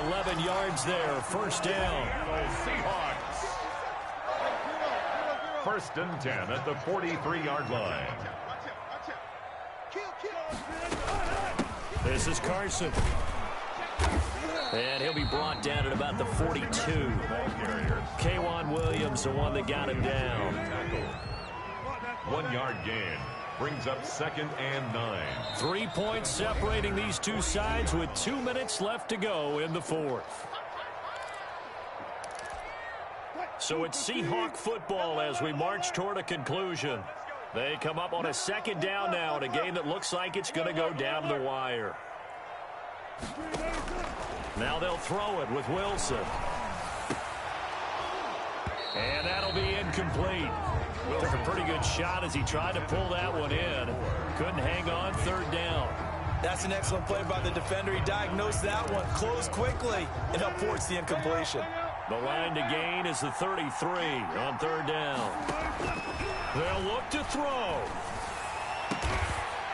Speaker 2: 11 yards there, first down.
Speaker 3: Seahawks. First and 10 at the 43-yard line.
Speaker 2: This is Carson. And he'll be brought down at about the 42. K'Wan Williams, the one that got him down.
Speaker 3: 1 yard gain. Brings up second and 9.
Speaker 2: 3 points separating these two sides with 2 minutes left to go in the fourth. So it's Seahawk football as we march toward a conclusion. They come up on a second down now in a game that looks like it's going to go down the wire. Now they'll throw it with Wilson. And that'll be incomplete. Took a pretty good shot as he tried to pull that one in. Couldn't hang on, third down.
Speaker 4: That's an excellent play by the defender. He diagnosed that one, closed quickly, and helped force the incompletion.
Speaker 2: The line to gain is the 33 on third down. They'll look to throw.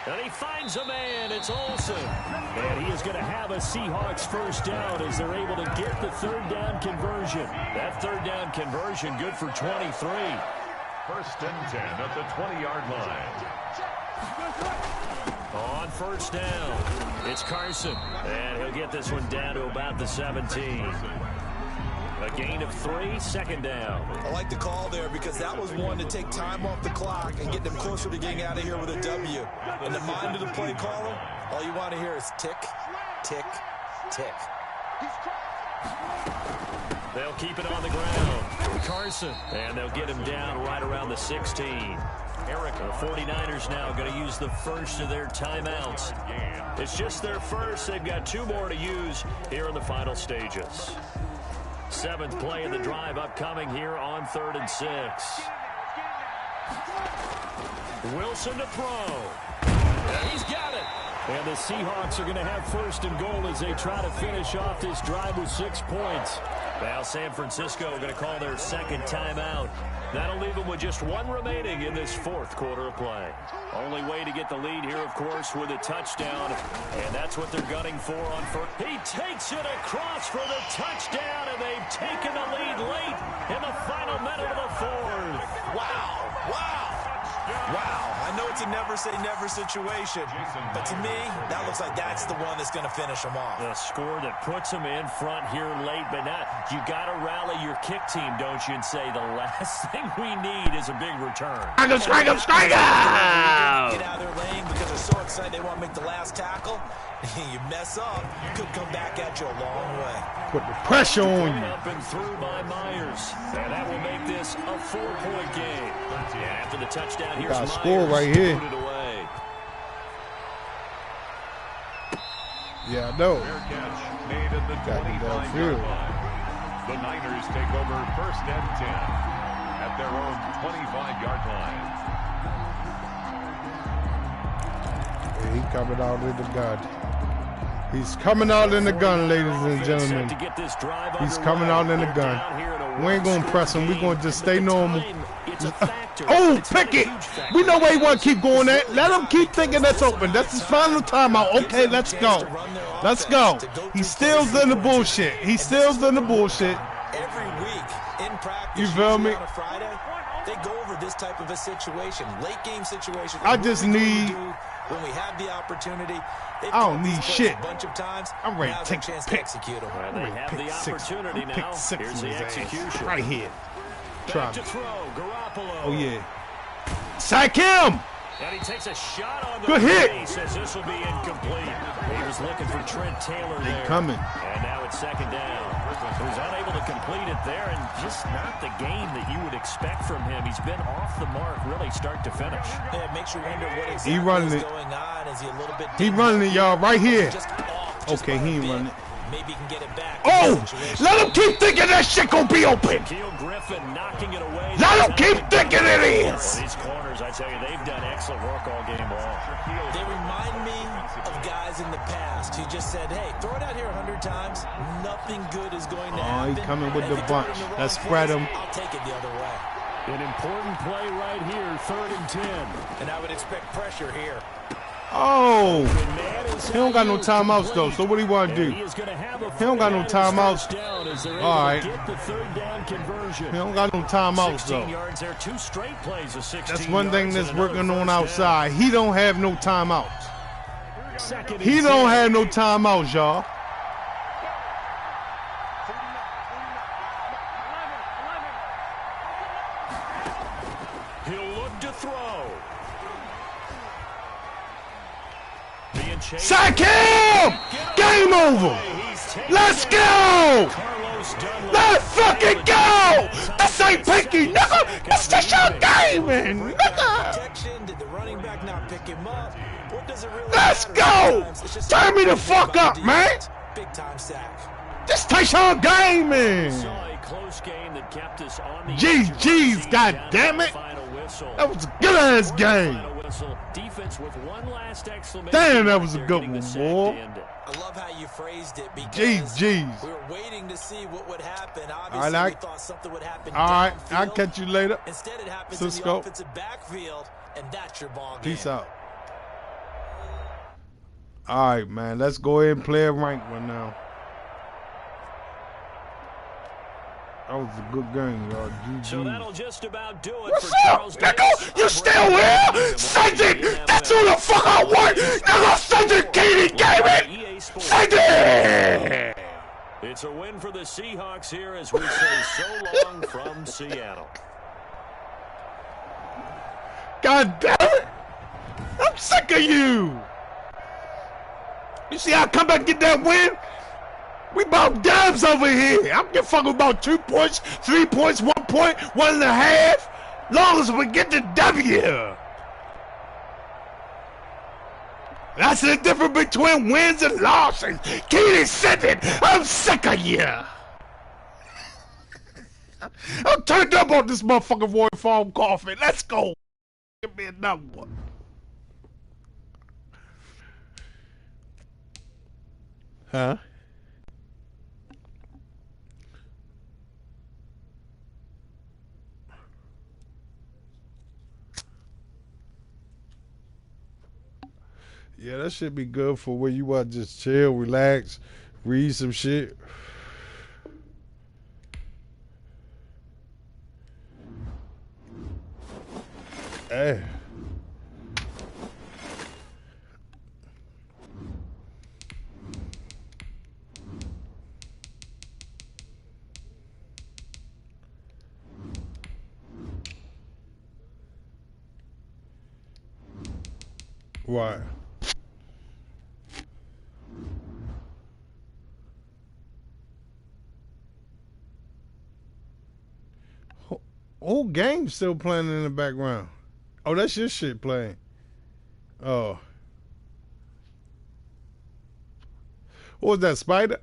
Speaker 2: And he finds a man. It's Olsen. And he is going to have a Seahawks first down as they're able to get the third down conversion. That third down conversion good for 23.
Speaker 3: First and 10 at the 20-yard line.
Speaker 2: On first down, it's Carson. And he'll get this one down to about the 17. A gain of 3, second down.
Speaker 4: I like the call there because that was one to take time off the clock and get them closer to getting out of here with a W. In the mind of the play caller, all you want to hear is tick, tick, tick.
Speaker 2: They'll keep it on the ground. Carson. And they'll get him down right around the 16. Eric, the 49ers now going to use the first of their timeouts. It's just their first. They've got 2 more to use here in the final stages. 7th play of the drive upcoming here on 3rd and 6. Wilson to throw. And he's got it. And the Seahawks are going to have first and goal as they try to finish off this drive with 6 points. Now San Francisco going to call their second timeout. That'll leave them with just 1 remaining in this 4th quarter of play. Only way to get the lead here, of course, with a touchdown. And that's what they're gunning for on first. He takes it across for the touchdown, and they've taken the lead late in the final minute of the 4th.
Speaker 4: Wow. Wow. Wow. I know it's a never-say-never situation, but to me, that looks like that's the one that's going to finish them off.
Speaker 2: The score that puts them in front here late, but now you got to rally your kick team, don't you, and say the last thing we need is a big return.
Speaker 1: Strike him!
Speaker 4: Get out of their lane because they're so excited they want to make the last tackle. You mess up, you could come back at you a long way.
Speaker 1: Put the pressure on you.
Speaker 2: Up and through by Myers. And that will make this a 4-point game. Yeah, after the touchdown, here's
Speaker 1: Got a
Speaker 2: Myers.
Speaker 1: score right here.
Speaker 2: Put it away.
Speaker 1: Yeah, I know.
Speaker 3: Fair catch made at the
Speaker 1: Got it
Speaker 3: 25-yard
Speaker 1: downfield.
Speaker 3: line. The Niners take over first and 10 at their own 25-yard line.
Speaker 1: Yeah, he coming out in the gun. He's coming out in the gun, ladies and gentlemen. He's coming out in the gun. We ain't going to press him. We're going to just stay normal. Oh, pick it. We know where he want to keep going at. Let him keep thinking that's open. That's his final timeout. Okay, let's go. Let's go. He still in the bullshit. He still in the bullshit.
Speaker 4: Every week in practice,
Speaker 1: You feel me?
Speaker 4: on a Friday, they go over this type of a situation, late game situation.
Speaker 1: I just need.
Speaker 4: When we have the opportunity,
Speaker 1: I don't need shit.
Speaker 4: A bunch of times.
Speaker 1: I'm ready to take
Speaker 4: a chance
Speaker 1: pick.
Speaker 4: to execute them.
Speaker 2: Well, they have the opportunity now.
Speaker 1: Pick 6
Speaker 2: Here's
Speaker 1: in
Speaker 2: the
Speaker 1: his ass.
Speaker 2: execution.
Speaker 1: Right here. Try
Speaker 2: Back to throw. Garoppolo.
Speaker 1: Oh, yeah. Sack him!
Speaker 2: And he takes a shot on the
Speaker 1: Good hit.
Speaker 2: face as this will be incomplete. He was looking for Trent Taylor there.
Speaker 1: Coming.
Speaker 2: And now it's second down. He was unable to complete it there, and just not the game that you would expect from him. He's been off the mark really start to finich.
Speaker 4: Yeah, it makes you wonder what exactly
Speaker 1: He running
Speaker 4: is
Speaker 1: it.
Speaker 4: going on. Is he a little bit
Speaker 1: He running it, y'all, right here.
Speaker 4: just off just
Speaker 1: Okay,
Speaker 4: by
Speaker 1: he
Speaker 4: a
Speaker 1: ain't
Speaker 4: bit?
Speaker 1: running it.
Speaker 4: Maybe he can get it back.
Speaker 1: Oh! Let him keep thinking that shit gonna be open!
Speaker 2: Shaquille Griffin knocking it away.
Speaker 1: Let him keep thinking it
Speaker 2: Well,
Speaker 1: is!
Speaker 2: these corners I tell you, they've done excellent work all game long.
Speaker 4: They remind me of guys in the past who just said, hey, throw it out here 100 times. Nothing good is going to happen.
Speaker 1: Oh, he's coming with
Speaker 4: And
Speaker 1: the
Speaker 4: if you throw it
Speaker 1: bunch.
Speaker 4: in the wrong
Speaker 1: Let's
Speaker 4: place,
Speaker 1: spread him.
Speaker 4: I'll take it the other way.
Speaker 2: An important play right here, 3rd and 10.
Speaker 4: And I would expect pressure here.
Speaker 1: Oh, he don't got no timeouts though. So what do you want to do? He don't got no timeouts. All right. He don't got no timeouts though. That's one thing that's working on outside. He don't have no timeouts. He don't have no timeouts, y'all.
Speaker 2: He'll look to throw.
Speaker 1: Sack him! Game over! Let's go! Let's fucking go! This ain't picky, nigga! This is your game, man, nigga!
Speaker 4: Did the running back not pick him up? What does it really
Speaker 1: Let's
Speaker 4: matter?
Speaker 1: go! Turn me the fuck up, man!
Speaker 4: Big time sack.
Speaker 1: This takes your game, man! GG's, goddammit! That was a good-ass game! Damn, that was a good one, boy.
Speaker 4: I love how you phrased it because
Speaker 1: GG's.
Speaker 4: we were waiting to see what would happen. Obviously,
Speaker 1: All right,
Speaker 4: we thought something would happen.
Speaker 1: All right,
Speaker 4: downfield.
Speaker 1: I'll catch you later.
Speaker 4: Instead, it happens
Speaker 1: Cisco.
Speaker 4: in the offensive backfield, and that's your ball game.
Speaker 1: Peace out. All right, man. Let's go ahead and play a ranked one now. That was a good game, y'all. GG.
Speaker 2: So that'll just about do it.
Speaker 1: What's up, nigga? You still here? Send it! That's who the fuck I want! Nigga, send it, Katie, damn it! Send it!
Speaker 2: It's a win for the Seahawks here as we say so long from Seattle.
Speaker 1: God damn it! I'm sick of you! You see how I come back and get that win? We about dubs over here. I don't give a fuck about 2 points, 3 points, 1 point, 1.5. Long as we get the W. That's the difference between wins and losses. Katie said it. I'm sick of you. I'm turned up on this motherfucking Roy Farm coffee. Let's go. Give me another one. Huh? Yeah, that should be good for where you want to just chill, relax, read some shit. Hey. Why? Whole game still playing in the background. Oh, that's your shit playing. Oh. What was that, Spider?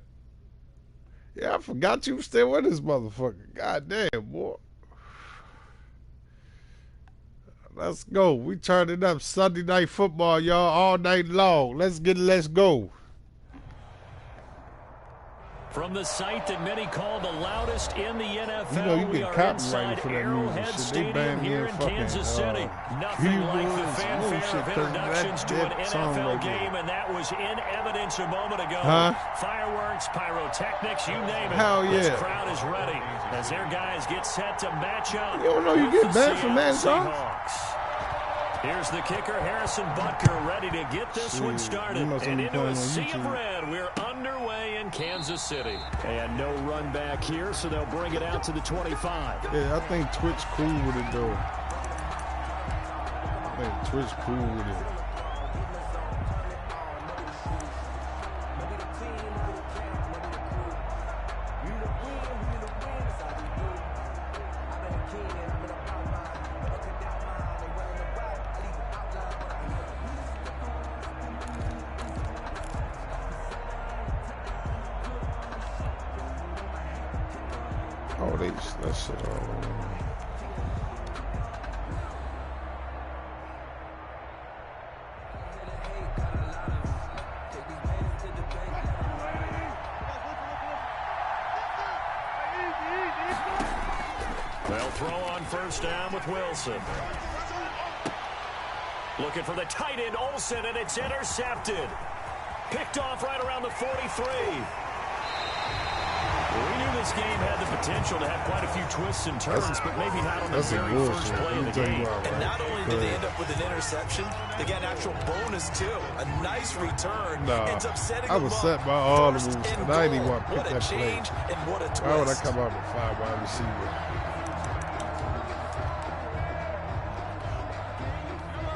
Speaker 1: Yeah, I forgot you were still with this motherfucker. God damn, boy. Let's go. We turned it up Sunday night football, y'all, all night long. Let's go.
Speaker 2: From the site that many call the loudest in the NFL,
Speaker 1: You know you
Speaker 2: we
Speaker 1: get
Speaker 2: are
Speaker 1: copyrighted
Speaker 2: inside
Speaker 1: for that
Speaker 2: Arrowhead
Speaker 1: music. Shit, they
Speaker 2: Stadium
Speaker 1: banned me
Speaker 2: here
Speaker 1: in
Speaker 2: in
Speaker 1: fucking
Speaker 2: Kansas City. Nothing like the
Speaker 1: Cubans,
Speaker 2: fanfare
Speaker 1: shit,
Speaker 2: of
Speaker 1: 'cause
Speaker 2: introductions to an
Speaker 1: that song
Speaker 2: NFL
Speaker 1: right there.
Speaker 2: game, and that was in evidence a moment ago.
Speaker 1: Huh?
Speaker 2: Fireworks, pyrotechnics, you name it.
Speaker 1: Hell yeah.
Speaker 2: This crowd is ready as their guys get set to match up.
Speaker 1: You don't know you
Speaker 2: with
Speaker 1: get
Speaker 2: the
Speaker 1: banned from that
Speaker 2: Seattle
Speaker 1: song?
Speaker 2: Seahawks. Here's the kicker, Harrison Butker, ready to get this one started.
Speaker 1: you must
Speaker 2: And
Speaker 1: be
Speaker 2: into
Speaker 1: playing
Speaker 2: a
Speaker 1: on
Speaker 2: sea
Speaker 1: YouTube.
Speaker 2: of red, we're underway in Kansas City. And no run back here, so they'll bring it out to the 25.
Speaker 1: Yeah, I think Twitch cool with it, though. I think Twitch cool with it. Oh, that shit all over.
Speaker 2: throw on first down with Wilson. Looking for the tight end, Olsen, and it's intercepted. Picked off right around the 43. We knew this game had the potential to have quite a few twists and turns, but maybe not on the very first play of the game.
Speaker 4: And not only did they end up with an interception, they got an actual bonus, too. A nice return. Ends up setting
Speaker 1: I was set by all the moves, and I didn't even want to pick
Speaker 4: what a
Speaker 1: that play.
Speaker 4: change and what a twist.
Speaker 1: Why would I come out with 5 wide receivers?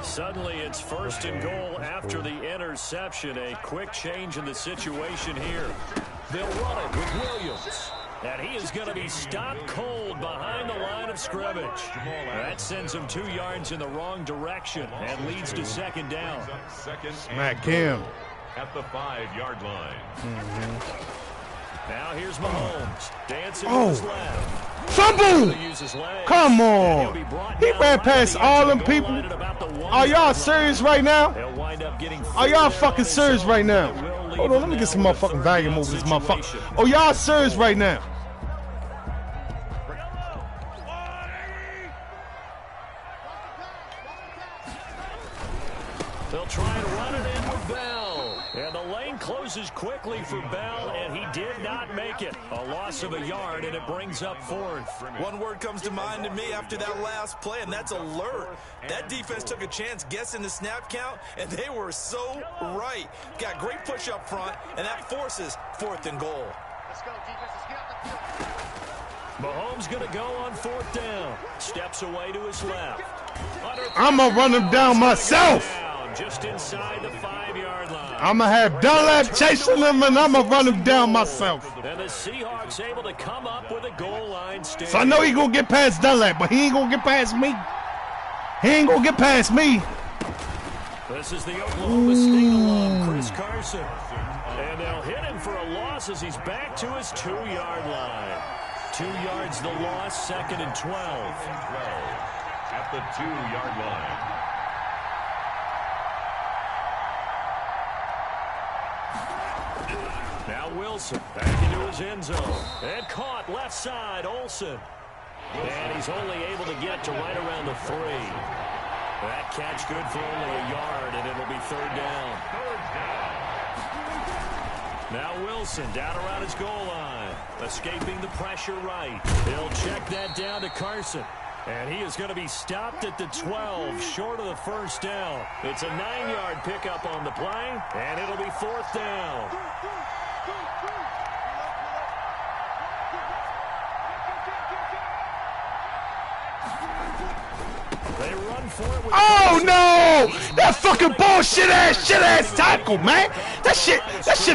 Speaker 2: Suddenly, it's first and goal after the interception. A quick change in the situation here. They'll run it with Williams. And he is going to be stopped cold behind the line of scrimmage. That sends him 2 yards in the wrong direction and leads to second down.
Speaker 1: Smack him.
Speaker 3: At the 5-yard line.
Speaker 2: Now here's Mahomes. Dancing with his left.
Speaker 1: Fumble! Come on. He ran past all them people. Are y'all serious right now? Are y'all fucking serious right now? Hold on, let me get some motherfucking value move this motherfucker. Oh, y'all serious right now?
Speaker 2: They'll try and run it in with Bell. And the lane closes quickly for Bell, and he did not make it. A loss of a yard, and it brings up 4th.
Speaker 4: One word comes to mind to me after that last play, and that's alert. That defense took a chance guessing the snap count, and they were so right. Got great push up front, and that forces 4th and goal.
Speaker 5: Let's go, defense. Let's get out the field.
Speaker 2: Mahomes going to go on 4th down. Steps away to his left.
Speaker 1: I'm going to run him down myself.
Speaker 2: Just inside the 5-yard line.
Speaker 1: I'm going to have Dunlap chasing him, and I'm going to run him down myself.
Speaker 2: And the Seahawks able to come up with a goal line stand.
Speaker 1: So I know he's going to get past Dunlap, but he ain't going to get past me. He ain't going to get past me.
Speaker 2: This is the Oklahoma State alum, Chris Carson. And they'll hit him for a loss as he's back to his 2-yard line. 2 yards the loss, 2nd and 12.
Speaker 3: At the 2-yard line.
Speaker 2: Now Wilson back into his end zone. And caught left side, Olsen. And he's only able to get to right around the 3. That catch good for only a yard, and it'll be 3rd down. Now Wilson down around his goal line. Escaping the pressure right. He'll check that down to Carson. And he is going to be stopped at the 12, short of the first down. It's a 9-yard pickup on the play, and it'll be 4th down. They run for it with
Speaker 1: Oh no! That fucking bullshit ass tackle, man. That shit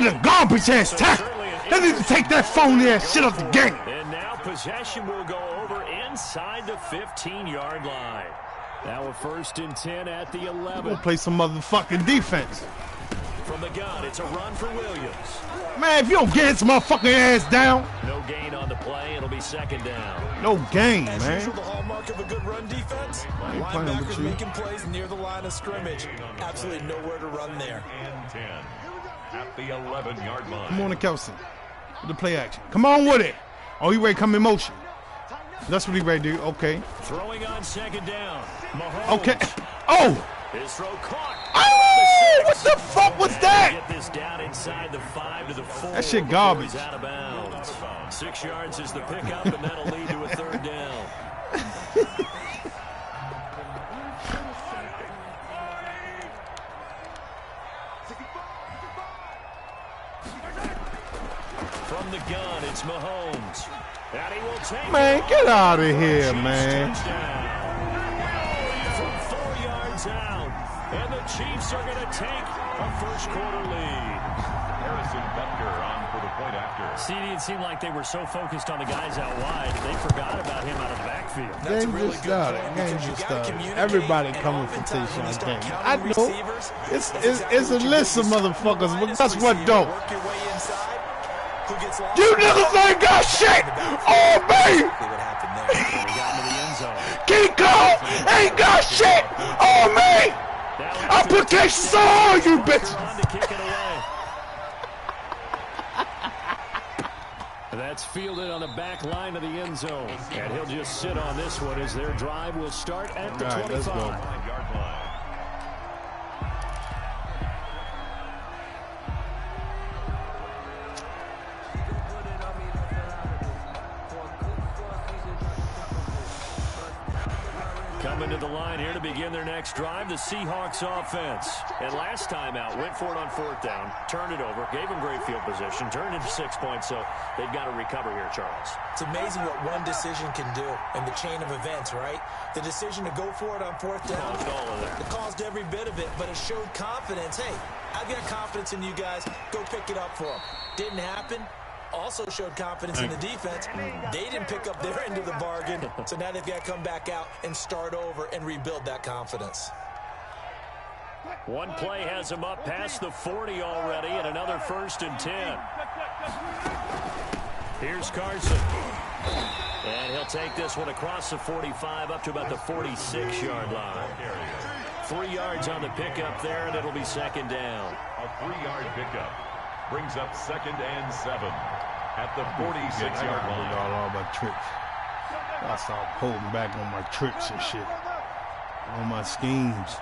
Speaker 1: is garbage ass tackle. They need to take that phony ass shit off the game.
Speaker 2: And now possession will go over inside the 15-yard line. Now a 1st and 10 at the 11.
Speaker 1: We'll play some motherfucking defense.
Speaker 2: From the gun, it's a run for Williams.
Speaker 1: Man, if you don't get his motherfucking ass down.
Speaker 2: No gain on the play. It'll be 2nd down.
Speaker 1: No gain,
Speaker 4: As
Speaker 1: man.
Speaker 4: usual, the hallmark of a good run defense.
Speaker 1: ain't playing with
Speaker 4: Linebackers
Speaker 1: you.
Speaker 4: making plays near the line of scrimmage. Absolutely nowhere to run there.
Speaker 3: And 10. At the 11-yard line.
Speaker 1: Come on to Kelsey. With the play action. Come on with it. Oh, he ready to come in motion. That's what he ready to do. Okay.
Speaker 2: Throwing on 2nd down. Mahomes.
Speaker 1: Okay. Oh!
Speaker 2: His throw caught.
Speaker 1: Oh! What the fuck was that?
Speaker 2: Get this down inside the 5 to the 4.
Speaker 1: That shit garbage.
Speaker 2: He's out of bounds. 6 yards is the pickup, and that'll lead to a 3rd down. From the gun, it's Mahomes. And he will take
Speaker 1: Man,
Speaker 2: it
Speaker 1: get out of here,
Speaker 2: Chiefs
Speaker 1: man.
Speaker 2: touchdown. From 4 yards out. And the Chiefs are going to take a first-quarter lead.
Speaker 3: Harrison Butker on for the point after.
Speaker 2: See, it seemed like they were so focused on the guys out wide, they forgot about him out of the backfield.
Speaker 4: That's a
Speaker 1: Game
Speaker 4: really
Speaker 1: just
Speaker 4: good
Speaker 1: started.
Speaker 4: point
Speaker 1: Game
Speaker 4: because you
Speaker 1: just
Speaker 4: gotta
Speaker 1: started.
Speaker 4: communicate,
Speaker 1: Everybody
Speaker 4: and
Speaker 1: coming for
Speaker 4: oftentimes when you
Speaker 1: Tayshawn
Speaker 4: start
Speaker 1: game.
Speaker 4: counting
Speaker 1: I know.
Speaker 4: receivers,
Speaker 1: It's
Speaker 4: that's exactly
Speaker 1: a
Speaker 4: what you
Speaker 1: list
Speaker 4: do.
Speaker 1: of
Speaker 4: You start
Speaker 1: motherfuckers, but
Speaker 4: minus
Speaker 1: that's what
Speaker 4: receiver,
Speaker 1: don't.
Speaker 4: work your way inside. Who gets lost?
Speaker 1: You niggas ain't got shit on me!
Speaker 4: See what happened there.
Speaker 2: They got into the end zone.
Speaker 1: King Kong ain't got shit on me! I put cases on all you bitches!
Speaker 2: On to kick it away. That's fielded on the back line of the end zone. And he'll just sit on this one as their drive will start at the 25.
Speaker 1: Let's go.
Speaker 2: Coming to the line here to begin their next drive, the Seahawks offense. And last time out, went for it on 4th down, turned it over, gave them great field position, turned into 6 points, so they've got to recover here, Charles.
Speaker 4: It's amazing what one decision can do in the chain of events, right? The decision to go for it on 4th down, it caused every bit of it, but it showed confidence. Hey, I've got confidence in you guys. Go pick it up for them. Didn't happen. Also showed confidence in the defense. They didn't pick up their end of the bargain, so now they've got to come back out and start over and rebuild that confidence.
Speaker 2: One play has him up past the 40 already, and another 1st and 10. Here's Carson. And he'll take this one across the 45 up to about the 46-yard line. 3 yards on the pickup there, and it'll be 2nd down.
Speaker 3: A 3-yard pickup brings up 2nd and 7 at the 46-yard line.
Speaker 1: All my tricks. I start holding back on my tricks and shit. On my schemes.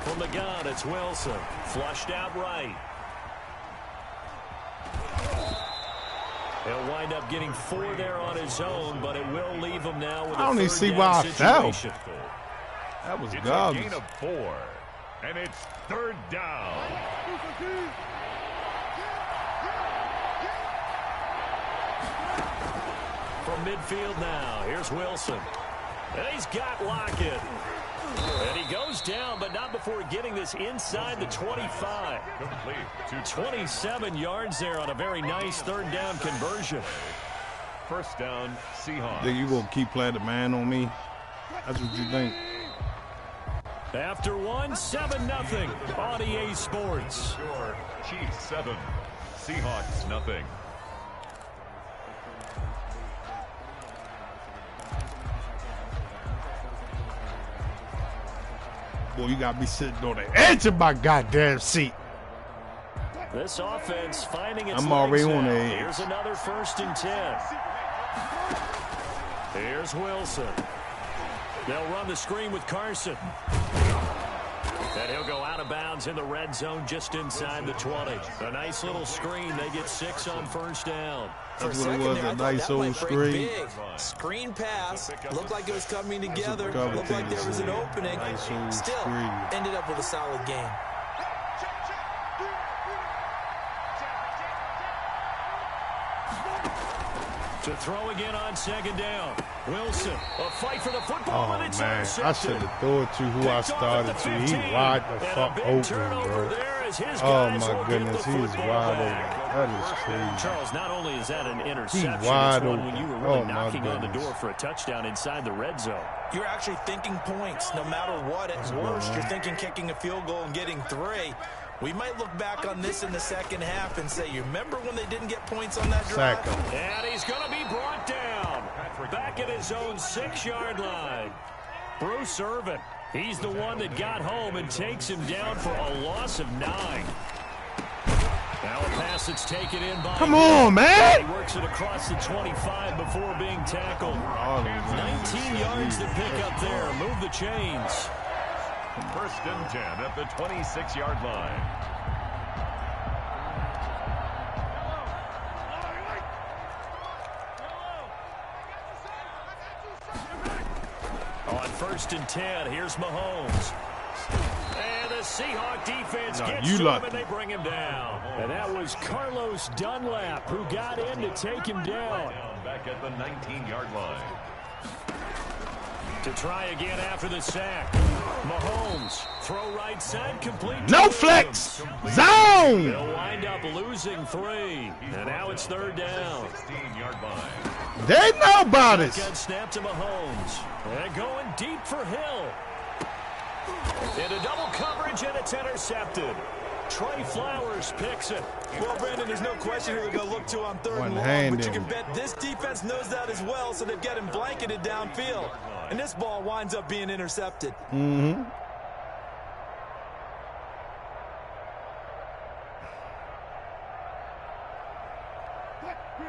Speaker 2: From the gun, it's Wilson. Flushed out right. He'll wind up getting 4 there on his own, but it will leave him now with a 3rd down situation.
Speaker 1: I don't even see why I fell. That was garbage.
Speaker 3: It's a gain of 4, and it's 3rd down.
Speaker 2: From midfield now, here's Wilson. And he's got Lockett. And he goes down, but not before getting this inside the 25.
Speaker 3: Complete.
Speaker 2: 27 yards there on a very nice 3rd down conversion.
Speaker 3: 1st down, Seahawks.
Speaker 1: Think you gonna keep playing the man on me? That's what you think.
Speaker 2: After 7-0 on EA Sports.
Speaker 3: Score, Chiefs 7, Seahawks nothing.
Speaker 1: Boy, you got me sitting on the edge of my goddamn seat.
Speaker 2: This offense finding its
Speaker 1: I'm already on the edge.
Speaker 2: Here's another 1st and 10. Here's Wilson. They'll run the screen with Carson. And he'll go out of bounds in the red zone just inside the 20. A nice little screen. They get 6 on 1st down.
Speaker 1: That's what it was, a nice old screen.
Speaker 4: Screen pass. Looked like it was coming together. Looked like there was an opening. Still ended up with a solid game.
Speaker 2: To throw again on 2nd down. Wilson, a fight for the football, and it's intercepted.
Speaker 1: I should have thrown it to who I started to. He wide the fuck open, bro. Oh, my goodness, he is wide open. That is crazy.
Speaker 2: Charles, not only is that an interception, it's
Speaker 1: wide
Speaker 2: one
Speaker 1: open.
Speaker 2: when you were really
Speaker 1: Oh, my
Speaker 2: knocking on the
Speaker 1: goodness.
Speaker 2: door for a touchdown inside the red zone.
Speaker 4: You're actually thinking points no matter what. At worst, you're thinking kicking a field goal and getting 3. We might look back on this in the 2nd half and say, you remember when they didn't get points on that drive?
Speaker 1: Sack him.
Speaker 2: And he's going to be brought down. Back at his own 6-yard line. Bruce Irvin, he's the one that got home and takes him down for a loss of 9. Now a pass that's taken in by...
Speaker 1: Come on, man!
Speaker 2: He works it across the 25 before being tackled. 19 yards to pick up there. Move the chains.
Speaker 3: 1st and 10 at the 26-yard line.
Speaker 2: On 1st and 10, here's Mahomes. And the Seahawk defense gets to him, and they bring him down. And that was Carlos Dunlap who got in to take him down.
Speaker 3: Back at the 19-yard line.
Speaker 2: To try again after the sack. Mahomes, throw right side, complete.
Speaker 1: No flex! Zone!
Speaker 2: They'll wind up losing 3. And now it's 3rd down.
Speaker 3: 16-yard line.
Speaker 1: They know about it.
Speaker 2: Gun snap to Mahomes. And going deep for Hill. Into double coverage, and it's intercepted. Trey Flowers picks it.
Speaker 4: Well, Brandon, there's no question who they're going to look to on 3rd and long, but you can bet this defense knows that as well, so they've got him blanketed downfield. And this ball winds up being intercepted.
Speaker 1: Mm-hmm.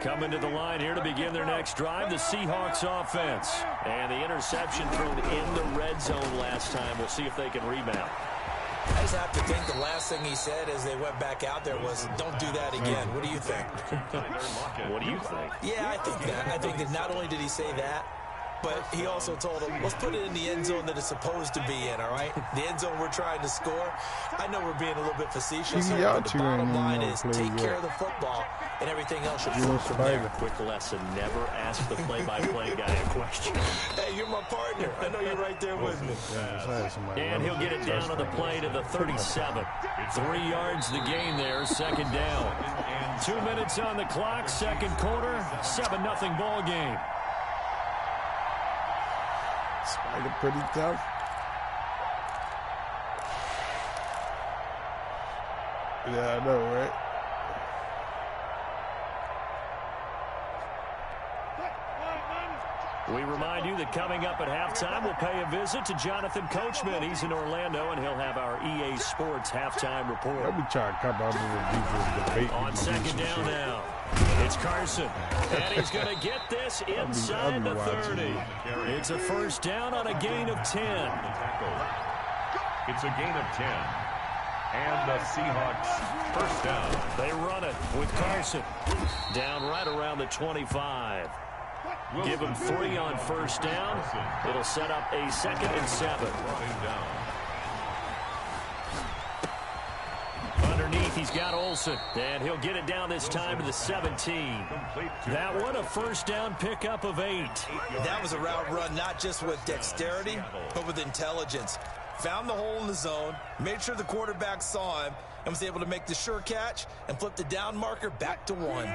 Speaker 2: Coming to the line here to begin their next drive, the Seahawks offense. And the interception thrown in the red zone last time. We'll see if they can rebound.
Speaker 4: I just have to think the last thing he said as they went back out there was, don't do that again. What do you think?
Speaker 2: What do you think?
Speaker 4: Yeah, I think that. I think that not only did he say that, but he also told him, let's put it in the end zone that it's supposed to be in, all right? The end zone we're trying to score. I know we're being a little bit facetious here, but the bottom line is take care of the football, and everything else should flow from there.
Speaker 2: Quick lesson, never ask the play-by-play guy a question.
Speaker 4: Hey, you're my partner. I know you're right there with me.
Speaker 2: And he'll get it down on the play to the 37. 3 yards the gain there, second down. 2 minutes on the clock, second quarter, 7-0 ball game.
Speaker 1: Spider pretty tough. Yeah, I know, right?
Speaker 2: We remind you that coming up at halftime, we'll pay a visit to Jonathan Coachman. He's in Orlando, and he'll have our EA Sports halftime report.
Speaker 1: Let me try to come out with a defense debate.
Speaker 2: On second down now, it's Carson, and he's going to get this inside the 30. It's a first down on a gain of 10.
Speaker 3: It's a gain of 10. And the Seahawks first down.
Speaker 2: They run it with Carson. Down right around the 25. Give him 3 on first down. It'll set up a 2nd and 7. Underneath, he's got Olsen, and he'll get it down this time to the 17. That one, a first down pickup of 8.
Speaker 4: That was a route run not just with dexterity, but with intelligence. Found the hole in the zone, made sure the quarterback saw him, and was able to make the sure catch and flip the down marker back to 1.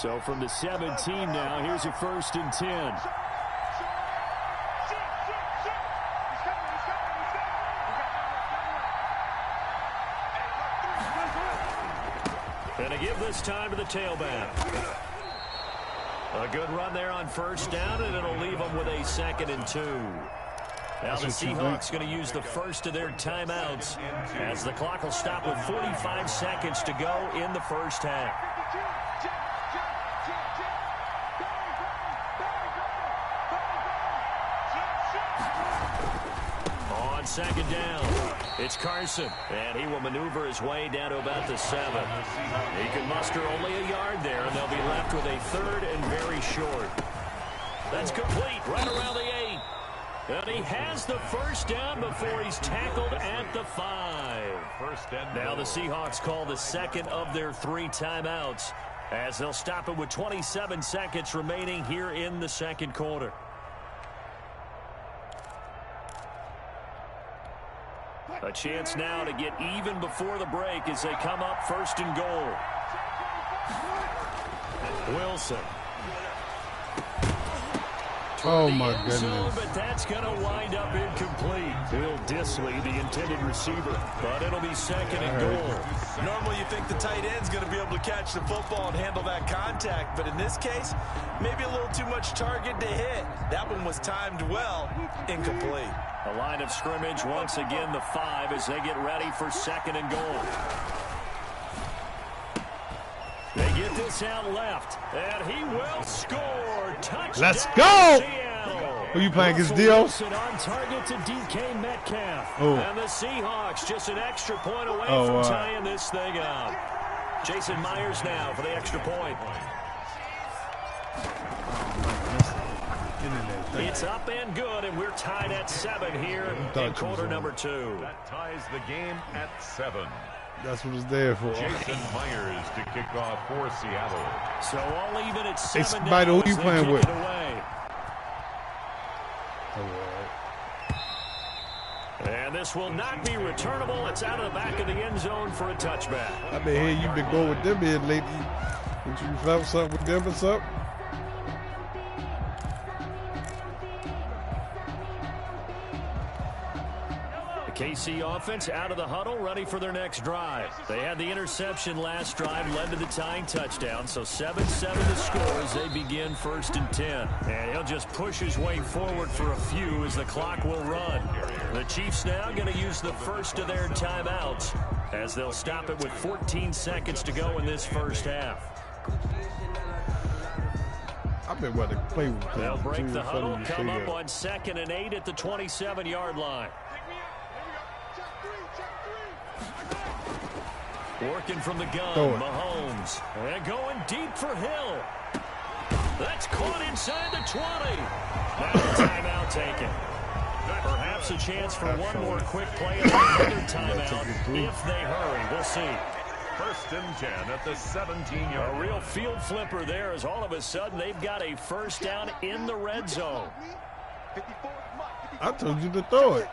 Speaker 2: So from the 17 now, here's a 1st and 10. And to give this time to the tailback. A good run there on first down, and it'll leave them with a 2nd and 2. Now the Seahawks going to use the first of their timeouts as the clock will stop with 45 seconds to go in the first half. On second down, it's Carson, and he will maneuver his way down to about the 7. He can muster only a yard there, and they'll be left with a 3rd and very short. That's complete right around the 8. And he has the first down before he's tackled at the 5. Now the Seahawks call the 2nd of their 3 timeouts as they'll stop it with 27 seconds remaining here in the 2nd quarter. A chance now to get even before the break as they come up 1st and goal. Wilson.
Speaker 1: Oh, my goodness.
Speaker 2: Zone, but that's going to wind up incomplete. Bill Disley, the intended receiver, but it'll be 2nd and goal.
Speaker 4: Normally you think the tight end's going to be able to catch the football and handle that contact, but in this case, maybe a little too much target to hit. That one was timed well, incomplete.
Speaker 2: A line of scrimmage, once again the 5 as they get ready for 2nd and goal. They get this out left, and he will score. Touchdown,
Speaker 1: let's go!
Speaker 2: Seattle.
Speaker 1: Who you playing against, Dios?
Speaker 2: On target to DK Metcalf.
Speaker 1: Oh.
Speaker 2: And the Seahawks just an extra point away from tying this thing up. Jason Myers now for the extra point. It's up and good, and we're tied at 7 here in quarter number 2.
Speaker 3: That ties the game at 7.
Speaker 1: That's what it's there for.
Speaker 3: Jason Myers to kick off for Seattle.
Speaker 2: So all even at 7
Speaker 1: Hey, Spider, who you playing with?
Speaker 2: And this will not be returnable. It's out of the back of the end zone for a touchback.
Speaker 1: I've been hearing you've been going with them here lately. Did you felt something with them or something?
Speaker 2: KC offense out of the huddle, ready for their next drive. They had the interception last drive, led to the tying touchdown, so 7-7 the score as they begin 1st and 10. And he'll just push his way forward for a few as the clock will run. The Chiefs now going to use the first of their timeouts as they'll stop it with 14 seconds to go in this first half.
Speaker 1: I've been wanting to play with them.
Speaker 2: They'll break the huddle, come up on 2nd and 8 at the 27-yard line. Working from the gun, Mahomes. And going deep for Hill. That's caught inside the 20. Now a timeout taken. Perhaps a chance for one more quick play and another timeout if they hurry. We'll see.
Speaker 3: 1st and 10 at the 17-yard.
Speaker 2: A real field flipper there as all of a sudden they've got a first down in the red zone.
Speaker 1: I told you to throw it.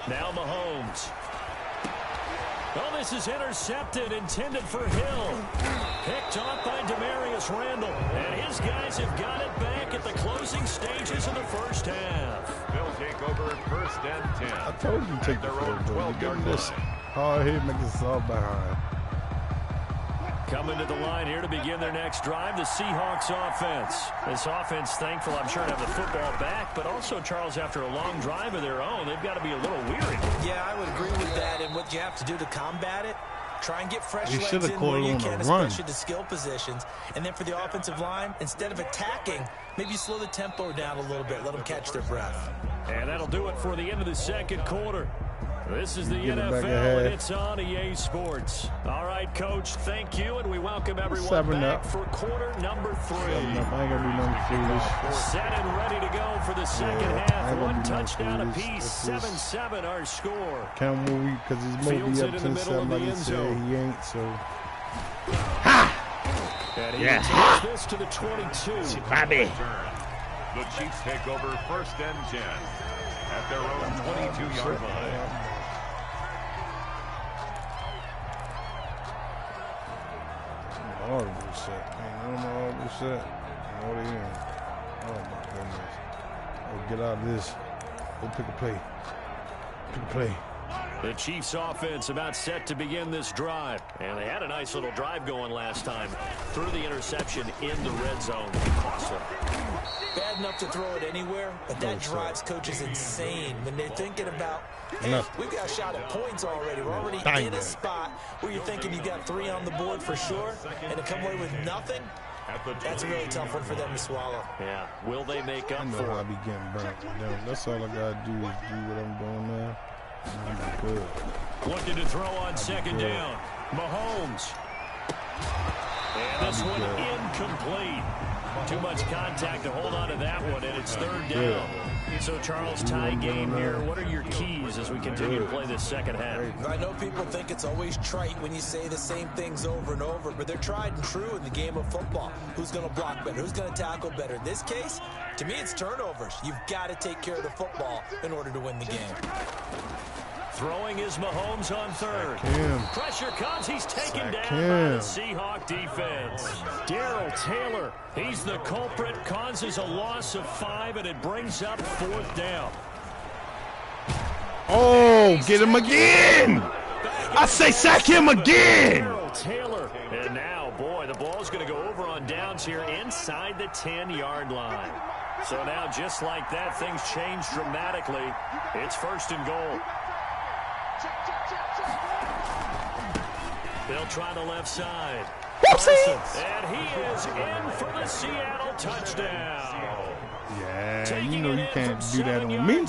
Speaker 2: Now Mahomes. Oh, this is intercepted, intended for Hill. Picked off by Demarius Randall. And his guys have got it back at the closing stages of the first half.
Speaker 3: They'll take over 1st and 10.
Speaker 1: I told you to take the own 12-yard line. Hard hit, make us all behind.
Speaker 2: Coming to the line here to begin their next drive, the Seahawks offense. This offense, thankful, I'm sure, to have the football back, but also, Charles, after a long drive of their own, they've got to be a little weary.
Speaker 4: Yeah, I would agree with that, and what you have to do to combat it, try and get fresh legs in
Speaker 1: where
Speaker 4: you can, especially the skill positions. And then for the offensive line, instead of attacking, maybe slow the tempo down a little bit, let them catch their breath.
Speaker 2: And that'll do it for the end of the second quarter. This is the NFL, and it's on EA Sports. All right, Coach, thank you, and we welcome everyone back for quarter number 3.
Speaker 1: I ain't gonna do nothing foolish.
Speaker 2: Set and ready to go for the second half. One touchdown apiece, 7-7 our score.
Speaker 1: Can't move because he's moving up 10-7 like he said he ain't, so.
Speaker 2: And he takes this to the 22.
Speaker 1: Bobby.
Speaker 3: The Chiefs take over 1st and 10 at their own 22-yard line.
Speaker 1: All the set. Man, all the set. What are you? Oh my goodness. Oh, get out of this. Go pick a play. Pick a play.
Speaker 2: The Chiefs offense about set to begin this drive. And they had a nice little drive going last time. Threw the interception in the red zone. Cost them.
Speaker 4: Bad enough to throw it anywhere, but that drives coaches insane when they're thinking about, hey, we've got a shot at points already. We're already in a spot where you're thinking you got 3 on the board for sure, and to come away with nothing, that's a really tough one for them to swallow.
Speaker 2: Yeah, will they make up for it?
Speaker 1: I be getting burnt. That's all I got to do is do what I'm doing now. I'm good.
Speaker 2: Looking to throw on second down. Mahomes. And this one incomplete. Too much contact to hold on to that one, and it's 3rd down. So, Charles, tie game here. What are your keys as we continue to play this second half?
Speaker 4: I know people think it's always trite when you say the same things over and over, but they're tried and true in the game of football. Who's going to block better? Who's going to tackle better? In this case, to me, it's turnovers. You've got to take care of the football in order to win the game.
Speaker 2: Throwing is Mahomes on 3rd. Pressure comes. He's taken down by the Seahawk defense. Darrell Taylor, he's the culprit, causes a loss of 5, and it brings up 4th down.
Speaker 1: Oh, get him again! I say sack him again!
Speaker 2: Darrell Taylor. And now, boy, the ball's going to go over on downs here inside the 10-yard line. So now, just like that, things change dramatically. It's 1st and goal. They'll try the left side. And he is in for the Seattle touchdown.
Speaker 1: Yeah, you know you can't do that on me.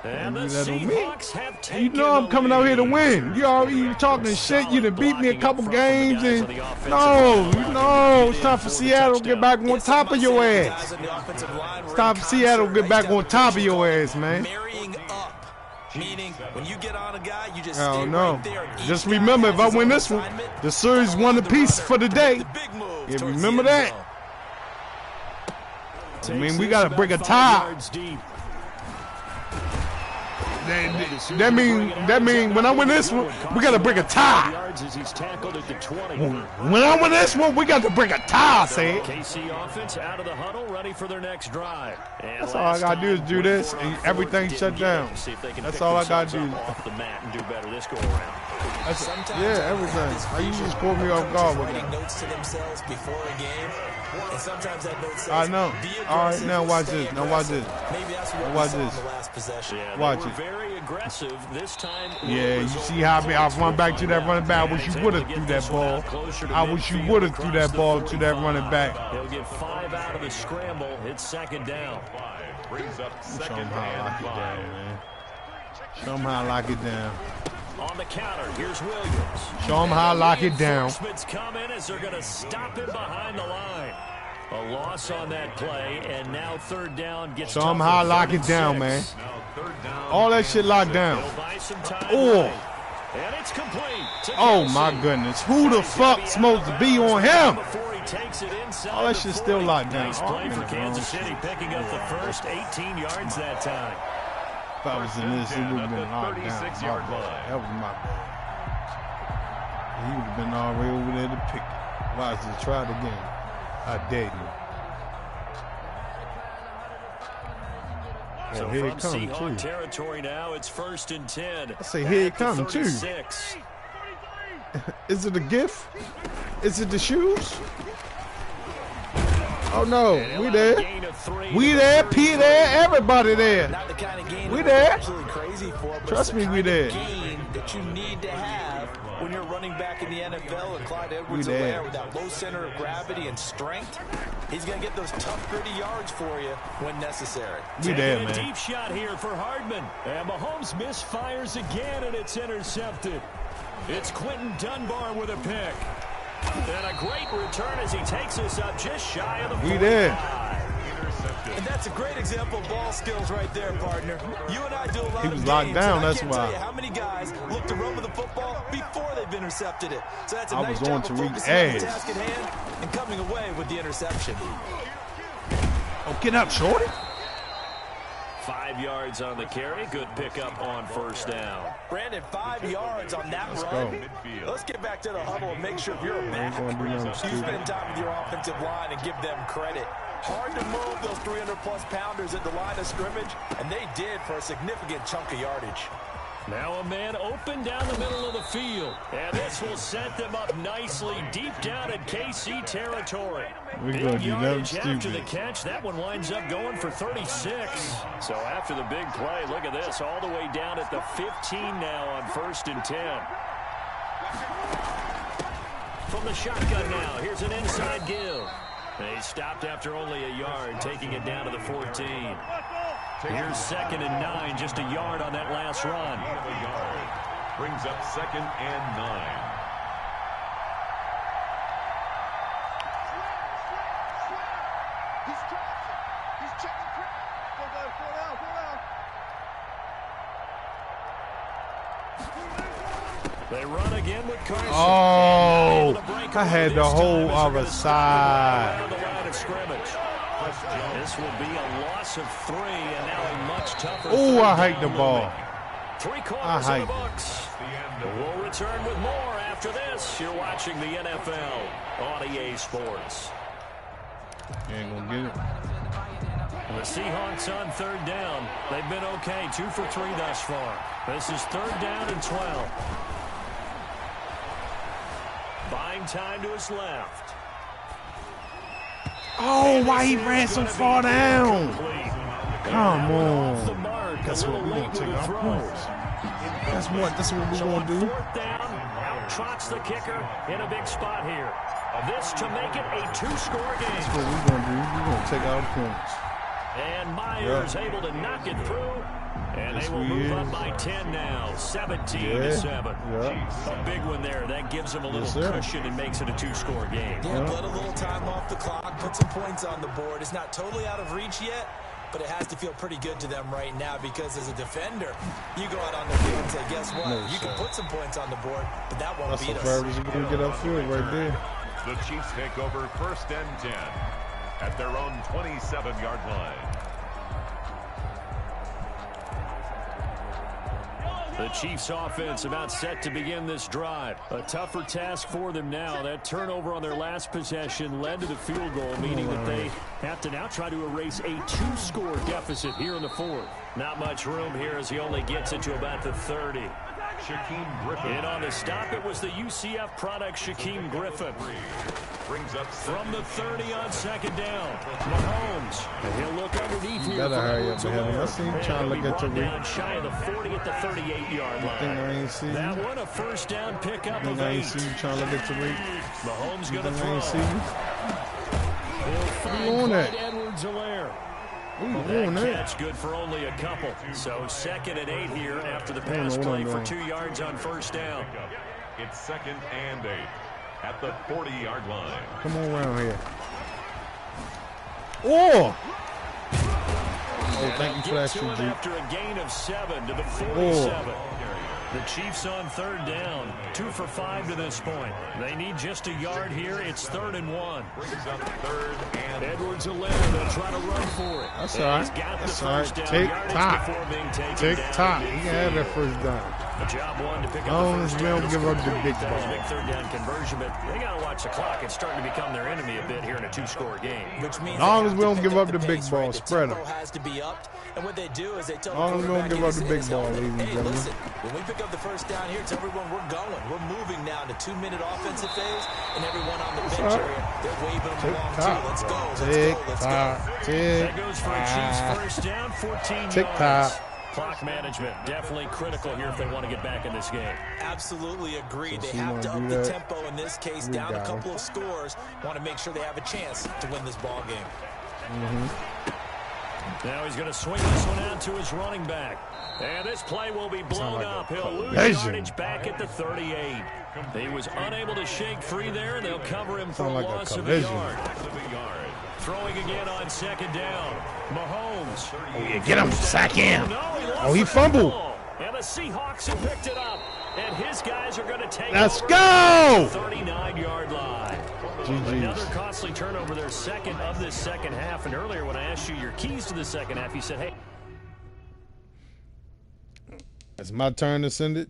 Speaker 2: And the Seahawks have taken
Speaker 1: you know I'm coming out here to win. You talking shit. You done beat me a couple games. And no, it's time for Seattle to get back on top of your ass. It's time for Seattle to get back on top of your ass, man.
Speaker 4: Meaning, when you get on a guy, you just stay right there.
Speaker 1: Just remember, if I win this one, the series one apiece for the day. Yeah, remember that. I mean, we got to break a tie. That mean when I win this one, we got to break a tie. When I win this one, we got to break a tie, say it.
Speaker 2: KC offense out of the huddle, ready for their next drive.
Speaker 1: That's all I got to do is do this, and everything shut down. That's all I got to do.
Speaker 2: Off the mat and do better this go around.
Speaker 1: Yeah, everything. I usually score me off guard with that.
Speaker 4: Notes to themselves before a game. And sometimes that note says,
Speaker 1: I know. All right, now watch
Speaker 4: stay
Speaker 1: this. Now watch this.
Speaker 4: Maybe that's what
Speaker 1: Now
Speaker 4: we
Speaker 1: watch
Speaker 4: saw
Speaker 1: this.
Speaker 4: in the last possession.
Speaker 2: Yeah,
Speaker 1: Watch
Speaker 2: they were
Speaker 1: it.
Speaker 2: very aggressive this time.
Speaker 1: Yeah, you see how I've run back to that running back. I wish you would have threw that ball. I wish you would have threw that ball to that running back.
Speaker 2: He'll get 5 out of the scramble. It's second down.
Speaker 3: Brings up
Speaker 1: Show
Speaker 3: second
Speaker 1: him how I lock
Speaker 3: and
Speaker 1: it
Speaker 3: 5.
Speaker 1: down, man. Show him how I lock it down.
Speaker 2: On the counter, here's Williams.
Speaker 1: Show him how I lock it down.
Speaker 2: Reinforcements come in as they're going to stop him behind the line. A loss on that play, and now third down gets
Speaker 1: Show him
Speaker 2: tougher.
Speaker 1: how I lock it
Speaker 2: 36.
Speaker 1: down, man.
Speaker 3: Now third down.
Speaker 1: All that shit locked down.
Speaker 2: He'll buy some time.
Speaker 1: Oh.
Speaker 2: Right. And it's complete to
Speaker 1: Oh
Speaker 2: Kelsey.
Speaker 1: my goodness. Who the fuck supposed to be on him?
Speaker 2: Before he takes it inside
Speaker 1: All that
Speaker 2: the
Speaker 1: shit's
Speaker 2: 40.
Speaker 1: still locked down.
Speaker 2: Nice
Speaker 1: Oh,
Speaker 2: play
Speaker 1: I'm
Speaker 2: for
Speaker 1: in the
Speaker 2: Kansas
Speaker 1: wrong
Speaker 2: City, picking up the first 18 yards that time.
Speaker 1: If I was in this, it would have been locked down.
Speaker 3: 36-yard
Speaker 1: My bad.
Speaker 3: line.
Speaker 1: That was my bad. He would have been already over there to pick it. Watch this. Try it again. I dare you.
Speaker 2: So
Speaker 1: Oh, here it
Speaker 2: from
Speaker 1: comes,
Speaker 2: Seahawk
Speaker 1: too.
Speaker 2: territory now, it's 1st and 10.
Speaker 1: I say, here it
Speaker 2: At the
Speaker 1: come, too.
Speaker 2: 36.
Speaker 1: Is it a gift? Is it the shoes? Oh, no.
Speaker 2: And
Speaker 1: We
Speaker 2: he'll have a
Speaker 1: there.
Speaker 2: gain of 3
Speaker 1: We
Speaker 2: to the
Speaker 1: there. P
Speaker 2: 30.
Speaker 1: there. Everybody there.
Speaker 4: Not the kind of gain
Speaker 1: We
Speaker 4: that
Speaker 1: there.
Speaker 4: we're absolutely crazy for, but
Speaker 1: Trust
Speaker 4: it's
Speaker 1: me,
Speaker 4: the
Speaker 1: we
Speaker 4: kind
Speaker 1: there.
Speaker 4: of gain that you need to have when you're running back in the NFL. And Clyde Edwards-Helaire with that low center of gravity and strength, he's going to get those tough, gritty yards for you when necessary.
Speaker 1: We there,
Speaker 2: Taking a
Speaker 1: man.
Speaker 2: deep shot here for Hardman. And Mahomes misfires again, and it's intercepted. It's Quentin Dunbar with a pick. And a great return as he takes us up just shy of the 45.
Speaker 1: We there.
Speaker 4: And that's a great example of ball skills right there, partner. You and I do a lot
Speaker 1: He
Speaker 4: of
Speaker 1: was
Speaker 4: games,
Speaker 1: locked down,
Speaker 4: and I
Speaker 1: that's
Speaker 4: can't
Speaker 1: why.
Speaker 4: tell you how many guys look to run with the football before they've intercepted it. So that's a
Speaker 1: I
Speaker 4: nice
Speaker 1: was on
Speaker 4: job of
Speaker 1: Tariq's
Speaker 4: focusing on the
Speaker 1: ass.
Speaker 4: task at hand and coming away with the interception.
Speaker 1: Oh, get up, shorty.
Speaker 2: 5 yards on the carry. Good pickup on first down.
Speaker 4: Brandon, 5 yards on that
Speaker 1: Let's
Speaker 4: run.
Speaker 1: go.
Speaker 4: Let's get back to the huddle and make sure if you're a back,
Speaker 1: gonna do nothing
Speaker 4: you
Speaker 1: stupid.
Speaker 4: spend time with your offensive line and give them credit. Hard to move those 300-plus pounders at the line of scrimmage, and they did for a significant chunk of yardage.
Speaker 2: Now a man open down the middle of the field. And this will set them up nicely deep down in KC territory.
Speaker 1: We're
Speaker 2: Big
Speaker 1: gonna do nothing
Speaker 2: yardage after the
Speaker 1: stupid.
Speaker 2: catch. That one winds up going for 36. So after the big play, look at this. All the way down at the 15 now on 1st and 10. From the shotgun now, here's an inside give. And he stopped after only a yard, taking it down to the 14. Here's 2nd and 9, just a yard on that last run.
Speaker 3: Brings up 2nd and 9.
Speaker 2: They run again with Carson.
Speaker 1: Oh,
Speaker 2: Able to break
Speaker 1: I had
Speaker 2: away
Speaker 1: the
Speaker 2: this
Speaker 1: whole
Speaker 2: time as they're
Speaker 1: other
Speaker 2: gonna stop
Speaker 1: side.
Speaker 2: on the line of scrimmage. This will be a loss of 3, and now a much tougher.
Speaker 1: Oh, I
Speaker 2: third
Speaker 1: hate the
Speaker 2: down
Speaker 1: ball.
Speaker 2: looming. 3 quarters
Speaker 1: I
Speaker 2: of
Speaker 1: hate
Speaker 2: the
Speaker 1: it.
Speaker 2: books. We'll return with more after this. You're watching the NFL on EA Sports.
Speaker 1: You ain't gonna get it.
Speaker 2: The Seahawks on 3rd down. They've been okay, 2 for 3 thus far. This is 3rd down and 12. Buying time to his left.
Speaker 1: Oh, why he ran so far down? Come
Speaker 2: Off the
Speaker 1: on.
Speaker 2: mark.
Speaker 1: That's
Speaker 2: A
Speaker 1: what
Speaker 2: little
Speaker 1: we're
Speaker 2: late
Speaker 1: gonna take
Speaker 2: with the
Speaker 1: our
Speaker 2: throw.
Speaker 1: points. That's what we're
Speaker 2: So
Speaker 1: gonna
Speaker 2: on
Speaker 1: do.
Speaker 2: 4th down, out trots the kicker in a big spot here. This to make it a 2-score game.
Speaker 1: That's what we're gonna do. We're gonna take our points.
Speaker 2: And Myers able to knock it through. And
Speaker 1: Yes,
Speaker 2: they will
Speaker 1: we
Speaker 2: move
Speaker 1: is.
Speaker 2: up by 10 now, 17-7.
Speaker 1: Yeah.
Speaker 2: A big one there. That gives them a little
Speaker 1: Yes, sir.
Speaker 2: cushion and makes it a 2-score game.
Speaker 4: Yeah, let a little time off the clock, put some points on the board. It's not totally out of reach yet, but it has to feel pretty good to them right now because as a defender, you go out on the field and say, guess what?
Speaker 1: No,
Speaker 4: You can
Speaker 1: sir.
Speaker 4: put some points on the board, but that won't
Speaker 1: That's
Speaker 4: beat
Speaker 1: the
Speaker 4: us.
Speaker 1: furthest we're gonna get upfield right there.
Speaker 3: The Chiefs take over 1st and 10 at their own 27-yard line.
Speaker 2: The Chiefs offense about set to begin this drive. A tougher task for them now. That turnover on their last possession led to the field goal, meaning that they have to now try to erase a 2-score deficit here in the 4th. Not much room here as he only gets it to about the 30.
Speaker 3: Shaquem Griffin.
Speaker 2: And on the stop, it was the UCF product, Shaquem Griffin.
Speaker 3: Brings up
Speaker 2: From the 30 on second down, Mahomes. And he'll look underneath
Speaker 1: You
Speaker 2: here.
Speaker 1: gotta hurry up ahead of him. I see him trying to look at your reach.
Speaker 2: Down shy of the 40 at the 38-yard line.
Speaker 1: Think I ain't see you?
Speaker 2: That one, a first down pickup
Speaker 1: Think
Speaker 2: of
Speaker 1: I ain't
Speaker 2: 8.
Speaker 1: see you trying to look at your reach?
Speaker 2: Mahomes going to
Speaker 1: Think I ain't see
Speaker 2: throw.
Speaker 1: you?
Speaker 2: He'll find
Speaker 1: on that?
Speaker 2: Clyde Edwards-Helaire.
Speaker 1: Ooh,
Speaker 2: That catch good for only a couple. So 2nd and 8 here after the pass play for 2 yards on first down.
Speaker 3: It's 2nd and 8 at the 40-yard line.
Speaker 1: Come on around here. Oh! Oh, thank you for that,
Speaker 2: Get to him
Speaker 1: G.
Speaker 2: after a gain of 7 to the 47. The Chiefs on 3rd down, 2 for 5 to this point. They need just a yard here. It's 3rd and 1.
Speaker 3: Brings up 3rd and
Speaker 2: Edwards-Helaire, they'll try to run for it.
Speaker 1: That's all right.
Speaker 2: He's got the
Speaker 1: That's all right.
Speaker 2: first down
Speaker 1: Tick
Speaker 2: yardage
Speaker 1: tock.
Speaker 2: before being taken
Speaker 1: Tick
Speaker 2: down
Speaker 1: tock.
Speaker 2: at
Speaker 1: He can have that
Speaker 2: midfield.
Speaker 1: first down.
Speaker 2: A job one to pick up
Speaker 1: Long
Speaker 2: the
Speaker 1: as
Speaker 2: first
Speaker 1: we don't
Speaker 2: down.
Speaker 1: give up the big
Speaker 2: That was a
Speaker 1: ball.
Speaker 2: big 3rd down conversion, but they got to watch the clock. It's starting to become their enemy a bit here in a 2-score game.
Speaker 4: Which means
Speaker 1: Long
Speaker 4: they
Speaker 1: as
Speaker 4: have
Speaker 1: we
Speaker 4: to
Speaker 1: don't
Speaker 4: pick
Speaker 1: give up the
Speaker 4: the
Speaker 1: big
Speaker 4: pace,
Speaker 1: ball,
Speaker 4: right? The
Speaker 1: spread
Speaker 4: tempo
Speaker 1: 'em.
Speaker 4: has to be upped, and what they do is they tell the
Speaker 1: Long as we don't
Speaker 4: quarterback
Speaker 1: give
Speaker 4: in
Speaker 1: up
Speaker 4: his-
Speaker 1: the
Speaker 4: in
Speaker 1: big
Speaker 4: his
Speaker 1: ball,
Speaker 4: helmet,
Speaker 1: ladies and
Speaker 4: hey,
Speaker 1: gentlemen.
Speaker 4: listen, when we pick up the first down here, tell everyone we're going. We're moving now to 2-minute offensive phase, and everyone on the bench
Speaker 1: right.
Speaker 4: area, they're waving them
Speaker 1: Tick
Speaker 4: along
Speaker 1: tock.
Speaker 4: too. Let's go, let's
Speaker 1: Tick
Speaker 4: go, let's go.
Speaker 1: tock. Tick
Speaker 2: That goes for a Chiefs
Speaker 1: tock.
Speaker 2: first down, 14
Speaker 1: Tick
Speaker 2: yards.
Speaker 1: tock.
Speaker 2: Clock management definitely critical here if they want to get back in this game.
Speaker 4: Absolutely agreed.
Speaker 1: So
Speaker 4: They
Speaker 1: you
Speaker 4: have
Speaker 1: wanna
Speaker 4: to
Speaker 1: do
Speaker 4: up the
Speaker 1: that?
Speaker 4: tempo in this case,
Speaker 1: We
Speaker 4: down a
Speaker 1: got him.
Speaker 4: couple of scores. Want to make sure they have a chance to win this ball game.
Speaker 2: Now he's going to swing this one out to his running back. And this play will be blown
Speaker 1: like
Speaker 2: up.
Speaker 1: a
Speaker 2: He'll lose
Speaker 1: collision.
Speaker 2: yardage back at the 38. He was unable to shake free there. They'll cover him for a
Speaker 1: Sound like a
Speaker 2: loss of a
Speaker 1: collision.
Speaker 2: yard. Throwing again on 2nd down. Mahomes.
Speaker 1: Oh, yeah, get him. Sack him.
Speaker 2: No, lost
Speaker 1: Oh, he
Speaker 2: the
Speaker 1: fumbled.
Speaker 2: ball. And the Seahawks have picked it up. And his guys are going to take
Speaker 1: Let's
Speaker 2: over
Speaker 1: go.
Speaker 2: 39-yard line. Another
Speaker 1: GG's.
Speaker 2: costly turnover, their second of this second half. And earlier when I asked you your keys to the second half, you said, hey.
Speaker 1: It's my turn to send it.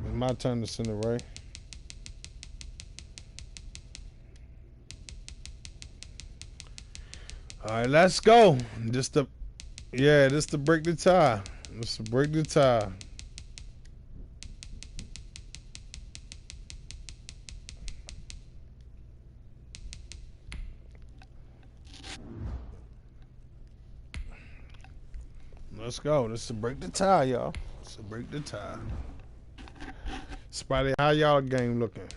Speaker 1: It's my turn to send it, right? All right, let's go. Just to break the tie. Just to break the tie. Let's go. This is to break the tie, y'all. This to break the tie. Spidey, how y'all game looking?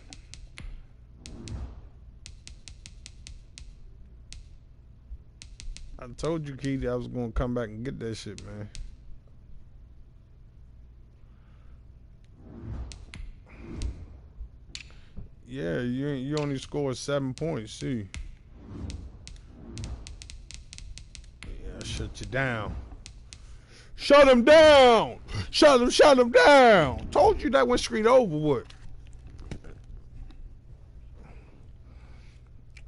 Speaker 1: I told you, Keith, I was gonna come back and get that shit, man. Yeah, you only scored 7 points, see. Yeah, shut you down. Shut him down! Shut him down! Told you that went straight over with.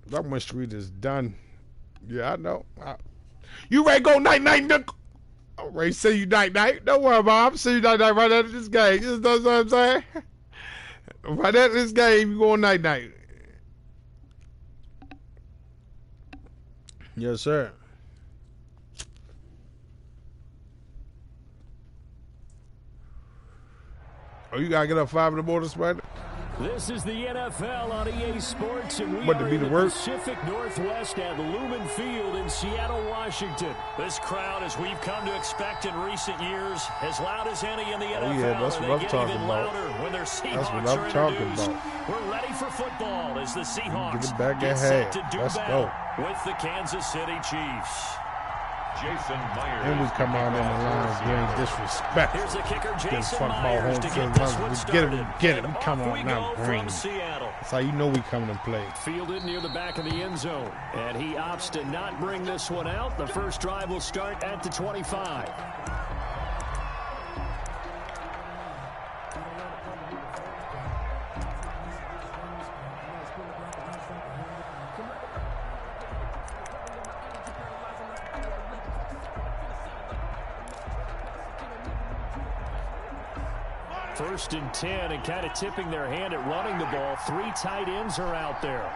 Speaker 1: That one street is done. Yeah, I know. You ready to go night-night, Nick? I'm ready to see you night-night. Don't worry about it. I'm see you night-night right after this game. You know what I'm saying? Right after this game, you going night-night. Yes, sir. Oh, you gotta get up 5 in the morning, Spider?
Speaker 2: This is the NFL on EA Sports, and we
Speaker 1: What, to
Speaker 2: are
Speaker 1: be
Speaker 2: in
Speaker 1: the
Speaker 2: the
Speaker 1: work?
Speaker 2: Pacific Northwest at Lumen Field in Seattle, Washington. This crowd, as we've come to expect in recent years, as loud as any in the NFL.
Speaker 1: yeah, that's
Speaker 2: and
Speaker 1: what
Speaker 2: they
Speaker 1: I'm
Speaker 2: get
Speaker 1: talking
Speaker 2: even
Speaker 1: about.
Speaker 2: louder when their
Speaker 1: That's
Speaker 2: Seahawks
Speaker 1: what I'm
Speaker 2: are
Speaker 1: talking
Speaker 2: introduced.
Speaker 1: about.
Speaker 2: We're ready for football as the Seahawks
Speaker 1: Get it back
Speaker 2: get
Speaker 1: ahead.
Speaker 2: set to do
Speaker 1: Let's
Speaker 2: battle
Speaker 1: go.
Speaker 2: with the Kansas City Chiefs.
Speaker 3: Jason Myers.
Speaker 1: And we come out in the lines being disrespectful.
Speaker 2: Here's the kicker,
Speaker 1: Get
Speaker 2: Jason
Speaker 1: fuckball
Speaker 2: Myers,
Speaker 1: home
Speaker 2: to
Speaker 1: field.
Speaker 2: get this one
Speaker 1: We
Speaker 2: started.
Speaker 1: get it. We
Speaker 2: And
Speaker 1: come
Speaker 2: off
Speaker 1: on
Speaker 2: we
Speaker 1: now
Speaker 2: go
Speaker 1: green.
Speaker 2: from Seattle.
Speaker 1: That's how you know we coming to play.
Speaker 2: Fielded near the back of the end zone. And he opts to not bring this one out. The first drive will start at the 25. 1st and 10, and kind of tipping their hand at running the ball. 3 tight ends are out there.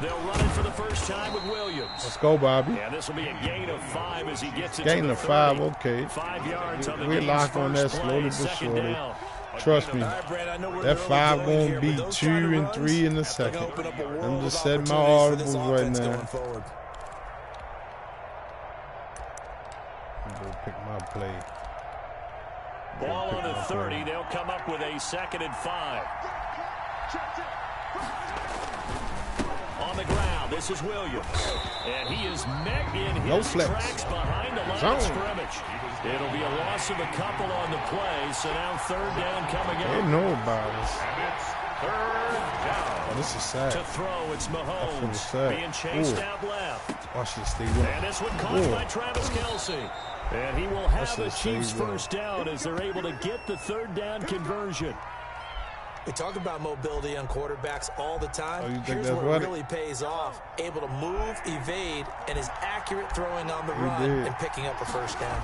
Speaker 2: They'll run it for the first time with Williams.
Speaker 1: Let's go, Bobby.
Speaker 2: Yeah, this will be a gain of 5 as he gets it
Speaker 1: gain
Speaker 2: to the
Speaker 1: of 5,
Speaker 2: 30.
Speaker 1: okay.
Speaker 2: 5 yards on the
Speaker 1: We're locked on that slowly but surely. Trust me, that 5 gonna be 2 and 3 in the second. I'm just setting my audibles right now. I'm gonna pick my play.
Speaker 2: Ball on the 30. They'll come up with a 2nd and 5. On the ground, this is Williams. And he is met in his tracks behind the line of scrimmage. It'll be a loss of a couple on the play, so now 3rd down coming up.
Speaker 1: They know about us.
Speaker 3: And it's 3rd down.
Speaker 1: Oh, this is sad.
Speaker 2: To throw, it's Mahomes being chased out left.
Speaker 1: Watch this, stay with
Speaker 2: And this one caught by Travis Kelce. And he will have the Chiefs' first down as they're able to get the 3rd down conversion.
Speaker 4: We talk about mobility on quarterbacks all the time.
Speaker 1: Oh, you think
Speaker 4: Here's
Speaker 1: that's
Speaker 4: where
Speaker 1: what
Speaker 4: it really pays off. Able to move, evade, and is accurate throwing on the run and picking up a first down.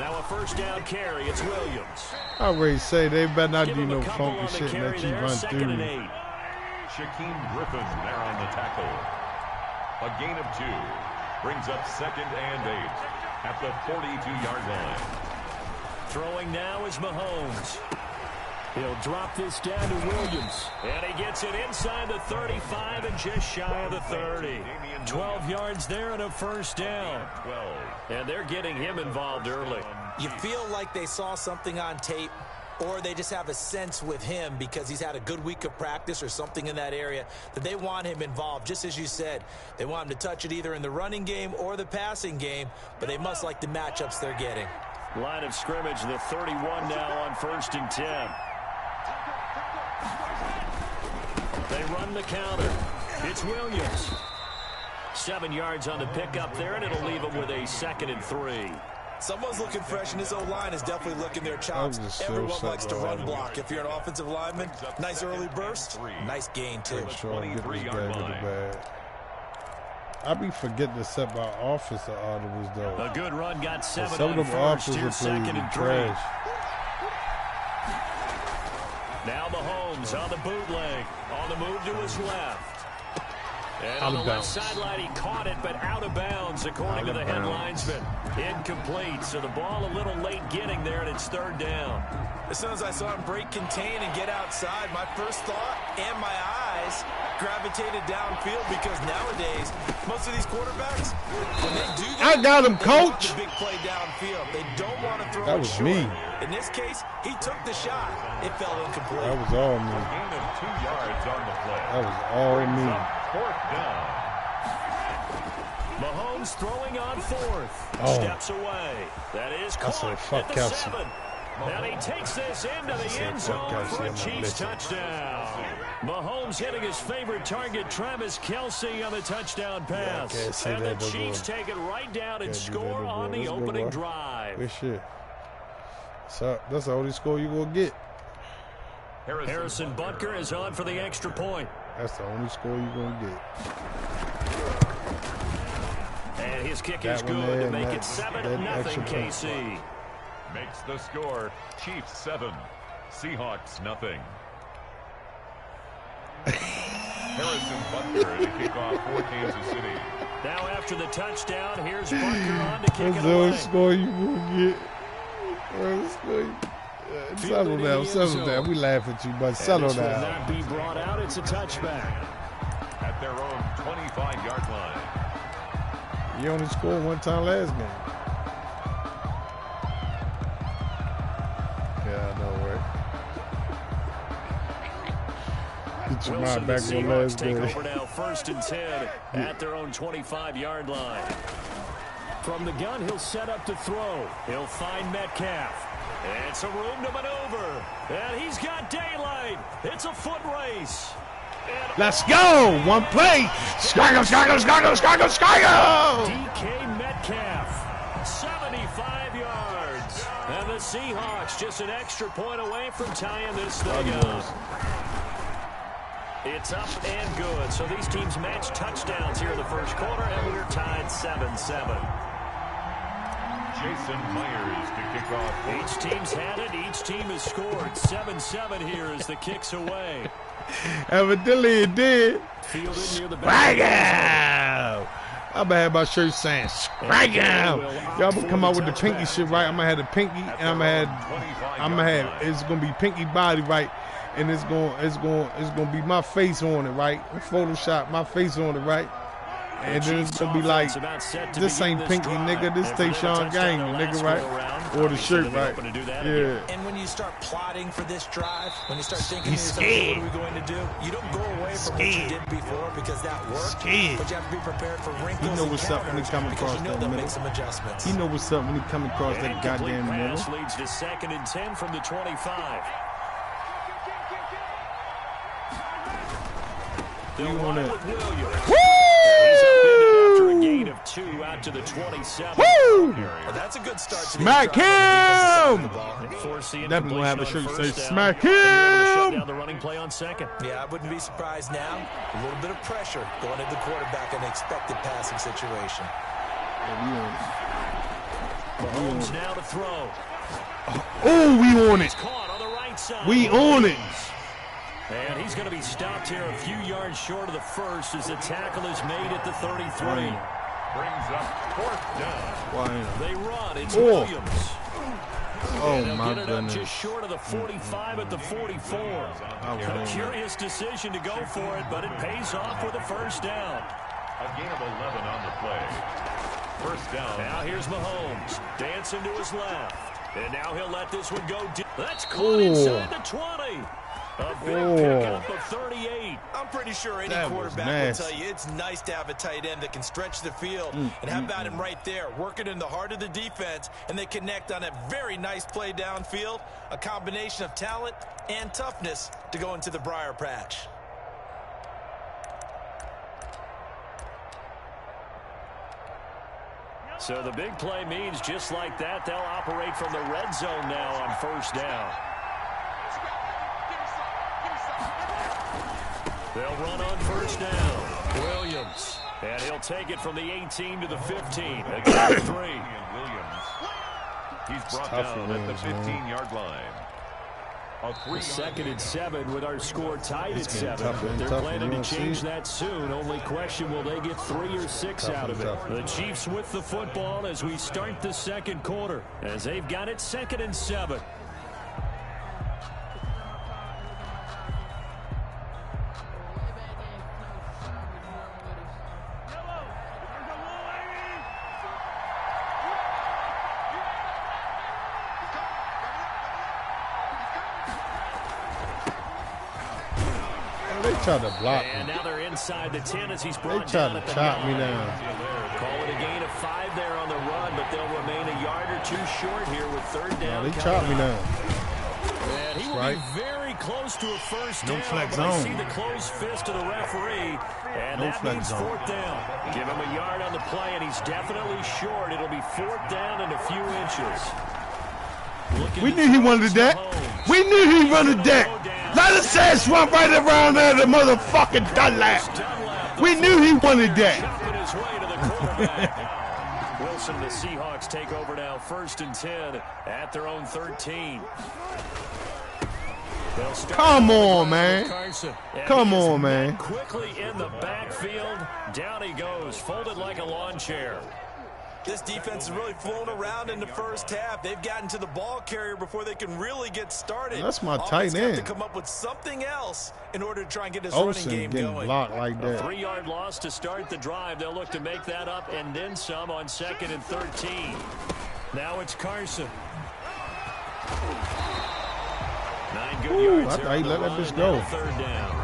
Speaker 2: Now a first down carry. It's Williams.
Speaker 1: I already say they better not do no
Speaker 2: couple
Speaker 1: funky
Speaker 2: on the
Speaker 1: shit and
Speaker 2: carry
Speaker 1: let you
Speaker 2: there,
Speaker 1: run
Speaker 2: 2nd
Speaker 1: through.
Speaker 2: and 8.
Speaker 3: Shaquem Griffin there on the tackle. A gain of 2 brings up 2nd and 8 at the 42-yard line.
Speaker 2: Throwing now is Mahomes. He'll drop this down to Williams. And he gets it inside the 35 and just shy of the 30. 12 yards there and a first down. And they're getting him involved early.
Speaker 4: You feel like they saw something on tape, or they just have a sense with him because he's had a good week of practice or something in that area that they want him involved. Just as you said, they want him to touch it either in the running game or the passing game, but they must like the matchups they're getting.
Speaker 2: Line of scrimmage, the 31 now on 1st and 10. They run the counter. It's Williams. 7 yards on the pickup there, and it'll leave him with a 2nd and 3.
Speaker 4: Someone's looking fresh, and this O-line is definitely licking their chops. Everyone likes to run block. If you're an offensive lineman, nice early burst, nice gain, too.
Speaker 3: 23-yard line.
Speaker 1: I be forgetting to set my offensive audibles, though.
Speaker 2: A good run got 7
Speaker 1: some
Speaker 2: on
Speaker 1: of them
Speaker 2: first.
Speaker 1: offensive
Speaker 2: Here's 2nd and 3.
Speaker 1: trash.
Speaker 2: Now Mahomes on the bootleg. On the move to his left. And on the left sideline, he caught it, but out of bounds, according to the head linesman. Incomplete, so the ball a little late getting there, and it's 3rd down.
Speaker 4: As soon as I saw him break contain and get outside, my first thought and my eyes gravitated downfield because nowadays, most of these quarterbacks, when they do that,
Speaker 1: I got him, coach.
Speaker 4: the big play downfield. They don't want to throw
Speaker 1: That
Speaker 4: it
Speaker 1: was
Speaker 4: short.
Speaker 1: me.
Speaker 4: In this case, he took the shot. It fell incomplete.
Speaker 1: That was all me.
Speaker 3: Gain of 2 yards on the play.
Speaker 1: That was all me.
Speaker 3: 4th down.
Speaker 2: Mahomes throwing on 4th.
Speaker 1: Oh.
Speaker 2: Steps away. That is caught
Speaker 1: said, fuck
Speaker 2: at the
Speaker 1: Kelce.
Speaker 2: 7. And he takes this into the end zone for a Chiefs touchdown. Mahomes hitting his favorite target, Travis Kelce, on the touchdown pass. And the Chiefs take it right down and score on the opening drive.
Speaker 1: Good shit. So that's the only score you gonna get.
Speaker 2: Harrison Butker is on for the extra point.
Speaker 1: That's the only score you gonna get.
Speaker 2: And his kick is good to make it 7-0 KC.
Speaker 3: Makes the score Chiefs 7, Seahawks nothing. Harrison Butker to kick off for Kansas City.
Speaker 2: Now after the touchdown, here's Butker on to kick
Speaker 1: That's
Speaker 2: it
Speaker 1: the only
Speaker 2: away.
Speaker 1: score you gonna get. Settle down. We laughing too much. Settle
Speaker 2: This will
Speaker 1: down.
Speaker 2: not be brought out. It's a touchback.
Speaker 3: At their own 25-yard line.
Speaker 1: You only scored one time last game. Yeah, I know, right? Get your
Speaker 2: Wilson,
Speaker 1: mind
Speaker 2: the
Speaker 1: back on
Speaker 2: Seahawks
Speaker 1: last
Speaker 2: take
Speaker 1: game.
Speaker 2: over now 1st and 10 at their own 25-yard line. From the gun, he'll set up to throw. He'll find Metcalf. It's a room to maneuver. And he's got daylight. It's a foot race.
Speaker 1: Let's go! One play! Skygo!
Speaker 2: DK Metcalf, 75 yards. And the Seahawks just an extra point away from tying this thing up. It's up and good. So these teams match touchdowns here in the first quarter, and we're tied 7-7.
Speaker 3: Jason Myers to kick off.
Speaker 2: Each team's had it. Each team has scored. 7-7 here as the kick's away.
Speaker 1: Evidently it did.
Speaker 2: Fielded near the
Speaker 1: Strike
Speaker 2: back.
Speaker 1: out. I'm gonna have my shirt saying strike out. Y'all gonna come out with the pinky shit, right? I'm gonna have the pinky, and I'm gonna have it's gonna be pinky body, right? And it's gonna be my face on it, right? Photoshop my face on it, right? And then it's gonna be like, this ain't Pinky, nigga. This Tayshaun Gang, nigga, right? Or the shirt, right? Yeah.
Speaker 4: And when you start plotting for this drive, when you start thinking to yourself, what are we going to do? You don't go away from what you did before because that worked. But you have to be prepared for wrinkles.
Speaker 1: He know what's up when he come across that middle.
Speaker 4: Make some adjustments.
Speaker 1: He know what's up when he come across that goddamn middle.
Speaker 2: Leads to 2nd and 10 from the 25.
Speaker 1: You want it?
Speaker 2: After a gain of 2 out to the 27.
Speaker 1: Woo!
Speaker 4: Well, that's a good start to
Speaker 1: Smack him!
Speaker 2: Definitely
Speaker 1: gonna have a shirt say smack
Speaker 2: Shut
Speaker 1: him!
Speaker 2: down the running play on 2nd.
Speaker 4: Yeah, I wouldn't be surprised now. A little bit of pressure going into the quarterback in an expected passing situation.
Speaker 2: Mahomes now to throw.
Speaker 1: Oh, we on it.
Speaker 2: Caught on the right side.
Speaker 1: We on it.
Speaker 2: And he's going to be stopped here a few yards short of the first as the tackle is made at the 33.
Speaker 3: Brings up 4th down.
Speaker 2: They run. It's
Speaker 1: Oh.
Speaker 2: Williams.
Speaker 1: Oh,
Speaker 2: They'll
Speaker 1: my
Speaker 2: get it
Speaker 1: goodness.
Speaker 2: up just short of the 45 at the 44. A curious decision to go for it, but it pays off with a first down.
Speaker 3: A gain of 11 on the play. First down.
Speaker 2: Now here's Mahomes. Dancing to his left. And now he'll let this one go deep. That's caught inside the 20. A big pickup of 38.
Speaker 4: I'm pretty sure any
Speaker 1: That was
Speaker 4: quarterback will
Speaker 1: nasty.
Speaker 4: tell you it's nice to have a tight end that can stretch the field. And how about him right there, working in the heart of the defense, and they connect on a very nice play downfield, a combination of talent and toughness to go into the briar patch.
Speaker 2: So the big play means just like that, they'll operate from the red zone now on first down. They'll run on first down. Williams. And he'll take it from the 18 to the 15. A gain of 3.
Speaker 3: And Williams. He's brought down at the 15-yard line. A
Speaker 2: 2nd and 7 with our score tied at 7. They're planning to change that soon. Only question, will they get 3 or 6 out of it? The Chiefs with the football as we start the second quarter, as they've got it 2nd and 7.
Speaker 1: They tried to block me.
Speaker 2: And now they're inside the 10 as he's
Speaker 1: They
Speaker 2: brought
Speaker 1: tried
Speaker 2: down
Speaker 1: to
Speaker 2: at the
Speaker 1: chop
Speaker 2: 9.
Speaker 1: me down.
Speaker 2: Call it a gain of 5 there on the run, but they'll remain a yard or 2 short here with 3rd down.
Speaker 1: They chopped me down.
Speaker 2: And he will
Speaker 1: Right.
Speaker 2: be very close to a first
Speaker 1: No
Speaker 2: down,
Speaker 1: flex
Speaker 2: but I
Speaker 1: zone.
Speaker 2: see the closed fist of the referee, and
Speaker 1: No
Speaker 2: that
Speaker 1: flex
Speaker 2: means
Speaker 1: zone.
Speaker 2: 4th down. Give him a yard on the play, and he's definitely short. It'll be 4th down and a few inches.
Speaker 1: We knew he wanted that. We knew he wanted that. Let us say swamp right around there, the motherfucking Dunlap. We knew he wanted that.
Speaker 2: Chopping his way to the quarterback. Wilson, the Seahawks take over now, 1st and 10 at their own 13. They'll start
Speaker 1: Come on, man.
Speaker 2: Carson. And
Speaker 1: Come
Speaker 2: he is
Speaker 1: on, man.
Speaker 2: met quickly in the backfield. Down he goes, folded like a lawn chair.
Speaker 4: This defense is really flown around in the first half. They've gotten to the ball carrier before they can really get started.
Speaker 1: That's my
Speaker 4: Offense
Speaker 1: tight
Speaker 4: got
Speaker 1: end.
Speaker 4: to come up with something else in order to try and get this
Speaker 1: Olsen
Speaker 4: running game
Speaker 1: getting
Speaker 4: going.
Speaker 1: blocked like
Speaker 2: A
Speaker 1: that.
Speaker 2: 3-yard loss to start the drive. They'll look to make that up and then some on 2nd and 13. Now it's Carson. 9 good
Speaker 1: Ooh,
Speaker 2: yards
Speaker 1: I
Speaker 2: there
Speaker 1: thought he
Speaker 2: on
Speaker 1: let
Speaker 2: the
Speaker 1: that
Speaker 2: run,
Speaker 1: bitch
Speaker 2: and now
Speaker 1: go.
Speaker 2: 3rd down.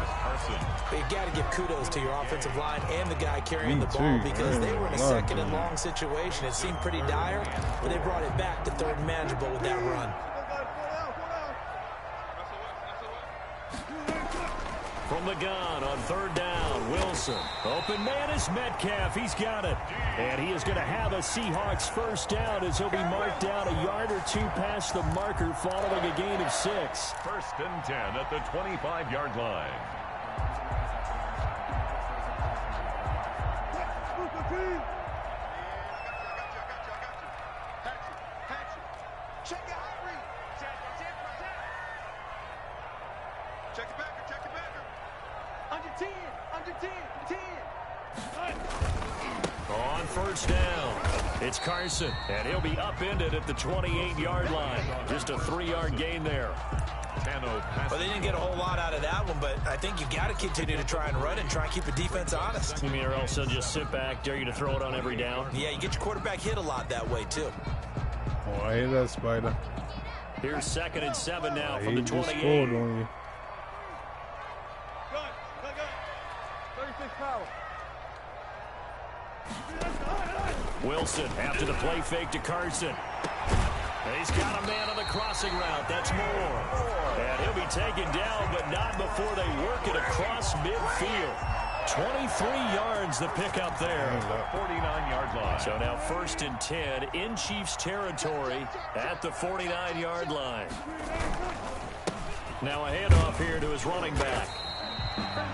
Speaker 4: But you got to give kudos to your offensive line and the guy carrying
Speaker 1: Me
Speaker 4: the ball
Speaker 1: too.
Speaker 4: because they were in a
Speaker 1: Love
Speaker 4: 2nd and
Speaker 1: that.
Speaker 4: long situation. It seemed pretty dire, but they brought it back to 3rd and manageable with that run.
Speaker 2: From the gun on 3rd down, Wilson. Open man is Metcalf. He's got it. And he is going to have a Seahawks first down as he'll be marked down a yard or 2 past the marker following a gain of 6.
Speaker 3: 1st and 10 at the 25-yard line.
Speaker 5: Check it out, Reed. Check it back, check it back. Under 10, under 10, 10.
Speaker 2: On first down, it's Carson, and he'll be upended at the 28-yard line. Just a 3-yard gain there.
Speaker 4: Well, they didn't get a whole lot out of that one, but I think you got to continue to try and run and try and keep the defense honest.
Speaker 2: You mean, or else they'll just sit back, dare you to throw it on every down?
Speaker 4: Yeah, you get your quarterback hit a lot that way, too.
Speaker 1: Oh, I hear that, Spider.
Speaker 2: Here's 2nd and 7 now from
Speaker 1: He
Speaker 2: the
Speaker 1: just
Speaker 2: 28.
Speaker 1: scored on you.
Speaker 5: Good. 36 power.
Speaker 2: Wilson after the play fake to Carson. He's got a man on the crossing route. That's Moore. And he'll be taken down, but not before they work it across midfield. 23 yards the pickup there.
Speaker 3: 49-yard line.
Speaker 2: So now 1st and 10 in Chiefs territory at the 49-yard line. Now a handoff here to his running back.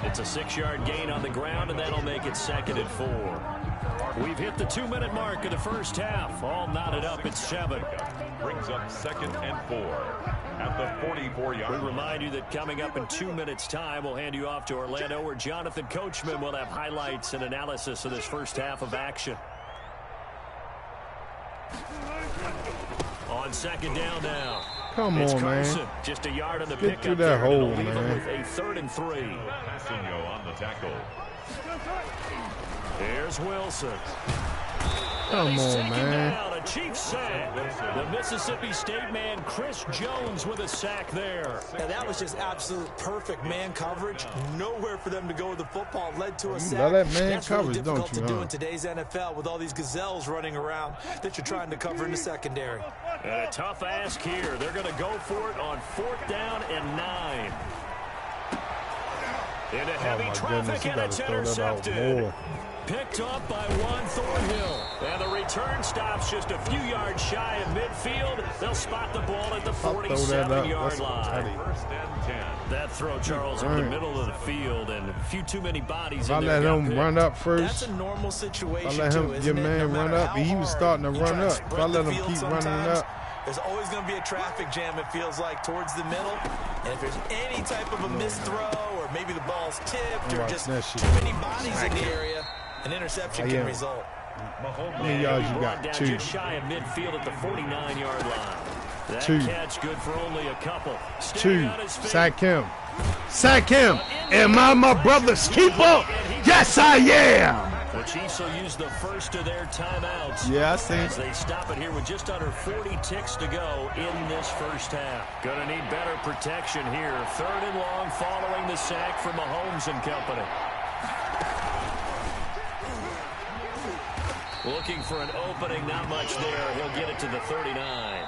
Speaker 2: It's a 6-yard gain on the ground, and that'll make it 2nd and 4. We've hit the 2-minute mark of the first half. All knotted up at 7.
Speaker 3: Brings up 2nd and 4 at the 44-yard line.
Speaker 2: We remind you that coming up in 2 minutes' time, we'll hand you off to Orlando, where Jonathan Coachman will have highlights and analysis of this first half of action. On 2nd down now.
Speaker 1: Come
Speaker 2: It's
Speaker 1: on,
Speaker 2: Carson,
Speaker 1: man.
Speaker 2: just a yard on the
Speaker 1: Get
Speaker 2: pickup
Speaker 1: through
Speaker 2: there,
Speaker 1: that
Speaker 2: and it'll
Speaker 1: hole,
Speaker 2: leave them
Speaker 1: man.
Speaker 2: with a 3rd and 3.
Speaker 3: Passingo on the tackle.
Speaker 2: Here's Wilson.
Speaker 1: Come
Speaker 2: He's
Speaker 1: on,
Speaker 2: taken
Speaker 1: man.
Speaker 2: down, a Chief sack. The Mississippi State man, Chris Jones, with a sack there.
Speaker 4: And that was just absolute perfect man coverage. Nowhere for them to go with the football. Led to a
Speaker 1: You
Speaker 4: sack.
Speaker 1: love that man
Speaker 4: That's
Speaker 1: coverage,
Speaker 4: really difficult
Speaker 1: don't you,
Speaker 4: to do
Speaker 1: huh?
Speaker 4: in today's NFL with all these gazelles running around that you're trying to cover in the secondary.
Speaker 2: And a tough ask here. They're going to go for it on 4th down and 9. Into heavy
Speaker 1: Oh, my
Speaker 2: traffic,
Speaker 1: goodness, you
Speaker 2: and
Speaker 1: gotta
Speaker 2: it's
Speaker 1: throw that out
Speaker 2: intercepted.
Speaker 1: more.
Speaker 2: Picked up by Juan Thornhill. And the return stops just a few yards shy of midfield. They'll spot the ball at the
Speaker 1: I'll throw that up.
Speaker 2: 47-yard
Speaker 1: That's
Speaker 2: line.
Speaker 1: tight.
Speaker 3: 1st and 10.
Speaker 2: That throw, Charles, over the middle of the field, and a few too many bodies
Speaker 1: If I
Speaker 2: in there.
Speaker 1: let
Speaker 2: got
Speaker 1: him
Speaker 2: picked.
Speaker 1: run up
Speaker 4: That's
Speaker 1: first,
Speaker 4: a normal situation,
Speaker 1: I let him,
Speaker 4: too,
Speaker 1: your
Speaker 4: isn't it? No
Speaker 1: man run
Speaker 4: matter
Speaker 1: up,
Speaker 4: how
Speaker 1: and he was
Speaker 4: hard
Speaker 1: starting to
Speaker 4: you
Speaker 1: run
Speaker 4: try
Speaker 1: up.
Speaker 4: spread
Speaker 1: If I let
Speaker 4: the
Speaker 1: him
Speaker 4: field
Speaker 1: keep running
Speaker 4: sometimes,
Speaker 1: up,
Speaker 4: there's always going to be a traffic jam, it feels like, towards the middle. And if there's any type of a missed throw, or maybe the ball's tipped, or
Speaker 1: Watch
Speaker 4: just
Speaker 1: that shit.
Speaker 4: too many bodies in the area, an interception can result.
Speaker 1: how many yards you
Speaker 2: Brought
Speaker 1: got?
Speaker 2: down
Speaker 1: 2.
Speaker 2: just shy of midfield at the 49-yard line. That
Speaker 1: 2.
Speaker 2: catch good for only a couple.
Speaker 1: 2. Sack him. Sack him. Am I my brother's keeper? Yes, I am.
Speaker 2: The Chiefs will use the first of their timeouts.
Speaker 1: Yeah, I see.
Speaker 2: As they stop it here with just under 40 ticks to go in this first half. Gonna need better protection here. 3rd and long following the sack from Mahomes and company. Looking for an opening, not much there. He'll get it to the 39.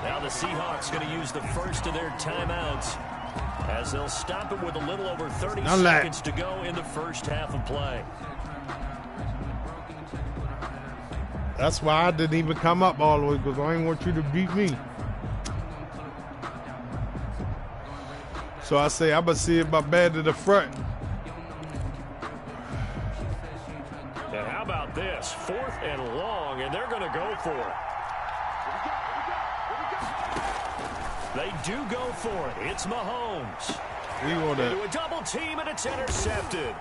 Speaker 2: Now the Seahawks going to use the first of their timeouts as they'll stop it with a little over 30 seconds to go in the first half of play.
Speaker 1: That's why I didn't even come up all the way, because I didn't want you to beat me. So I say, I'm going to see if my bad to the front.
Speaker 2: And how about this? 4th and long, and they're going to go for it. They do go for it. It's Mahomes.
Speaker 1: We want to.
Speaker 2: Into a double team, and it's intercepted.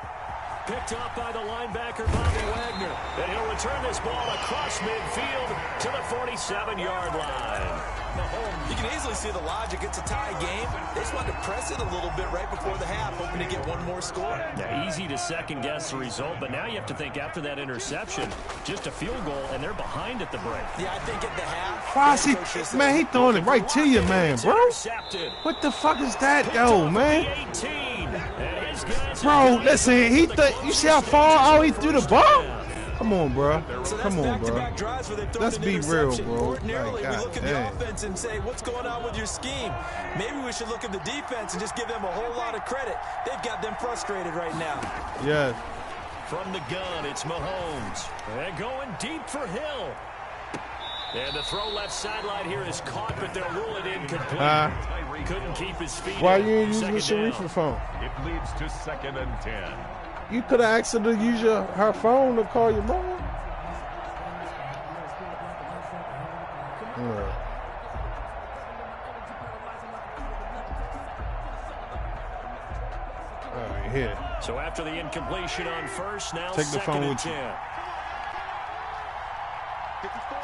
Speaker 2: Picked up by the linebacker, Bobby Wagner. And he'll return this ball across midfield to the 47-yard line.
Speaker 4: You can easily see the logic. It's a tie game. They just wanted to press it a little bit right before the half, hoping to get one more score.
Speaker 2: Yeah, easy to second-guess the result, but now you have to think after that interception, just a field goal, and they're behind at the break.
Speaker 4: Yeah, I think at the half.
Speaker 1: Why is he, man, he throwing it right to you, man, bro. What the fuck is that, yo, man? Bro, listen, you see how far he threw the ball? Come on, bro. Come on, bro. Let's be real, bro.
Speaker 4: Ordinarily,
Speaker 1: Like,
Speaker 4: we look at the
Speaker 1: God,
Speaker 4: offense and say, what's going on with your scheme? Maybe we should look at the defense and just give them a whole lot of credit. They've got them frustrated right now.
Speaker 1: yeah.
Speaker 2: From the gun, it's Mahomes. And going deep for Hill. And the throw left sideline here is caught, but they'll rule it incomplete. Couldn't keep his feet.
Speaker 1: Why you ain't using the Sharifa phone?
Speaker 3: It leads to 2nd and 10.
Speaker 1: You could have asked her to use her phone to call your mom. All right, here.
Speaker 2: So after the incompletion on first, now
Speaker 1: take the phone with you.
Speaker 5: 54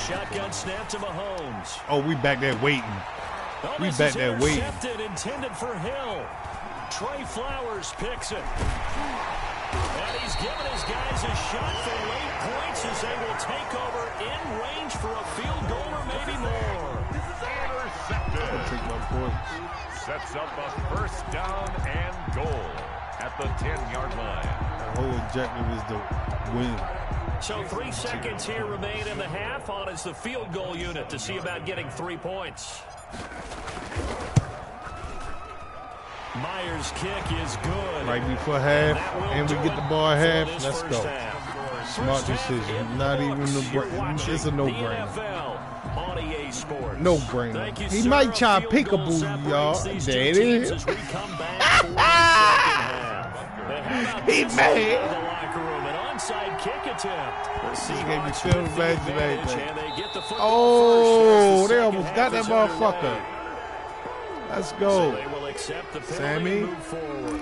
Speaker 2: Shotgun snap to Mahomes.
Speaker 1: Oh, we back there waiting.
Speaker 2: Oh,
Speaker 1: We back there waiting.
Speaker 2: Intended for Hill. Trey Flowers picks it. And he's giving his guys a shot for late points as they will take over in range for a field goal or maybe more.
Speaker 3: Intercepted.
Speaker 1: I'll take my points.
Speaker 3: Sets up a first down and goal at the 10-yard line.
Speaker 1: The whole objective is to win.
Speaker 2: So 3 seconds here remain in the half. On is the field goal unit to see about getting 3 points. Myers' kick is good.
Speaker 1: Right before half, and we get the ball at half. Let's go. Smart decision. Not even it's a no-brainer. No-brainer. He might try peekaboo, y'all. There it is. He mad.
Speaker 2: Onside kick attempt.
Speaker 1: He gave me field imagination. Oh, they almost got that motherfucker. Let's go.
Speaker 2: So they will accept the penalty
Speaker 1: Sammy.
Speaker 2: and move forward.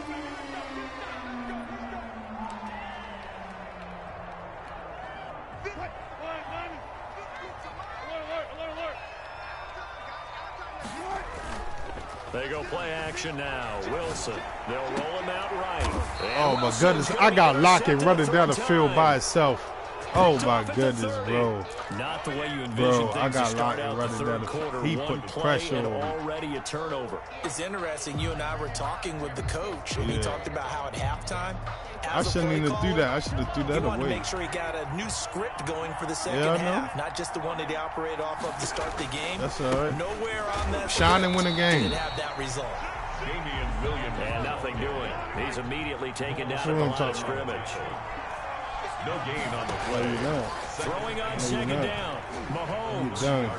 Speaker 2: They go play action now. Wilson. They'll roll him out right.
Speaker 1: Oh my goodness. I got Lockett running down the field by itself. Oh my goodness, bro.
Speaker 2: Not the way you envisioned
Speaker 1: Bro, I
Speaker 2: things
Speaker 1: got
Speaker 2: to start
Speaker 1: Lockett
Speaker 2: out the
Speaker 1: running
Speaker 2: third
Speaker 1: down the
Speaker 2: quarter.
Speaker 1: He
Speaker 2: One
Speaker 1: put the
Speaker 2: play
Speaker 1: pressure
Speaker 2: and
Speaker 1: on him.
Speaker 2: already a turnover.
Speaker 4: It's interesting. You and I were talking with the coach, and he
Speaker 1: Yeah.
Speaker 4: talked about how at halftime,
Speaker 1: I shouldn't even do that. I should have threw that
Speaker 4: he wanted to
Speaker 1: away.
Speaker 4: make sure he got a new script going for the second
Speaker 1: Yeah, I know.
Speaker 4: half, not just the one that he operated off of to start the game.
Speaker 1: That's all right.
Speaker 4: Nowhere on that
Speaker 1: Shine and
Speaker 4: script
Speaker 1: win a game.
Speaker 4: did it have that result.
Speaker 3: Damian Williams.
Speaker 2: And nothing doing. He's immediately taken down at the
Speaker 1: what I'm
Speaker 2: line of
Speaker 1: talking about.
Speaker 2: scrimmage.
Speaker 3: No gain on the
Speaker 1: Well,
Speaker 3: play.
Speaker 1: you know.
Speaker 2: Throwing on
Speaker 1: you're
Speaker 2: second
Speaker 1: not.
Speaker 2: down. Mahomes
Speaker 1: You're done.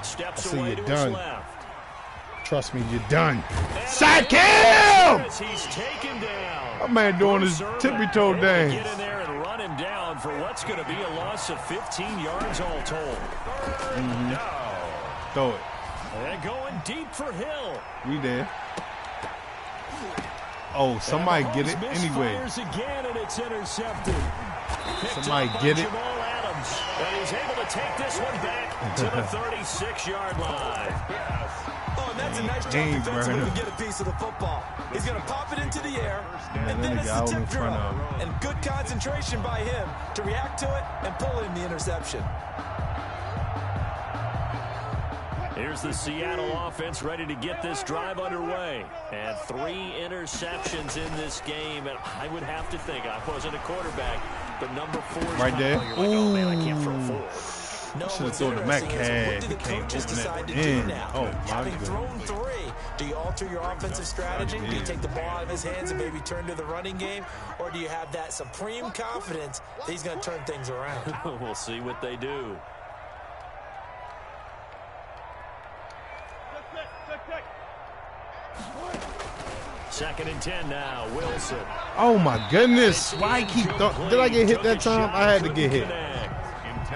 Speaker 2: steps
Speaker 1: I see
Speaker 2: away
Speaker 1: you're
Speaker 2: to
Speaker 1: done.
Speaker 2: his left.
Speaker 1: Trust me, you're done.
Speaker 2: And
Speaker 1: Sack him!
Speaker 2: He's taken down.
Speaker 1: My man doing his tippy-toe
Speaker 2: Able to
Speaker 1: dance.
Speaker 2: Get in there and run him down for what's going to be a loss of 15 yards all told.
Speaker 1: Throw it.
Speaker 2: And going deep for Hill.
Speaker 1: We there. Oh, somebody get it anyway.
Speaker 2: Misfires again, and it's intercepted. Picked
Speaker 1: Somebody
Speaker 2: up by
Speaker 1: get it.
Speaker 2: Jamal Adams, and he's able to take this one back to the 36-yard line.
Speaker 4: Oh, and that's a nice job
Speaker 1: Dang,
Speaker 4: defensively
Speaker 1: bro.
Speaker 4: to get a piece of the football. He's going to pop it into the air, and then
Speaker 1: that
Speaker 4: it's
Speaker 1: nigga
Speaker 4: the
Speaker 1: out in
Speaker 4: tip
Speaker 1: front
Speaker 4: drill.
Speaker 1: of him.
Speaker 4: And good concentration by him to react to it and pull in the interception.
Speaker 2: Here's the Seattle offense ready to get this drive underway. And 3 interceptions in this game. And I would have to think, I wasn't a quarterback, but number 4 is
Speaker 1: Right there.
Speaker 2: You're like, oh, man, I can't throw 4.
Speaker 4: No,
Speaker 1: Should have
Speaker 4: what's
Speaker 1: thrown the Mac
Speaker 4: interesting is what
Speaker 1: had.
Speaker 4: do
Speaker 1: He
Speaker 4: the
Speaker 1: can't
Speaker 4: coaches
Speaker 1: open
Speaker 4: decide
Speaker 1: that
Speaker 4: to do
Speaker 1: in.
Speaker 4: now?
Speaker 1: Oh, my
Speaker 4: Having
Speaker 1: goodness.
Speaker 4: thrown 3, do you alter your offensive strategy? Do you take the ball out of his hands and maybe turn to the running game? Or do you have that supreme confidence that he's going to turn things around?
Speaker 2: We'll see what they do. Second and 10 now. Wilson.
Speaker 1: Oh my goodness. Why I keep did I get hit that time? I had to get hit.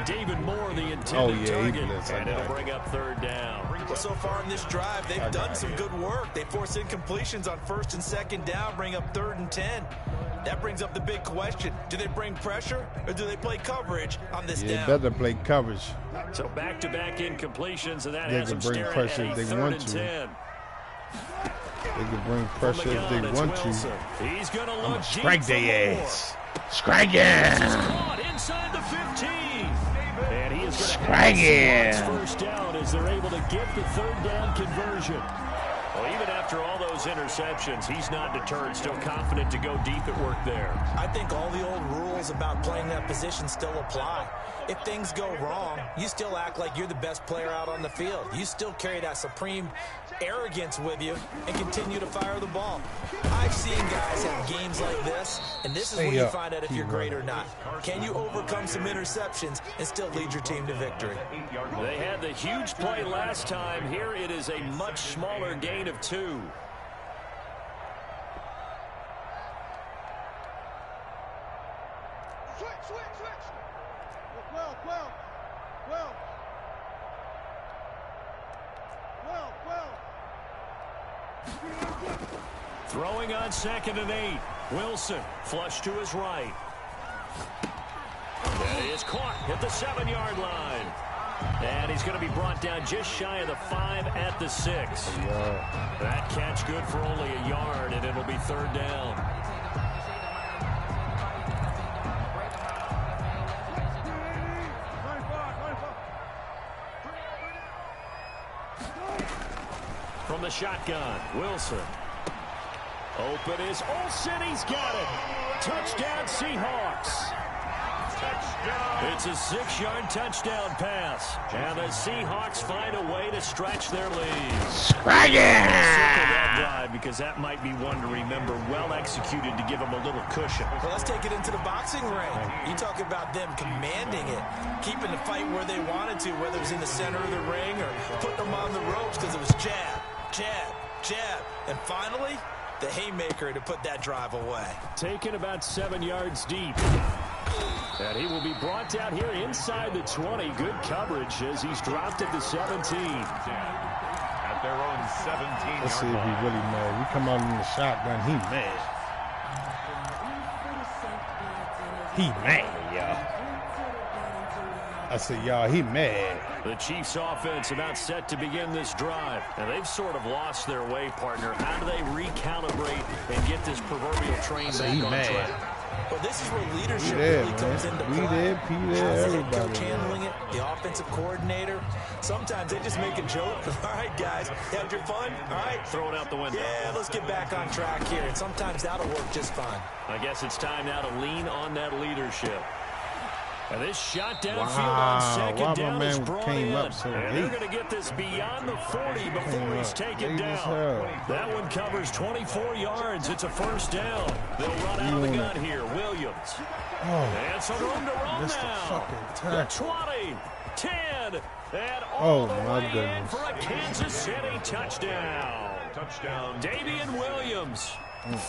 Speaker 2: David Moore, the intended
Speaker 1: Oh, yeah, he
Speaker 2: target,
Speaker 1: blitzed. I
Speaker 2: and it'll
Speaker 1: know.
Speaker 2: bring up third down.
Speaker 4: Well, so far in this drive, they've done some good work. They force incompletions on first and second down, bring up 3rd and 10. That brings up the big question. Do they bring pressure or do they play coverage on this
Speaker 1: Yeah,
Speaker 4: down?
Speaker 1: better play coverage.
Speaker 2: So back-to-back incompletions, and that
Speaker 1: They
Speaker 2: has
Speaker 1: can
Speaker 2: them
Speaker 1: bring
Speaker 2: staring
Speaker 1: pressure
Speaker 2: at
Speaker 1: if
Speaker 2: a
Speaker 1: they
Speaker 2: 3rd
Speaker 1: want
Speaker 2: and
Speaker 1: to.
Speaker 2: 10.
Speaker 1: They can bring
Speaker 2: From
Speaker 1: pressure
Speaker 2: the
Speaker 1: if
Speaker 2: gun,
Speaker 1: they
Speaker 2: it's
Speaker 1: want
Speaker 2: Wilson.
Speaker 1: to.
Speaker 2: He's going to look deep
Speaker 1: Strike
Speaker 2: for
Speaker 1: their
Speaker 2: Moore.
Speaker 1: ass. Strike
Speaker 2: This is
Speaker 1: it.
Speaker 2: caught inside the 15. And he is going to
Speaker 1: Strike
Speaker 2: have
Speaker 1: it.
Speaker 2: first down as they're able to get the third down conversion. Well, even after all those interceptions, he's not deterred, still confident to go deep at work there.
Speaker 4: I think all the old rules about playing that position still apply. If things go wrong, you still act like you're the best player out on the field. You still carry that supreme arrogance with you and continue to fire the ball. I've seen guys have games like this, and this is
Speaker 1: Stay
Speaker 4: where you
Speaker 1: up.
Speaker 4: find out if
Speaker 1: Keep
Speaker 4: you're great or
Speaker 1: running.
Speaker 4: not. Can you overcome some interceptions and still lead your team to victory?
Speaker 2: They had the huge play last time. Here it is a much smaller gain of 2. Throwing on 2nd and 8. Wilson flush to his right. And he is caught at the 7-yard line. And he's going to be brought down just shy of the 5 at the 6. That catch good for only a yard, and it'll be 3rd down. From the shotgun, Wilson. Open is Olsen. He's got it. Touchdown, Seahawks. Touchdown. It's a 6-yard touchdown pass. And the Seahawks find a way to stretch their lead.
Speaker 1: Scratch
Speaker 2: that drive because that might be one to remember. Well executed to give them a little cushion.
Speaker 4: Well, let's take it into the boxing ring. You talk about them commanding it, keeping the fight where they wanted to, whether it was in the center of the ring or putting them on the ropes because it was jab, jab, jab. And finally, the haymaker to put that drive away.
Speaker 2: Taken about 7 yards deep. And he will be brought down here inside the 20. Good coverage as he's dropped at the 17.
Speaker 3: At their own 17-yard
Speaker 1: Let's see if he really mad. We come out in the shotgun. He mad. He mad, y'all. I said, y'all, he mad.
Speaker 2: The Chiefs offense about set to begin this drive. And they've sort of lost their way, partner. How do they recalibrate and get this proverbial train back on track?
Speaker 4: Well, this is where leadership really comes into play.
Speaker 1: Everybody.
Speaker 4: Coach handling it, the offensive coordinator. Sometimes they just make a joke. All right, guys, had your fun? All right.
Speaker 2: Throw it out the window.
Speaker 4: Yeah, let's get back on track here. And sometimes that'll work just fine.
Speaker 2: I guess it's time now to lean on that leadership. And this shot downfield on 2nd down is brought in. And they're going to get this beyond the 40 before he's taken down. That one covers 24 yards. It's a 1st down. They'll run out of the gun here. Williams. And some room to run now. The 20, 10, and all the way in for a Kansas City touchdown.
Speaker 3: Touchdown.
Speaker 2: Davian Williams.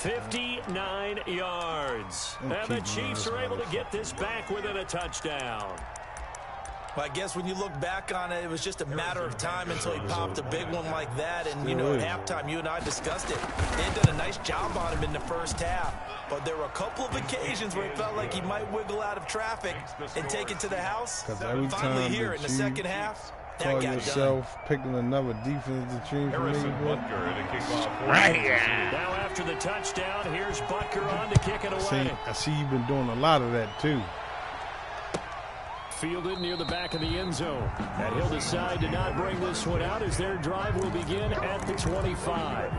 Speaker 2: 59 yards. And the Chiefs are able to get this back within a touchdown.
Speaker 4: Well, I guess when you look back on it, it was just a matter of time until he popped a big one like that. And, you know, at halftime, you and I discussed it. They had done a nice job on him in the 1st half. But there were a couple of occasions where it felt like he might wiggle out of traffic and take it to the house. Finally here in the 2nd half, that got
Speaker 1: yourself
Speaker 4: done.
Speaker 1: Picking another defensive team for me, bro.
Speaker 2: Now after the touchdown, here's Butker on to kick it away.
Speaker 1: I see you've been doing a lot of that, too.
Speaker 2: Fielded near the back of the end zone. And he'll decide to not bring this one out as their drive will begin at the 25.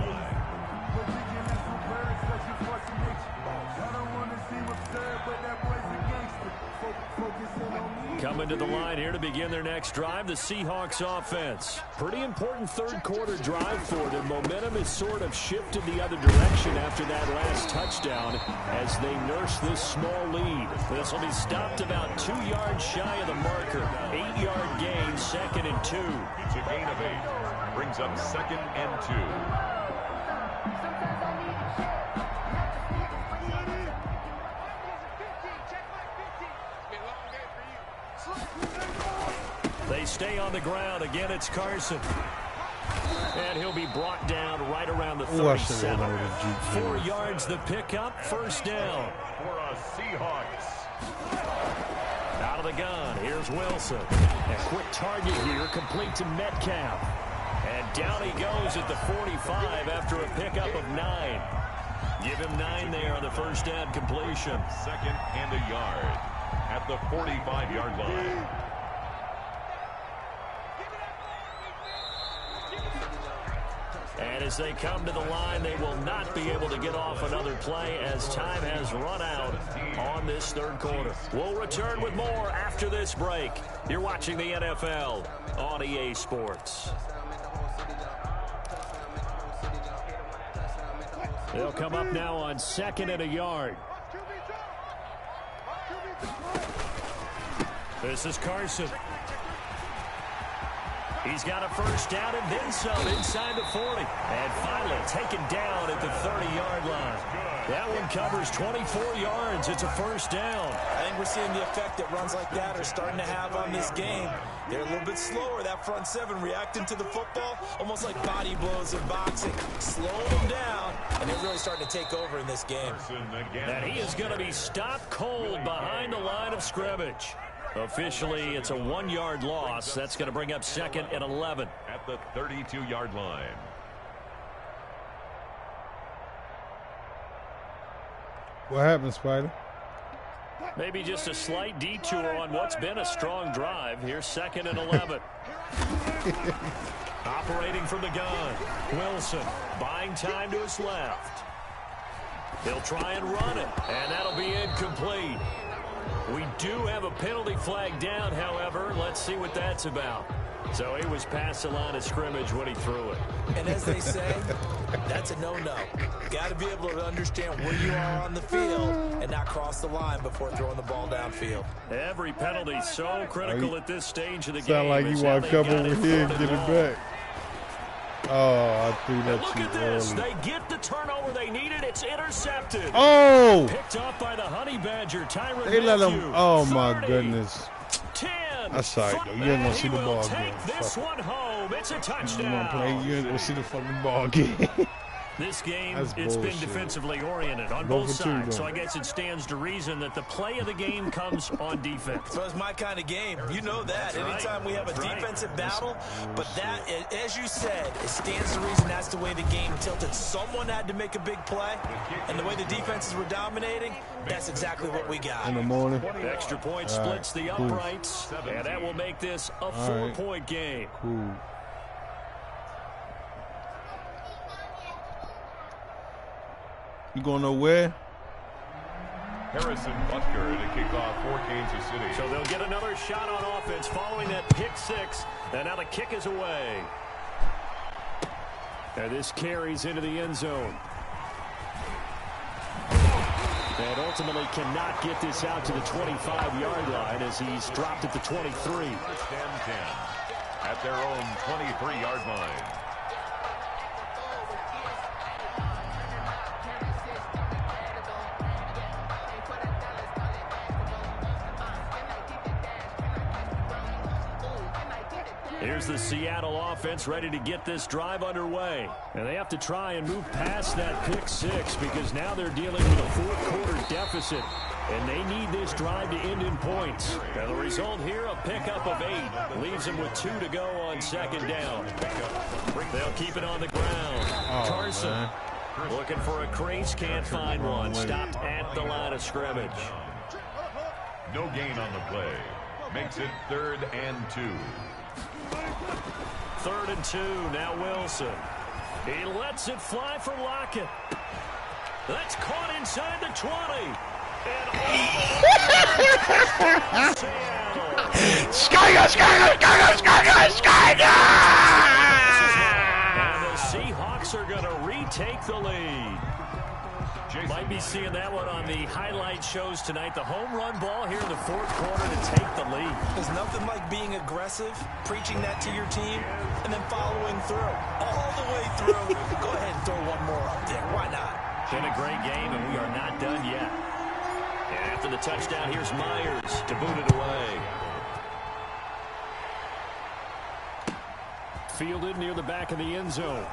Speaker 2: Coming to the line here to begin their next drive, the Seahawks offense. Pretty important 3rd quarter drive for them. Momentum has sort of shifted the other direction after that last touchdown as they nurse this small lead. This will be stopped about 2 yards shy of the marker. 8-yard gain, 2nd and 2.
Speaker 3: It's a gain of 8. Brings up 2nd and 2.
Speaker 2: They stay on the ground. Again, it's Carson. And he'll be brought down right around the 37. 4 yards the pickup, 1st down.
Speaker 3: For a Seahawks.
Speaker 2: Out of the gun, here's Wilson. A quick target here, complete to Metcalf. And down he goes at the 45 after a pickup of 9. Give him 9 there on the 1st down completion.
Speaker 3: 2nd and a yard at the 45-yard line.
Speaker 2: And as they come to the line, they will not be able to get off another play as time has run out on this 3rd quarter. We'll return with more after this break. You're watching the NFL on EA Sports. They'll come up now on 2nd and a yard. This is Carson. He's got a first down and then some inside the 40. And finally taken down at the 30-yard line. That one covers 24 yards. It's a first down.
Speaker 4: I think we're seeing the effect that runs like that are starting to have on this game. They're a little bit slower, that front seven, reacting to the football, almost like body blows in boxing. Slowing them down, and they're really starting to take over in this game.
Speaker 2: And he is going to be stopped cold behind the line of scrimmage. Officially, it's a 1-yard loss. That's going to bring up 2nd and 11.
Speaker 3: At the 32-yard line.
Speaker 1: What happened, Spider?
Speaker 2: Maybe just a slight detour on what's been a strong drive. Here's 2nd and 11. Operating from the gun. Wilson buying time to his left. He'll try and run it, and that'll be incomplete. We do have a penalty flag down, however. Let's see what that's about. So he was past the line of scrimmage when he threw it.
Speaker 4: And as they say, that's a no-no. Got to be able to understand where you are on the field and not cross the line before throwing the ball downfield.
Speaker 2: Every penalty so critical at this stage of the game.
Speaker 1: Sound like you want to come over here and get it back. Oh, I threw that
Speaker 2: look
Speaker 1: too
Speaker 2: at this.
Speaker 1: early.
Speaker 2: They get the turnover they needed. It's intercepted.
Speaker 1: Oh!
Speaker 2: Picked off by the Honey Badger, Tyron
Speaker 1: They let
Speaker 2: Matthew.
Speaker 1: him. Oh,
Speaker 2: 30,
Speaker 1: my goodness.
Speaker 2: 10.
Speaker 1: That's sorry, though. You ain't going to see the ball
Speaker 2: Take
Speaker 1: again.
Speaker 2: this
Speaker 1: Fuck
Speaker 2: one home. It's a
Speaker 1: it.
Speaker 2: touchdown.
Speaker 1: You ain't going to see the fucking ball again.
Speaker 2: This game,
Speaker 1: That's
Speaker 2: it's been
Speaker 1: bullshit.
Speaker 2: defensively oriented on
Speaker 1: Go
Speaker 2: both
Speaker 1: for two,
Speaker 2: sides,
Speaker 1: though.
Speaker 2: so I guess it stands to reason that the play of the game comes on defense.
Speaker 4: So it's my kind of game. You know that. Anytime we have a defensive battle, but that, as you said, it stands to reason that's the way the game tilted. Someone had to make a big play, and the way the defenses were dominating, that's exactly what we got.
Speaker 1: In the morning.
Speaker 2: Extra point
Speaker 1: All right,
Speaker 2: splits the
Speaker 1: cool.
Speaker 2: uprights, and that will make this a
Speaker 1: right.
Speaker 2: 4-point game.
Speaker 1: Cool. You going nowhere?
Speaker 3: Harrison Butker to kick off for Kansas City.
Speaker 2: So they'll get another shot on offense following that pick six, and now the kick is away. And this carries into the end zone. And ultimately cannot get this out to the 25-yard line as he's dropped at the 23.
Speaker 3: First and 10 at their own 23-yard line.
Speaker 2: Here's the Seattle offense ready to get this drive underway. And they have to try and move past that pick six because now they're dealing with a fourth-quarter deficit. And they need this drive to end in points. And the result here, a pickup of 8. Leaves them with 2 to go on 2nd down. They'll keep it on the ground. Carson
Speaker 1: man.
Speaker 2: looking for a crease, can't find one. Stopped at the line of scrimmage.
Speaker 3: No gain on the play. Makes it 3rd and 2.
Speaker 2: 3rd and 2, now Wilson. He lets it fly for Lockett. That's caught inside the 20. And And the Seahawks are going to retake the lead. Might be seeing that one on the highlight shows tonight. The home run ball here in the 4th quarter to take the lead.
Speaker 4: There's nothing like being aggressive, preaching that to your team, and then following through. All the way through. Go ahead and throw one more up there. Why not?
Speaker 2: Been a great game, and we are not done yet. And after the touchdown, here's Myers to boot it away. Fielded near the back of the end zone.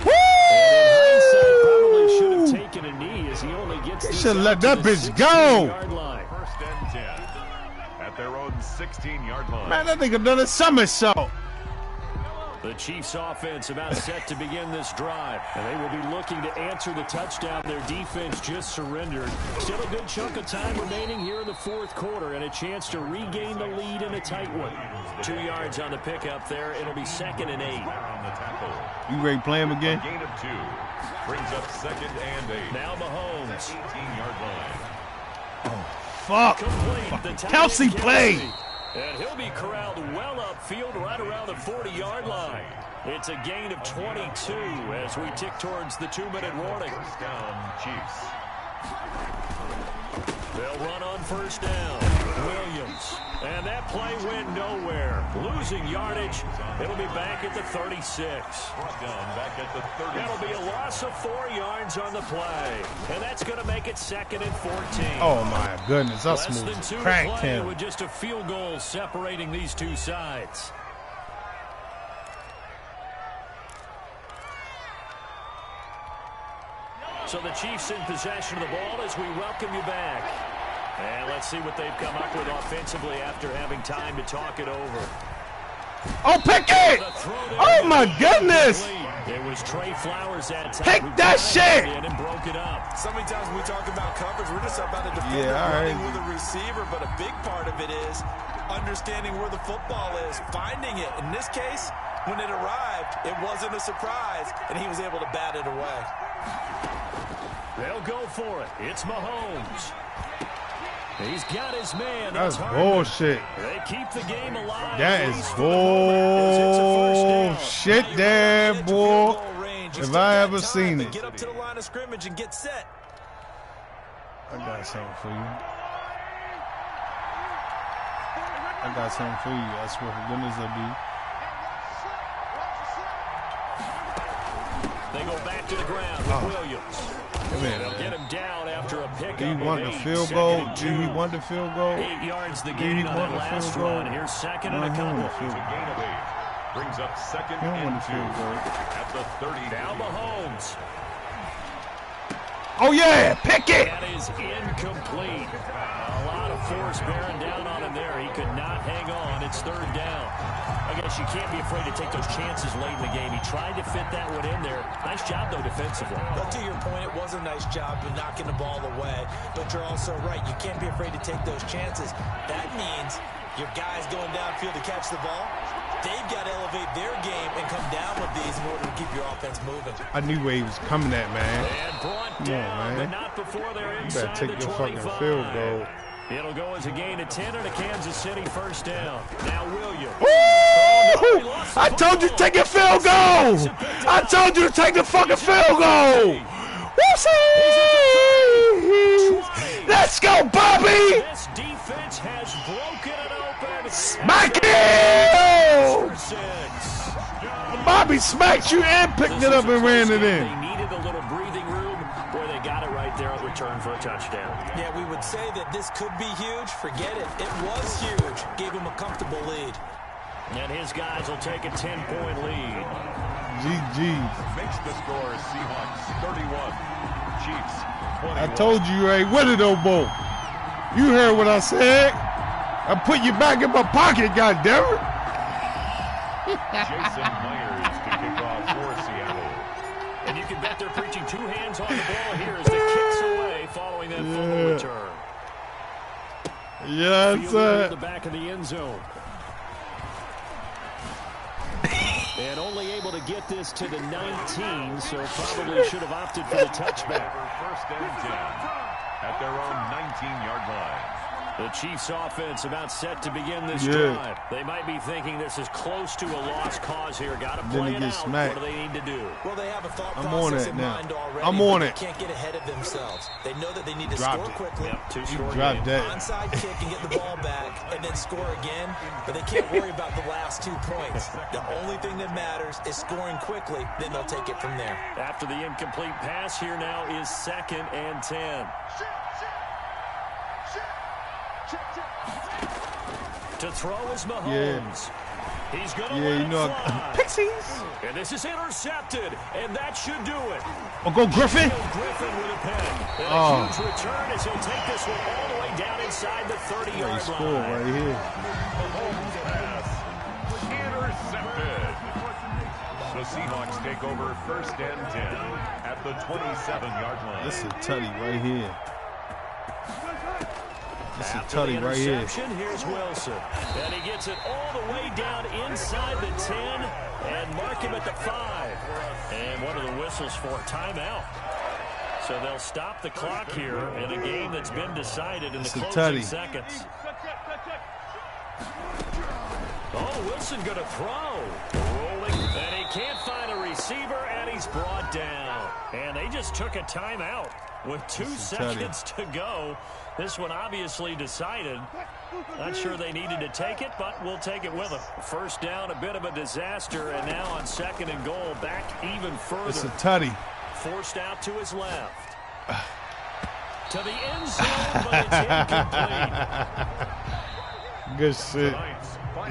Speaker 2: And in hindsight, probably should have taken a knee as he only gets this
Speaker 1: should
Speaker 2: out
Speaker 1: let
Speaker 2: to
Speaker 1: that
Speaker 2: the
Speaker 1: bitch go.
Speaker 2: 16-yard line.
Speaker 3: 1st and 10 at their own 16-yard line.
Speaker 1: Man, that nigga done a somersault.
Speaker 2: The Chiefs offense about set to begin this drive. And they will be looking to answer the touchdown their defense just surrendered. Still a good chunk of time remaining here in the 4th quarter and a chance to regain the lead in a tight one. 2 yards on the pickup there. It'll be 2nd and 8.
Speaker 3: On the tackle.
Speaker 1: You ready to play him again?
Speaker 3: Gain of 2 brings up 2nd and 8.
Speaker 2: Now Mahomes.
Speaker 3: 18-yard line.
Speaker 1: Fuck.
Speaker 2: Complete. The tight
Speaker 1: Kelsey
Speaker 2: end,
Speaker 1: play.
Speaker 2: Kelsey. And he'll be corralled well upfield right around the 40-yard line. It's a gain of 22 as we tick towards the 2-minute warning.
Speaker 3: First down, Chiefs.
Speaker 2: They'll run on 1st down. Williams. And that play went nowhere. Losing yardage. It'll be back at the 36.
Speaker 3: Back at the 36.
Speaker 2: That'll be a loss of 4 yards on the play. And that's going to make it 2nd and 14.
Speaker 1: Oh, my goodness. That's
Speaker 2: Less
Speaker 1: smooth.
Speaker 2: than 2 to
Speaker 1: Cracked
Speaker 2: play
Speaker 1: him.
Speaker 2: with just a field goal separating these two sides. So the Chiefs in possession of the ball as we welcome you back. And let's see what they've come up with offensively after having time to talk it over.
Speaker 1: Oh, pick it! Oh, my goodness!
Speaker 2: It was Trey Flowers that time.
Speaker 1: Pick that shit!
Speaker 2: And broke it up.
Speaker 4: So many times when we talk about coverage, we're just about a defender running with a receiver, but a big part of it is understanding where the football is, finding it. In this case, when it arrived, it wasn't a surprise, and he was able to bat it away.
Speaker 2: They'll go for it. It's Mahomes. He's got his man.
Speaker 1: That's bullshit.
Speaker 2: They keep the game alive.
Speaker 1: That is bullshit there, boy. If I ever seen it.
Speaker 4: Get up to the line of scrimmage and get set.
Speaker 1: I got something for you. I got something for you. I swear for goodness I do.
Speaker 2: They go back to the ground with Williams. They'll get him down after a pickup.
Speaker 1: Do you want the field goal? Do you want the field goal?
Speaker 2: 8 yards the gain on that last run. Here's 2nd and a couple.
Speaker 3: It's a gain of 8. Brings up 2nd and 2 at the 30.
Speaker 2: Now Mahomes.
Speaker 1: Oh, yeah. Pick it.
Speaker 2: That is incomplete. A lot of force bearing down on him there. He could not hang on. It's 3rd down. I guess you can't be afraid to take those chances late in the game. He tried to fit that one in there. Nice job, though, defensively.
Speaker 4: But to your point, it was a nice job of knocking the ball away. But you're also right. You can't be afraid to take those chances. That means your guys going downfield to catch the ball, they've got to elevate their game and come down with these in order to keep your offense moving.
Speaker 1: I knew where he was coming at, man.
Speaker 2: And brought
Speaker 1: Come
Speaker 2: down,
Speaker 1: on,
Speaker 2: but
Speaker 1: man.
Speaker 2: not before they're
Speaker 1: You
Speaker 2: inside
Speaker 1: better take
Speaker 2: the
Speaker 1: your
Speaker 2: 25.
Speaker 1: fucking field goal.
Speaker 2: It'll go as a gain of 10 and a Kansas City 1st down. Now Williams.
Speaker 1: Ooh! I told you to take your field goal! I told you to take the fucking field goal! Whoopsie! Let's go, Bobby!
Speaker 2: This defense has broken it open.
Speaker 1: Smack it! Bobby smacked you and picked it up and ran it in.
Speaker 2: They needed a little breathing room where they got it right there on return for a touchdown.
Speaker 4: Yeah, we would say that this could be huge. Forget it. It was huge. Gave him a comfortable lead.
Speaker 2: And his guys will take a 10-point lead.
Speaker 1: GG.
Speaker 3: Makes the score Seahawks 31. Chiefs 21.
Speaker 1: I told you ain't with it, though, boy. You heard what I said. I put you back in my pocket, goddammit.
Speaker 3: Jason Myers to kick off for Seattle.
Speaker 2: And you can bet they're preaching 2 hands on the ball here as the kicks away following that fumble return.
Speaker 1: Yes,
Speaker 2: Fielded
Speaker 1: sir.
Speaker 2: in the back of the end zone. And only able to get this to the 19, so probably should have opted for the touchback.
Speaker 3: 1st and 10 at their own 19-yard line.
Speaker 2: The Chiefs offense about set to begin this drive. They might be thinking this is close to a lost cause here. Got to play it out.
Speaker 1: Smacked.
Speaker 2: What do they need to do?
Speaker 4: Well, they have a thought
Speaker 1: I'm
Speaker 4: process
Speaker 1: on it
Speaker 4: in
Speaker 1: now.
Speaker 4: mind already.
Speaker 1: I'm on
Speaker 4: They
Speaker 1: it.
Speaker 4: can't get ahead of themselves. They know that they need to
Speaker 1: Dropped
Speaker 4: score
Speaker 1: it.
Speaker 4: quickly.
Speaker 2: Yep, 2 score
Speaker 1: Drop
Speaker 2: game.
Speaker 1: that.
Speaker 4: Onside kick and get the ball back and then score again. But they can't worry about the last 2 points. The only thing that matters is scoring quickly. Then they'll take it from there.
Speaker 2: After the incomplete pass here now is 2nd and 10. To throw is Mahomes. He's going to let it fly.
Speaker 1: Pixies.
Speaker 2: And this is intercepted, and that should do it.
Speaker 1: Oh, go Griffin.
Speaker 2: Griffin with a pen. And a huge return as he'll take this one all the way down inside the 30-yard
Speaker 1: Score
Speaker 2: line.
Speaker 1: right here.
Speaker 3: Mahomes pass intercepted. The Seahawks take over 1st and 10 at the 27-yard line.
Speaker 1: This is Tutty right here. This is
Speaker 2: After
Speaker 1: Tutty
Speaker 2: the
Speaker 1: right here.
Speaker 2: interception, here's Wilson. And he gets it all the way down inside the 10 and mark him at the 5. And what are the whistles for? Timeout. So they'll stop the clock here in a game that's been decided in the closing seconds. Oh, Wilson going to throw. Rolling. And he can't find a receiver, and he's brought down. And they just took a timeout with 2 seconds to go. This one obviously decided. Not sure they needed to take it, but we'll take it with them. First down, a bit of a disaster, and now on 2nd and goal, back even further.
Speaker 1: It's a tutty.
Speaker 2: Forced out to his left. To the end zone, but it's incomplete.
Speaker 1: Good shit.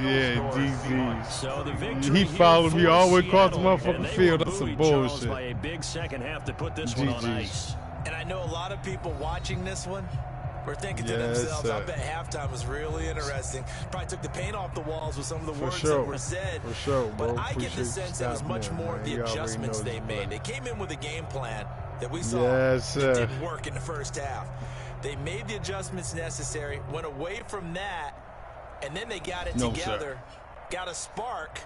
Speaker 1: Yeah, GG.
Speaker 2: So the victory
Speaker 1: He followed me all the way across the
Speaker 2: Seattle,
Speaker 1: motherfucking field. That's some bullshit.
Speaker 2: By a big second half to put this one on ice.
Speaker 4: And I know a lot of people watching this one were thinking to themselves, I bet halftime was really interesting. Probably took the paint off the walls with some of the words that were said.
Speaker 1: For sure, bro.
Speaker 4: But I get the sense it was much more of the adjustments they made. They came in with a game plan that we saw that didn't work in the first half. They made the adjustments necessary, went away from that, and then they got it together, got a spark,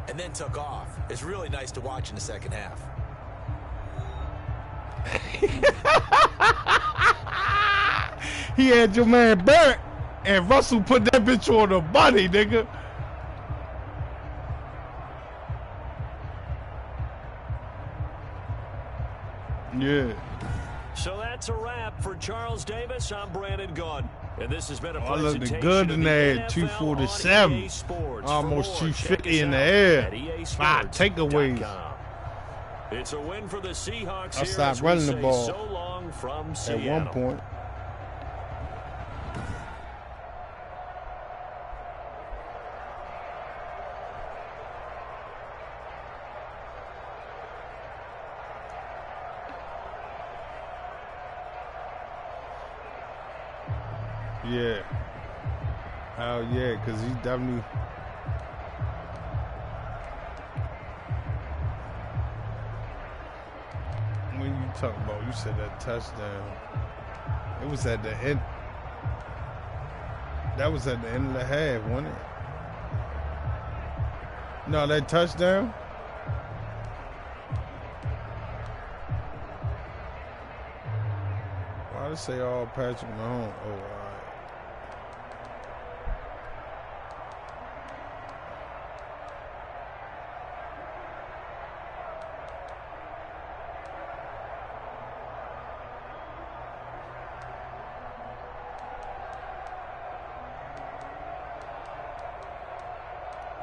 Speaker 4: and then took off. It's really nice to watch in the second half.
Speaker 1: He had your man Barrett, and Russell put that bitch on the body, nigga. Yeah.
Speaker 2: So that's a wrap for Charles Davis. I'm Brandon Gaudin. And this has been a presentation
Speaker 1: looking good in there at 247. Almost 250 in the air. 5 takeaways.
Speaker 2: It's a win for the Seahawks.
Speaker 1: I stopped running the ball
Speaker 2: so long from
Speaker 1: at one point. Yeah. Oh yeah, because he definitely. When you talk about, you said that touchdown. It was at the end. That was at the end of the half, wasn't it? No, that touchdown. Why did it say all Patrick Mahomes? Oh, all right.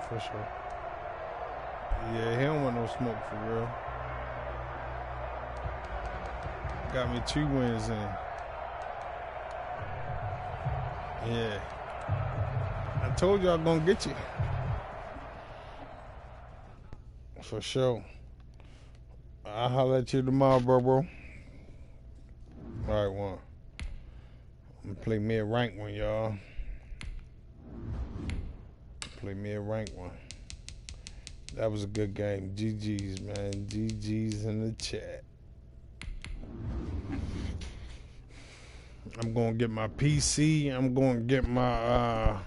Speaker 1: For sure. Yeah, he don't want no smoke for real. Got me 2 wins in. Yeah. I told you I'm gonna get you. For sure. I'll holler at you tomorrow, bro. Alright, one. I'm gonna play me a rank one, y'all. Play me a rank one. That was a good game. GG's, man. GG's in the chat. I'm going to get my PC. I'm going to get my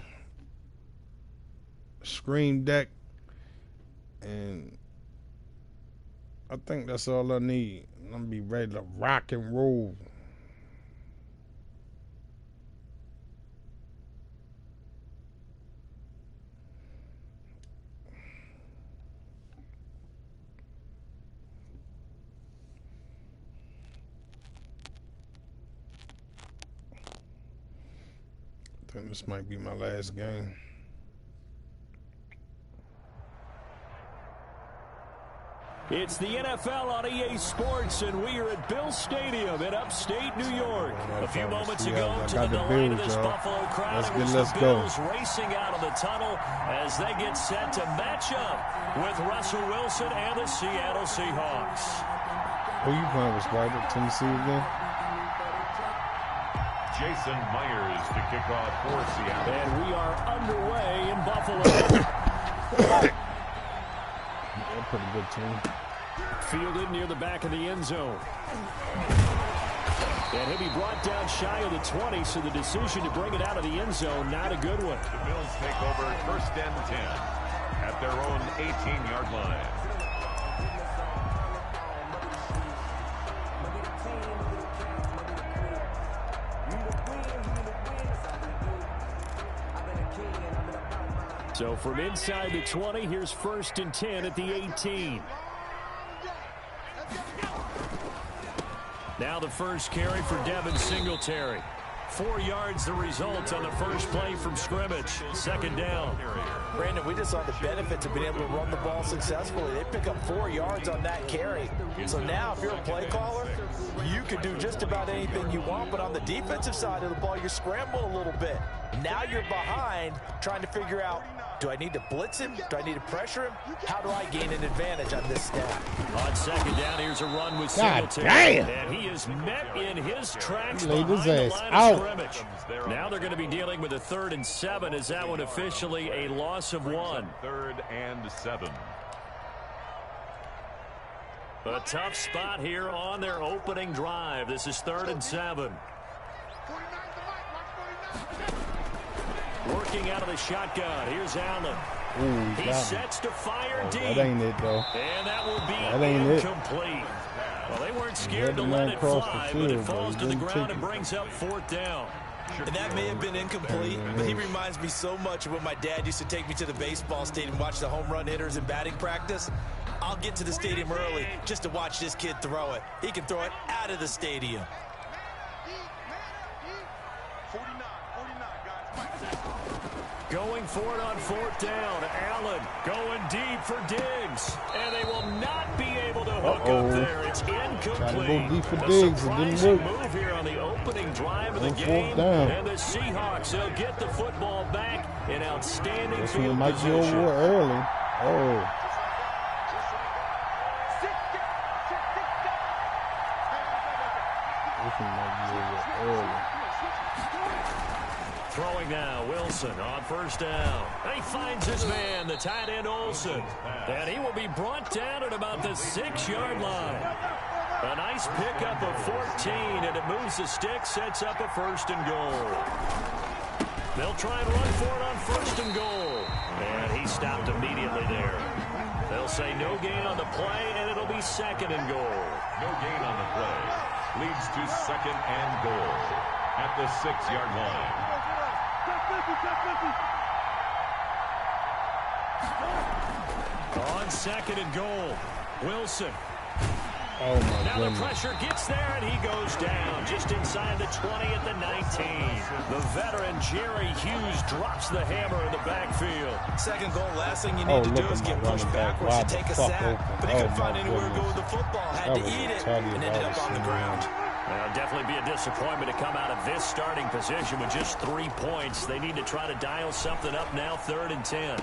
Speaker 1: Scream Deck. And I think that's all I need. I'm going to be ready to rock and roll. I think this might be my last game.
Speaker 2: It's the NFL on EA Sports, and we are at Bill Stadium in upstate New York. A few moments ago, to the delight of this Buffalo crowd, it was the Bills racing out of the tunnel as they get set to match up with Russell Wilson and the Seattle Seahawks.
Speaker 1: Who you playing with, Spider? Tennessee again?
Speaker 3: Jason Myers to kick off for Seattle.
Speaker 2: And we are underway in Buffalo.
Speaker 1: Yeah, pretty good team.
Speaker 2: Fielded near the back of the end zone. And he'll be brought down shy of the 20, so the decision to bring it out of the end zone, not a good one.
Speaker 3: The Bills take over 1st and 10 at their own 18-yard line.
Speaker 2: So from inside the 20, here's 1st and 10 at the 18. Now the first carry for Devin Singletary. 4 yards the result on the first play from scrimmage. Second down.
Speaker 4: Brandon, we just saw the benefits of being able to run the ball successfully. They pick up 4 yards on that carry. So now if you're a play caller, you can do just about anything you want. But on the defensive side of the ball, you're scrambling a little bit. Now you're behind trying to figure out, do I need to blitz him? Do I need to pressure him? How do I gain an advantage on this snap?
Speaker 2: On second down, here's a run with
Speaker 1: God
Speaker 2: Singletary.
Speaker 1: damn.
Speaker 2: And he is met in his tracks
Speaker 1: Laid
Speaker 2: behind
Speaker 1: his
Speaker 2: the
Speaker 1: ass
Speaker 2: line
Speaker 1: out.
Speaker 2: of scrimmage. Now they're going to be dealing with a 3rd and 7. Is that one officially a loss of 1?
Speaker 3: 3rd and 7.
Speaker 2: A tough spot here on their opening drive. This is 3rd and 7. Working out of the shotgun. Here's Allen.
Speaker 1: Ooh,
Speaker 2: He sets to fire deep.
Speaker 1: that ain't it, though.
Speaker 2: And that will be
Speaker 1: That ain't it.
Speaker 2: incomplete. Well, they weren't scared to
Speaker 1: the
Speaker 2: let
Speaker 1: man
Speaker 2: it
Speaker 1: cross the
Speaker 2: fly,
Speaker 1: field,
Speaker 2: but it
Speaker 1: but
Speaker 2: falls
Speaker 1: he
Speaker 2: to the
Speaker 1: didn't
Speaker 2: ground
Speaker 1: take
Speaker 2: and
Speaker 1: it.
Speaker 2: brings up 4th down.
Speaker 4: And that may have been incomplete, but he reminds me so much of when my dad used to take me to the baseball stadium and watch the home run hitters in batting practice. I'll get to the stadium early just to watch this kid throw it. He can throw it out of the stadium.
Speaker 5: 49, guys.
Speaker 2: Going for it on 4th down. Allen going deep for Diggs. And they will not be able to hook up there. It's incomplete.
Speaker 1: Tried to go deep for
Speaker 2: A
Speaker 1: Diggs. It didn't
Speaker 2: surprising
Speaker 1: work.
Speaker 2: move here on the opening drive of the
Speaker 1: On 4th
Speaker 2: game.
Speaker 1: down.
Speaker 2: And the Seahawks will get the football back in outstanding
Speaker 1: This one
Speaker 2: field
Speaker 1: might be
Speaker 2: position.
Speaker 1: over early. Oh. This one might be over early.
Speaker 2: Throwing now, Wilson on 1st down. And he finds his man, the tight end Olsen. And he will be brought down at about the 6-yard line. A nice pickup of 14, and it moves the stick, sets up a 1st and goal. They'll try and run for it on 1st and goal. And he stopped immediately there. They'll say no gain on the play, and it'll be 2nd and goal.
Speaker 3: No gain on the play. Leads to 2nd and goal at the 6-yard line.
Speaker 2: On 2nd and goal, Wilson.
Speaker 1: Oh, my
Speaker 2: Now the
Speaker 1: goodness.
Speaker 2: pressure gets there, and he goes down just inside the 20 at the 19. The veteran Jerry Hughes drops the hammer in the backfield.
Speaker 4: 2nd goal, last thing you need to do is get pushed backwards and take a sack. But he couldn't find anywhere to go with the football. Had to eat it and ended up on the ground.
Speaker 2: Well, definitely be a disappointment to come out of this starting position with just 3 points. They need to try to dial something up now, 3rd and 10.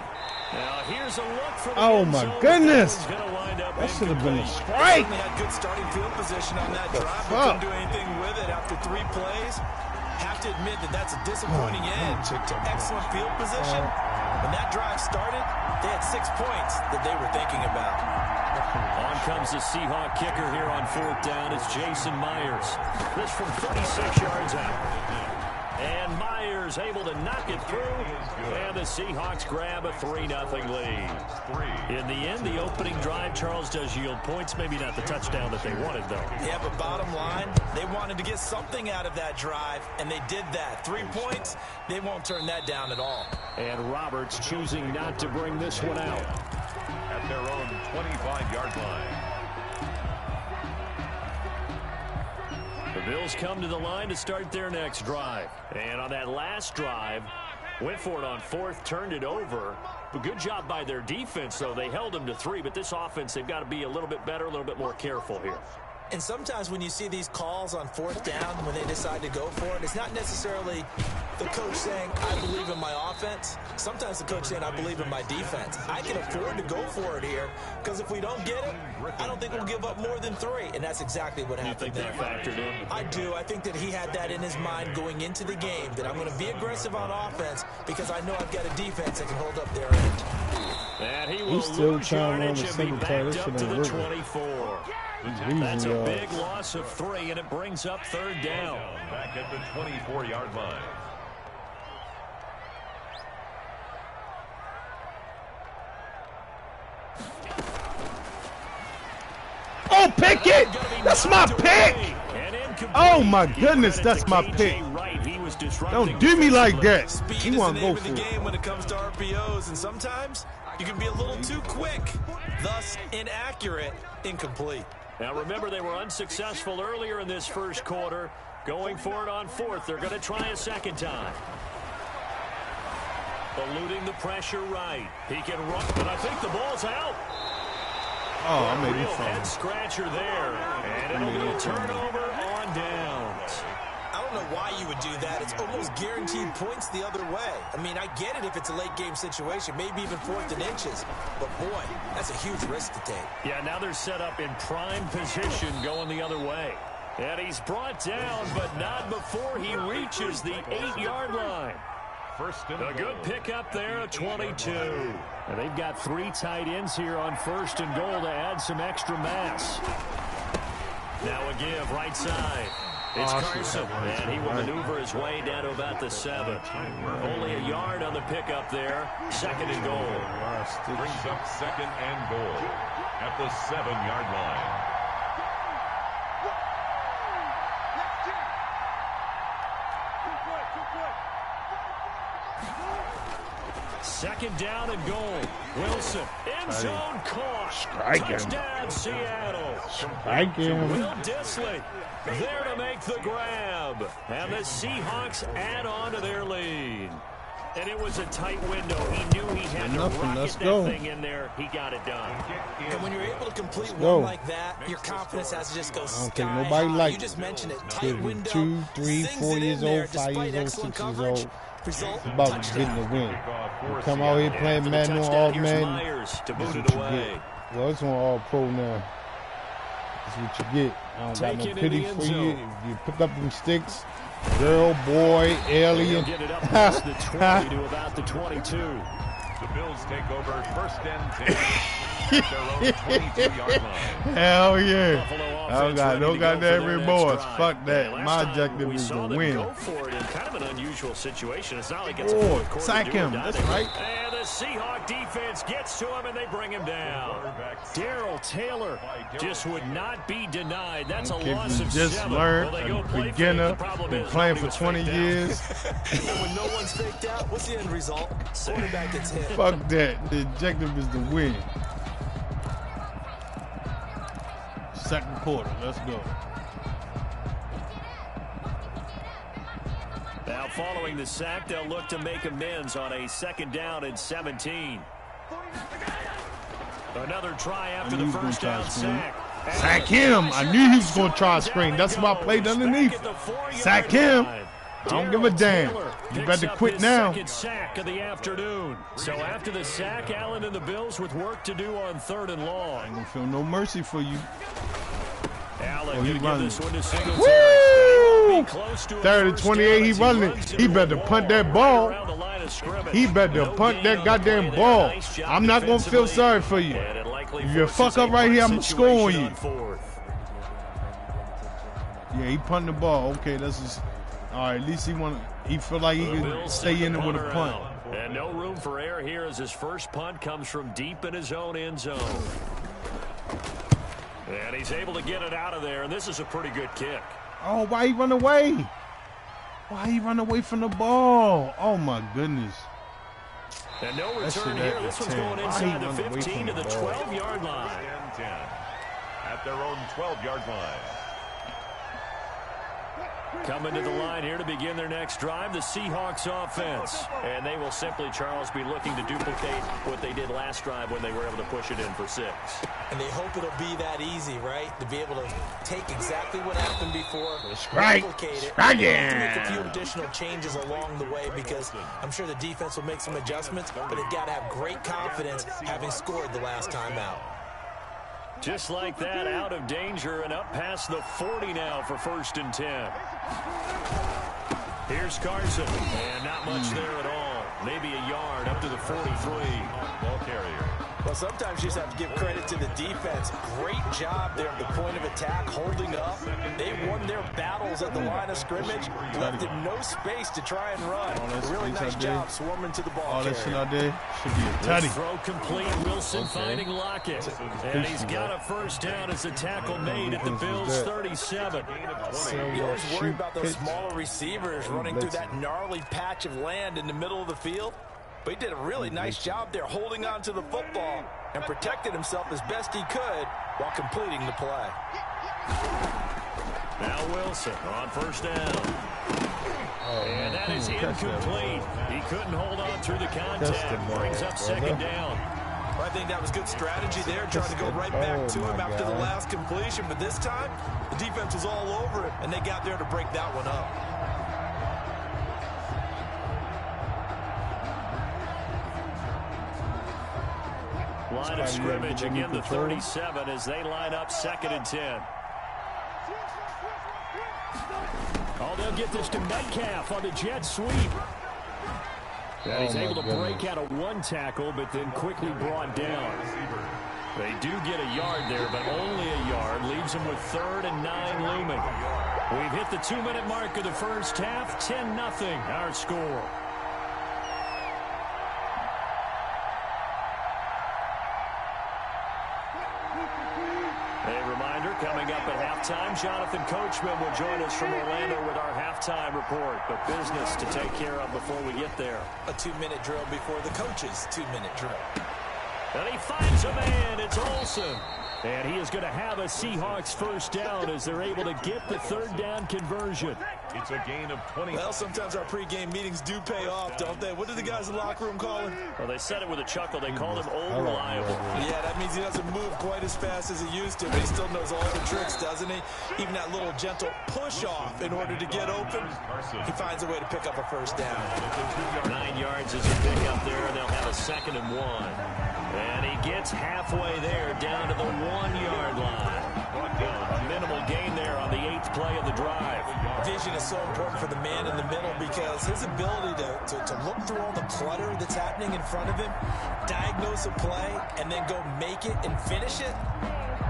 Speaker 2: Now, here's a look for the
Speaker 1: Oh,
Speaker 2: end
Speaker 1: my
Speaker 2: zone.
Speaker 1: goodness.
Speaker 2: That one's gonna wind up
Speaker 1: That should have been a
Speaker 2: incomplete.
Speaker 1: strike.
Speaker 4: Certainly had good starting field position on that drive, but
Speaker 1: fuck?
Speaker 4: couldn't do anything with it after 3 plays. Have to admit that that's a disappointing end to excellent field position. When that drive started, they had 6 points that they were thinking about.
Speaker 2: On comes the Seahawk kicker here on 4th down. It's Jason Myers. This from 36 yards out. And Myers able to knock it through. And the Seahawks grab a 3-0 lead. In the end, the opening drive, Charles, does yield points. Maybe not the touchdown that they wanted, though.
Speaker 4: Yeah, but bottom line, they wanted to get something out of that drive, and they did that. 3 points, they won't turn that down at all.
Speaker 2: And Roberts choosing not to bring this one out.
Speaker 3: At their own 25-yard line.
Speaker 2: The Bills come to the line to start their next drive. And on that last drive, went for it on 4th, turned it over. But good job by their defense, though. They held them to 3, but this offense, they've got to be a little bit better, a little bit more careful here.
Speaker 4: And sometimes when you see these calls on 4th down, when they decide to go for it, it's not necessarily the coach saying, I believe in my offense. Sometimes the coach saying, I believe in my defense. I can afford to go for it here, because if we don't get it, I don't think we'll give up more than 3. And that's exactly what happened
Speaker 2: You think
Speaker 4: there.
Speaker 2: that factored in?
Speaker 4: I do. I think that he had that in his mind going into the game, that I'm going to be aggressive on offense because I know I've got a defense that can hold up their end.
Speaker 2: And he will
Speaker 1: He's still
Speaker 2: lose
Speaker 1: trying to run
Speaker 2: yardage
Speaker 1: the
Speaker 2: and be
Speaker 1: Singletary.
Speaker 2: backed
Speaker 1: This
Speaker 2: up
Speaker 1: shit
Speaker 2: to
Speaker 1: ain't
Speaker 2: the
Speaker 1: working.
Speaker 2: 24.
Speaker 1: He's
Speaker 2: That's a
Speaker 1: losing
Speaker 2: big
Speaker 1: yards.
Speaker 2: loss of 3, and it brings up 3rd down.
Speaker 3: Back at the 24-yard line.
Speaker 1: Oh, pick it! That's my pick! Oh, my goodness, that's my pick. Don't do me like that.
Speaker 4: Speed
Speaker 1: He
Speaker 4: is
Speaker 1: want
Speaker 4: the
Speaker 1: to go
Speaker 4: name of
Speaker 1: for
Speaker 4: the
Speaker 1: it.
Speaker 4: game when it comes to RPOs, and sometimes you can be a little too quick, thus inaccurate, incomplete.
Speaker 2: Now remember, they were unsuccessful earlier in this first quarter. Going for it on fourth. They're going to try a second time. Eluding the pressure right. He can run, but I think the ball's out.
Speaker 1: Oh, I made
Speaker 2: real
Speaker 1: it
Speaker 2: head scratcher there. And it'll be a turnover on downs.
Speaker 4: I don't know why you would do that. It's almost guaranteed points the other way. I mean, I get it if it's a late game situation, maybe even 4th and inches. But boy, that's a huge risk to take.
Speaker 2: Yeah, now they're set up in prime position going the other way. And he's brought down, but not before he reaches the 8-yard line. A good pickup there at 22. And they've got 3 tight ends here on 1st and goal to add some extra mass. Now a give right side. It's Carson, and he will maneuver his way down to about the 7. Only a yard on the pickup there. 2nd and goal.
Speaker 3: Brings up 2nd and goal at the 7-yard line.
Speaker 2: Second down and goal. Wilson, end zone caught. Touchdown, Seattle. Will Dissly there to make the grab. And the Seahawks add on to their lead. And it was a tight window. He knew he had to rocket that thing in there. He got it done.
Speaker 4: And when you're able to complete one like that, your confidence has to just go sky high. You just mentioned it. Tight window.
Speaker 1: 2, 3, 4 years old, 5 years old, 6 years old. About getting the win. You come out here playing Madden on all man. That's what you get. Well, it's on all pro now. That's what you get. I don't got no pity for you. If you pick up them sticks, girl, boy, alien.
Speaker 2: Get it up past the 20 to about the 22.
Speaker 3: The Bills take over 1st and 10. Their own 22-yard line.
Speaker 1: Hell yeah. I don't got that remorse. Fuck that. My objective is to win.
Speaker 2: Go for it in kind of an unusual situation. It's not like it's a fourth quarter.
Speaker 1: Sack him. That's right.
Speaker 2: And the Seahawk defense gets to him, and they bring him down. Darrell Taylor just would not be denied. That's a loss of 7.
Speaker 1: Just learned, beginner, been playing for 20 years.
Speaker 4: When no one's faked out, what's the end result? Quarterback gets hit.
Speaker 1: Fuck that. The objective is to win. 2nd quarter. Let's go.
Speaker 2: Now following the sack, they'll look to make amends on a 2nd down and 17. Another try after the first down sack.
Speaker 1: Sack him. I knew he was going to try a screen. That's why I played underneath. Sack him. I don't give a damn. You better quit now.
Speaker 2: Second sack of the afternoon. So after the sack, Allen and the Bills with work to do on 3rd and long.
Speaker 1: I ain't gonna feel no mercy for you.
Speaker 2: Allen gonna give this one to Singletary.
Speaker 1: Woo! 3rd and 28, he running it. He better punt that ball. He better punt that goddamn ball. I'm not gonna feel sorry for you. If you fuck up right here, I'm gonna score on you. Yeah, he punting the ball. Okay, that's just. All right, at least he feel like he can stay in it with a punt.
Speaker 2: And no room for error here as his first punt comes from deep in his own end zone. And he's able to get it out of there, and this is a pretty good kick.
Speaker 1: Oh, why he run away? Why he run away from the ball? Oh, my goodness.
Speaker 2: And no return here. This one's going inside the 15 to the 12-yard line.
Speaker 3: 10 at their own 12-yard line.
Speaker 2: Coming to the line here to begin their next drive, the Seahawks offense. And they will simply, Charles, be looking to duplicate what they did last drive when they were able to push it in for 6.
Speaker 4: And they hope it'll be that easy, right? To be able to take exactly what happened before, replicate it, and to make a few additional changes along the way, because I'm sure the defense will make some adjustments, but they've got to have great confidence having scored the last time out.
Speaker 2: Just like that, out of danger and up past the 40 now for 1st and 10. Here's Carson, and not much there at all. Maybe a yard up to the 43.
Speaker 3: Ball carrier.
Speaker 4: Well, sometimes you just have to give credit to the defense. Great job there at the point of attack, holding up. They won their battles at the line of scrimmage, left them no space to try and run. Really nice job swarming to the ball
Speaker 1: carrier. All that shit out there should be a tutty.
Speaker 2: Throw complete. Wilson finding Lockett. And he's got a first down as a tackle made at the Bills' 37.
Speaker 4: You always worry about those smaller receivers running through that gnarly patch of land in the middle of the field. But he did a really nice job there holding on to the football and protected himself as best he could while completing the play.
Speaker 2: Now Wilson on first down. And that is incomplete. He couldn't hold on through the contact. Brings up second down.
Speaker 4: I think that was good strategy there, trying to go right back to him after the last completion. But this time, the defense was all over it, and they got there to break that one up.
Speaker 2: Line of scrimmage, again the 37 as they line up 2nd and 10. Oh, they'll get this to Metcalf on the jet sweep. And he's able to break out of one tackle, but then quickly brought down. They do get a yard there, but only a yard. Leaves them with 3rd and 9 looming. We've hit the 2-minute mark of the first half. 10-0 our score. A reminder, coming up at halftime, Jonathan Coachman will join us from Orlando with our halftime report. But business to take care of before we get there.
Speaker 4: A 2-minute drill before the coach's 2-minute drill.
Speaker 2: And he finds a man. It's Olsen. And he is going to have a Seahawks first down as they're able to get the 3rd down conversion.
Speaker 3: It's a gain of 20.
Speaker 4: Well, sometimes our pregame meetings do pay off, don't they? What did the guys in the locker room call him?
Speaker 2: Well, they said it with a chuckle. They called him old reliable.
Speaker 4: Yeah, that means he doesn't move quite as fast as he used to, but he still knows all the tricks, doesn't he? Even that little gentle push-off in order to get open, he finds a way to pick up a first down.
Speaker 2: 9 yards is a pick up there, and they'll have a 2nd and 1. And he gets halfway there, down to the 1-yard line. A minimal gain there on the 8th play of the drive.
Speaker 4: Vision is so important for the man in the middle because his ability to look through all the clutter that's happening in front of him, diagnose a play, and then go make it and finish it,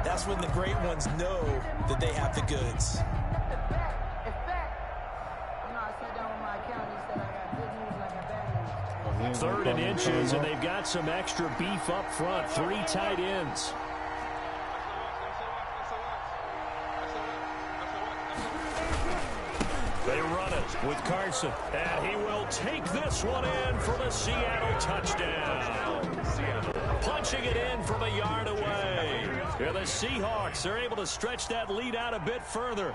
Speaker 4: that's when the great ones know that they have the goods.
Speaker 2: 3rd and inches, and they've got some extra beef up front. 3 tight ends. They run it with Carson, and he will take this one in for the Seattle touchdown. Punching it in from a yard away. Yeah, the Seahawks are able to stretch that lead out a bit further.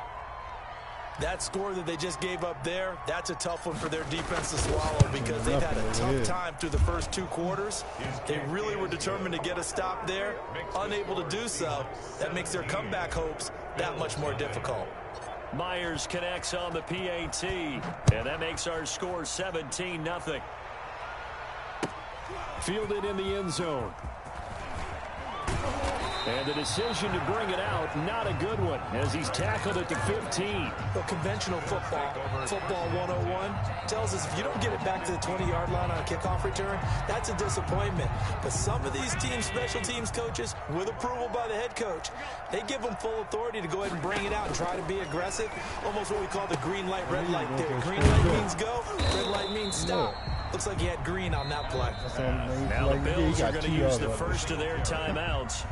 Speaker 4: That score that they just gave up there, that's a tough one for their defense to swallow because they've had a tough time through the first 2 quarters. They really were determined to get a stop there, unable to do so. That makes their comeback hopes that much more difficult.
Speaker 2: Myers connects on the PAT, and that makes our score 17-0. Fielded in the end zone. And the decision to bring it out, not a good one, as he's tackled at the 15.
Speaker 4: Well, conventional football 101, tells us if you don't get it back to the 20-yard line on a kickoff return, that's a disappointment. But some of these teams, special teams coaches, with approval by the head coach, they give them full authority to go ahead and bring it out and try to be aggressive. Almost what we call the green light, red light there. Green light means go, red light means stop. Looks like he had green on that play.
Speaker 2: Now the Bills are going to use the first of their timeouts,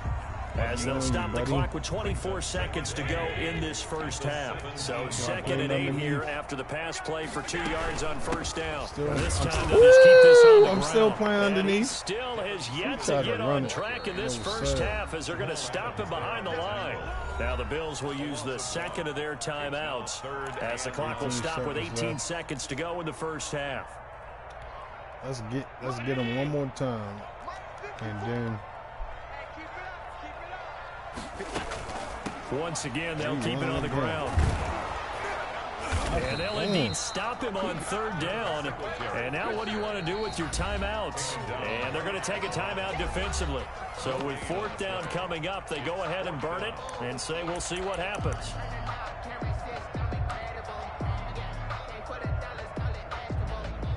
Speaker 2: as they'll stop the clock with 24 seconds to go in this first half. So 2nd and 8 here after the pass play for 2 yards on first down. This time they'll just keep this on the ground.
Speaker 1: I'm still playing underneath.
Speaker 2: Still has yet to get on track in this first half as they're going to stop him behind the line. Now the Bills will use the 2nd of their timeouts as the clock will stop with 18 seconds to go in the first half.
Speaker 1: Let's get them one more time, and then
Speaker 2: once again they'll keep it on the ground. And they'll indeed stop him on 3rd down. And now what do you want to do with your timeouts? And they're going to take a timeout defensively. So with 4th down coming up, they go ahead and burn it and say we'll see what happens.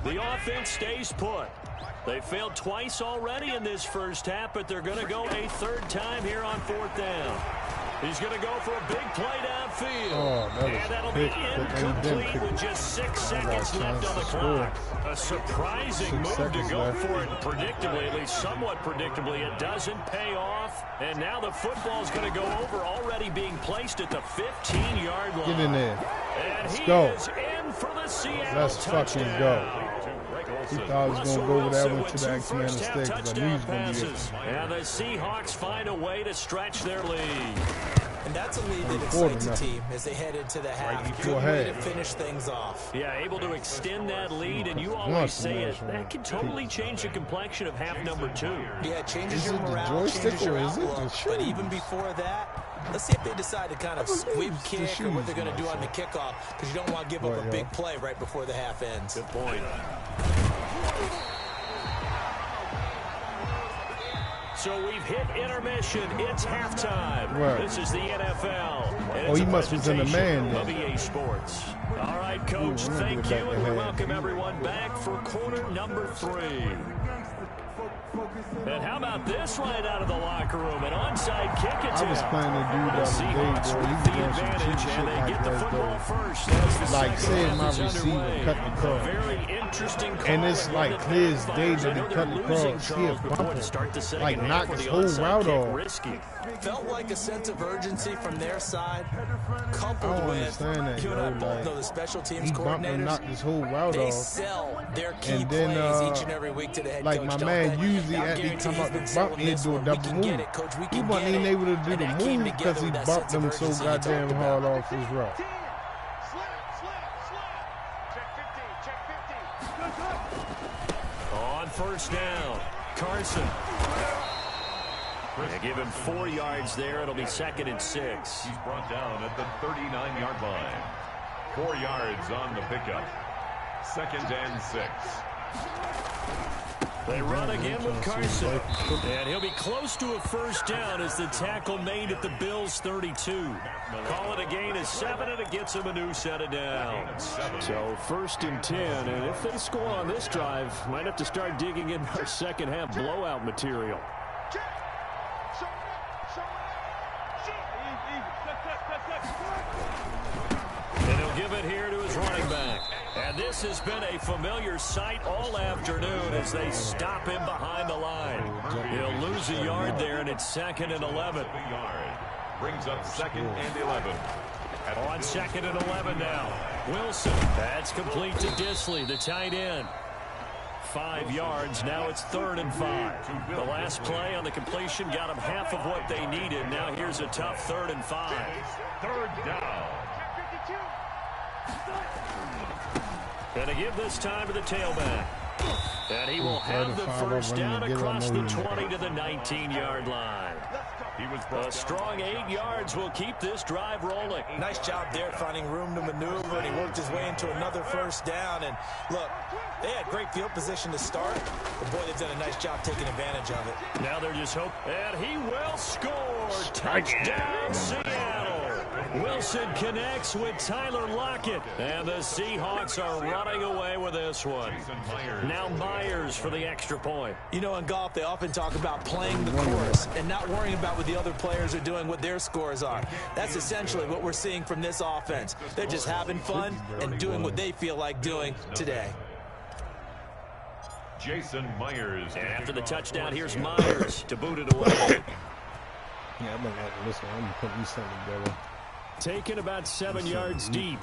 Speaker 2: The offense stays put. They failed twice already in this first half, but they're going to go a 3rd time here on 4th down. He's going to go for a big play downfield. And that'll be incomplete with just 6 seconds left on the clock. A surprising move to go for it predictably, at least somewhat predictably. It doesn't pay off. And now the football's going to go over, already being placed at the 15-yard line.
Speaker 1: Get in there.
Speaker 2: And
Speaker 1: Let's
Speaker 2: he
Speaker 1: go.
Speaker 2: is in for the Seattle
Speaker 1: Let's
Speaker 2: touchdown.
Speaker 1: fucking go. He thought he was going to go with that one to the X-Men instead, because I knew he was going to be it.
Speaker 2: And the Seahawks find a way to stretch their lead.
Speaker 4: And that's a lead that excites a team as they head into the half. Good way to finish things off.
Speaker 2: Yeah, able to extend that lead, and you always say it. That can totally change the complexion of half number 2.
Speaker 4: Yeah, it changes your morale, changes your outlook. But even before that, let's see if they decide to kind of sweep kick or what they're going to do on the kickoff, because you don't want to give up a big play right before the half ends.
Speaker 2: Good point. So we've hit intermission. It's halftime.
Speaker 1: Right.
Speaker 2: This is the NFL. And
Speaker 1: Oh, he must have been a man
Speaker 2: of
Speaker 1: then.
Speaker 2: EA Sports. All right, Coach, thank you, and we welcome everyone back for quarter number 3. And how about this right out of the locker room? An onside kick attempt.
Speaker 1: I was planning to do
Speaker 2: The
Speaker 1: that
Speaker 2: Seahawks
Speaker 1: today, bro.
Speaker 2: with
Speaker 1: He
Speaker 2: the
Speaker 1: was doing some
Speaker 2: advantage,
Speaker 1: cheap
Speaker 2: and they
Speaker 1: shit
Speaker 2: get
Speaker 1: like
Speaker 2: the
Speaker 1: that,
Speaker 2: football
Speaker 1: though.
Speaker 2: first. As the
Speaker 1: Like,
Speaker 2: second
Speaker 1: say
Speaker 2: half
Speaker 1: my
Speaker 2: is
Speaker 1: receiver
Speaker 2: underway.
Speaker 1: cut the cross.
Speaker 2: Very interesting call.
Speaker 1: And it's like clear as day that he cut the cross. He a bumper. Like, knocked his whole route off.
Speaker 2: Risky.
Speaker 4: Felt like a sense of urgency from their side, coupled
Speaker 1: I don't
Speaker 4: with,
Speaker 1: understand that,
Speaker 4: you and I
Speaker 1: yo,
Speaker 4: both
Speaker 1: like,
Speaker 4: know the special teams
Speaker 1: He bumped and
Speaker 4: coordinators.
Speaker 1: knocked his whole route
Speaker 4: They
Speaker 1: off.
Speaker 4: sell their key
Speaker 1: And then,
Speaker 4: plays each and every week to the head
Speaker 1: like
Speaker 4: coach.
Speaker 1: my
Speaker 4: don't
Speaker 1: man
Speaker 4: they?
Speaker 1: usually
Speaker 4: I
Speaker 1: after he
Speaker 4: guarantee
Speaker 1: come
Speaker 4: he's
Speaker 1: out
Speaker 4: been
Speaker 1: the
Speaker 4: selling
Speaker 1: bump, he'd
Speaker 4: this
Speaker 1: do a
Speaker 4: one.
Speaker 1: double
Speaker 4: We can
Speaker 1: move.
Speaker 4: get it, Coach. We
Speaker 1: He
Speaker 4: can
Speaker 1: wasn't
Speaker 4: get
Speaker 1: even
Speaker 4: it.
Speaker 1: able to do
Speaker 4: And
Speaker 1: the
Speaker 4: that came
Speaker 1: move because
Speaker 4: together
Speaker 1: he
Speaker 4: with that
Speaker 1: bumped
Speaker 4: sense of
Speaker 1: him so
Speaker 4: urgency you talked
Speaker 1: goddamn
Speaker 4: about.
Speaker 1: hard off his route.
Speaker 5: Check 50, check 50. Good, good.
Speaker 2: On first down, Carson. They give him 4 yards there. It'll be 2nd and 6.
Speaker 3: He's brought down at the 39-yard line. 4 yards on the pickup. 2nd and 6.
Speaker 2: They run again with Carson. And he'll be close to a first down as the tackle made at the Bills' 32. Call it a gain of 7, and it gets him a new set of downs. So 1st and 10, and if they score on this drive, might have to start digging in our second half blowout material. And he'll give it here to his running back. And this has been a familiar sight all afternoon as they stop him behind the line. He'll lose a yard there, and it's 2nd and 11.
Speaker 3: Brings up 2nd and 11.
Speaker 2: On 2nd and 11 now. Wilson. That's complete to Disley, the tight end. 5 yards. Now it's 3rd and 5. The last play on the completion got them half of what they needed. Now here's a tough 3rd and 5.
Speaker 3: 3rd down.
Speaker 2: And to give this time to the tailback. And he will have the first down across the 20 to the 19-yard line. A strong 8 yards will keep this drive rolling.
Speaker 4: Nice job there finding room to maneuver, and he worked his way into another first down. And look, they had great field position to start, but boy, they've done a nice job taking advantage of it.
Speaker 2: Now they're just hoping. And he will score. Touchdown, Seattle. Wilson connects with Tyler Lockett. And the Seahawks are running away with this one. Now Myers for the extra point.
Speaker 4: You know, in golf, they often talk about playing the course and not worrying about what the other players are doing, what their scores are. That's essentially what we're seeing from this offense. They're just having fun and doing what they feel like doing today.
Speaker 3: Jason Myers.
Speaker 2: And after the touchdown, here's Myers to boot it away.
Speaker 1: Yeah, I'm gonna have to listen. I'm gonna put these something together.
Speaker 2: Taken about 7 yards deep.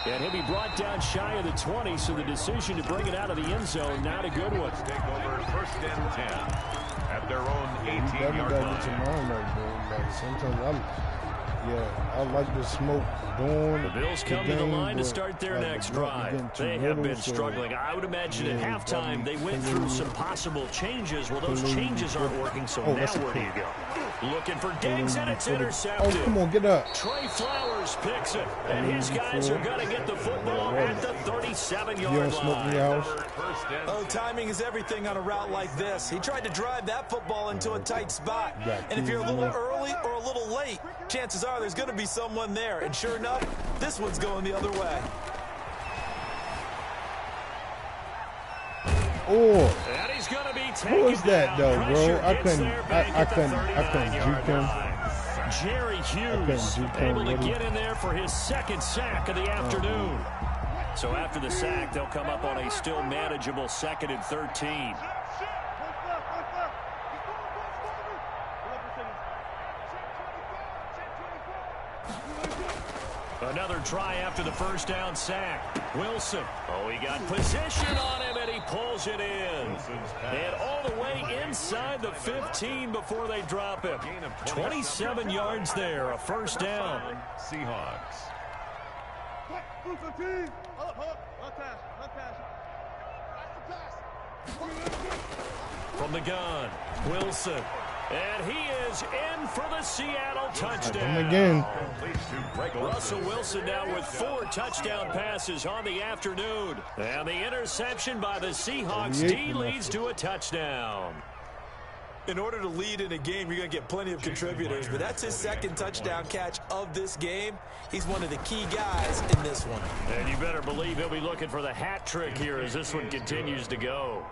Speaker 2: And he'll be brought down shy of the 20, so the decision to bring it out of the end zone, not a good one.
Speaker 3: Take over 1st and 10 at their own 18-yard line.
Speaker 1: Like, sometimes I like to smoke during
Speaker 2: The Bills come to the line to start their next drive. They have been struggling. I would imagine at halftime they went through some possible changes. Well, those changes aren't working, so now where do you go? Looking for Diggs, and it's intercepted.
Speaker 1: Oh, come on, get up.
Speaker 2: Trey Flowers picks it, and his guys are going to get the football at the 37-yard line.
Speaker 4: Oh, timing is everything on a route like this. He tried to drive that football into a tight spot. And if you're a little early or a little late, chances are there's going to be someone there. And sure enough, this one's going the other way.
Speaker 1: Oh,
Speaker 2: And he's going to be taken
Speaker 1: who is that
Speaker 2: down.
Speaker 1: though, bro?
Speaker 2: Pressure
Speaker 1: I
Speaker 2: gets
Speaker 1: couldn't,
Speaker 2: there back at the
Speaker 1: I couldn't
Speaker 2: 39-yard
Speaker 1: juke him.
Speaker 2: line. Jerry Hughes able to get in there for his 2nd sack of the afternoon. So after the sack, they'll come up on a still manageable 2nd and 13. Another try after the first down sack. Wilson. Oh, he got position on him, and he pulls it in. And all the way inside the 15 before they drop him. 27 yards there, a first down.
Speaker 3: Seahawks.
Speaker 2: From the gun, Wilson. And he is in for the Seattle touchdown.
Speaker 1: Again.
Speaker 2: Russell Wilson now with 4 touchdown passes on the afternoon. And the interception by the Seahawks D leads to a touchdown.
Speaker 4: In order to lead in a game, you're going to get plenty of contributors, but that's his second touchdown catch of this game. He's one of the key guys in this one.
Speaker 2: And you better believe he'll be looking for the hat trick here as this one continues to go.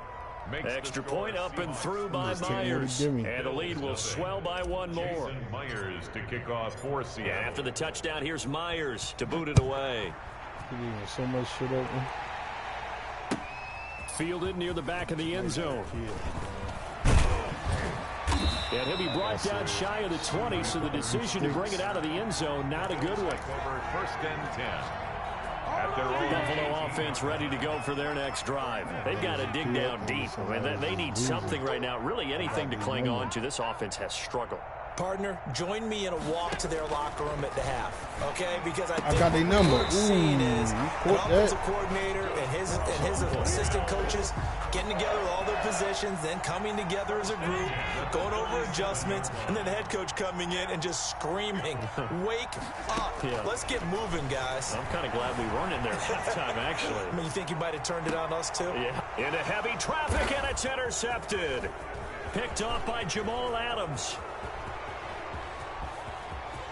Speaker 2: Extra point up and through by Myers. And the lead will swell by one more.
Speaker 3: Myers to kick off for Seattle.
Speaker 2: Yeah, after the touchdown, here's Myers to boot it away.
Speaker 1: So much shit open.
Speaker 2: Fielded near the back of the end zone. And he'll be brought down shy of the 20, so the decision to bring it out of the end zone, not a good one.
Speaker 3: First and 10.
Speaker 2: Buffalo offense ready to go for their next drive. They've got to dig down deep. I mean, they need something right now, really anything to cling on to. This offense has struggled.
Speaker 4: Partner, join me in a walk to their locker room at the half, okay? Because I think
Speaker 1: got their number.
Speaker 4: What we're seeing is an offensive coordinator and his assistant coaches getting together with all their positions, then coming together as a group, going over adjustments, and then the head coach coming in and just screaming, "Wake up!
Speaker 2: Yeah.
Speaker 4: Let's get moving, guys."
Speaker 2: I'm kind of glad we weren't in there at halftime, actually.
Speaker 4: I mean, you think you might have turned it on us too?
Speaker 2: Yeah. Into heavy traffic, and it's intercepted. Picked off by Jamal Adams.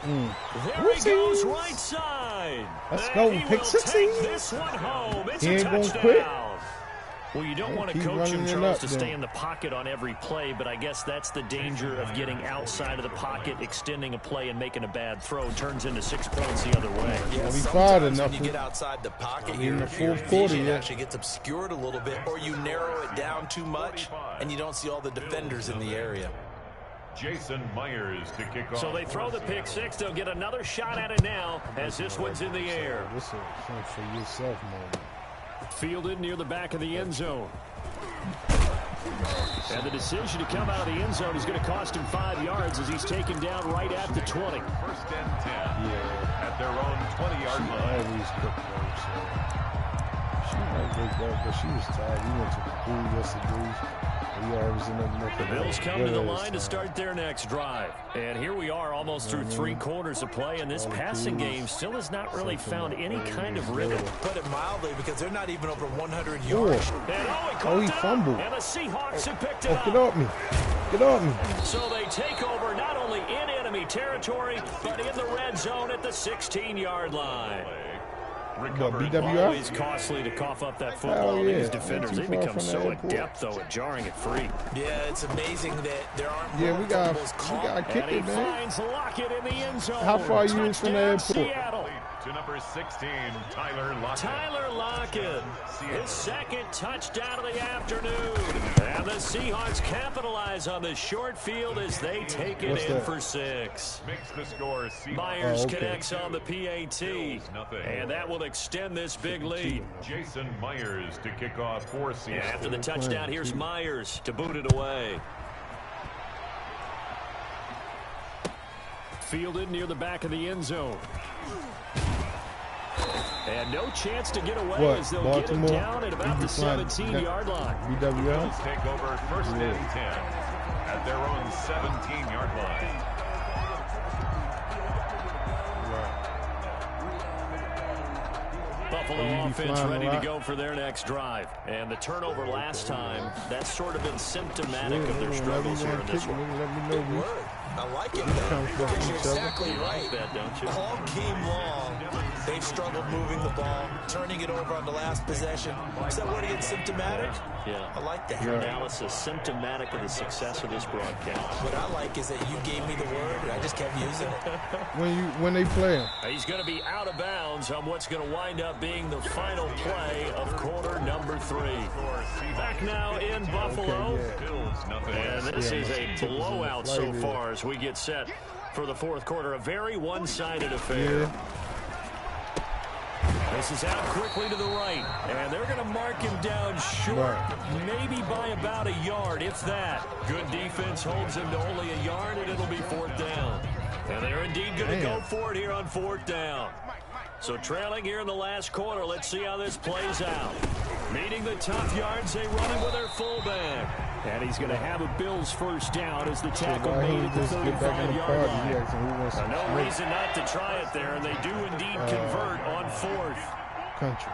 Speaker 2: There he goes, right side.
Speaker 1: Let's go.
Speaker 2: He
Speaker 1: Pick
Speaker 2: will
Speaker 1: 16.
Speaker 2: take this one home. It's
Speaker 1: He
Speaker 2: a
Speaker 1: ain't gonna
Speaker 2: touchdown.
Speaker 1: quit.
Speaker 2: Well, you don't want to
Speaker 1: Keep
Speaker 2: coach him,
Speaker 1: running it
Speaker 2: Charles,
Speaker 1: up
Speaker 2: to
Speaker 1: then.
Speaker 2: stay in the pocket on every play, but I guess that's the danger of getting outside of the pocket, extending a play, and making a bad throw. Turns into 6 points the other way.
Speaker 4: Yeah,
Speaker 1: Well, he fired
Speaker 4: sometimes
Speaker 1: enough.
Speaker 4: when you get outside the pocket,
Speaker 1: In
Speaker 4: your
Speaker 1: the fourth quarter,
Speaker 4: vision
Speaker 1: yeah.
Speaker 4: actually gets obscured a little bit, or you narrow it down too much, and you don't see all the defenders in the area.
Speaker 3: Jason Myers to kick off.
Speaker 2: So they throw the pick six. They'll get another shot at it now as this one's in the air.
Speaker 1: This is a for yourself moment.
Speaker 2: Fielded near the back of the end zone. And the decision to come out of the end zone is going to cost him 5 yards as he's taken down right at the 20.
Speaker 3: First and 10.
Speaker 1: Yeah.
Speaker 3: At their own 20-yard
Speaker 1: She
Speaker 3: line.
Speaker 1: always cooked those, so. She might wake up, but she was tired. We went to the pool yesterday. We always in
Speaker 2: The Bills come to the line to start their next drive. And here we are almost through 3 quarters of play, and this passing game still has not really found any kind of rhythm.
Speaker 4: Put it mildly, because they're not even over 100 yards.
Speaker 2: And
Speaker 1: he fumbled.
Speaker 2: And the Seahawks have picked it up.
Speaker 1: Get off me. Get off me.
Speaker 2: So they take over not only in enemy territory, but in the red zone at the 16-yard line. Always costly to cough up that football.
Speaker 1: Yeah.
Speaker 2: These defenders, they become so adept, though, at jarring it free.
Speaker 4: Yeah, it's amazing that there aren't
Speaker 1: Yeah,
Speaker 4: more
Speaker 1: we got
Speaker 4: fumbles
Speaker 1: kick
Speaker 2: And he
Speaker 1: it, man.
Speaker 2: finds Lockett in the end zone.
Speaker 1: How far are you in from the airport?
Speaker 2: Seattle.
Speaker 3: To number 16, Tyler Lockett.
Speaker 2: Tyler Lockett, his second touchdown of the afternoon. And the Seahawks capitalize on the short field as they take it in for 6.
Speaker 3: Makes the score.
Speaker 2: Myers connects on the PAT, and that will extend this big lead.
Speaker 3: Jason Myers to kick off for Seattle.
Speaker 2: After the touchdown, here's Myers to boot it away. Fielded near the back of the end zone. And no chance to get away as they'll
Speaker 1: Baltimore?
Speaker 2: get it down at about the 17-yard line.
Speaker 1: BWL?
Speaker 3: Bills take over first and 10 at their own 17-yard line.
Speaker 2: Buffalo offense ready to go for their next drive. And the turnover last time, that's sort of been symptomatic of their struggles here in this one.
Speaker 4: I like it, though, because you're exactly right.
Speaker 2: That, don't you?
Speaker 4: All game long, they've struggled moving the ball, turning it over on the last possession. Is that what it's symptomatic?
Speaker 2: Yeah.
Speaker 4: I like that.
Speaker 2: Your analysis symptomatic of the success of this broadcast.
Speaker 4: What I like is that you gave me the word, and I just kept using it.
Speaker 1: When they play him.
Speaker 2: He's going to be out of bounds on what's going to wind up being the final play of quarter number 3. Back now in Buffalo. And this is a blowout so far as we get set for the fourth quarter. A very one-sided affair. This is out quickly to the right, and they're going to mark him down short, maybe by about a yard, if that. Good defense holds him to only a yard, and it'll be 4th down. And they're indeed going to go for it here on 4th down. So trailing here in the last quarter, let's see how this plays out. Meeting the tough yards, they run him with their fullback. And he's going to have a Bills 1st down as the tackle made at the 35-yard line. No reason not to try it there, and they do indeed convert on 4th.
Speaker 1: Country.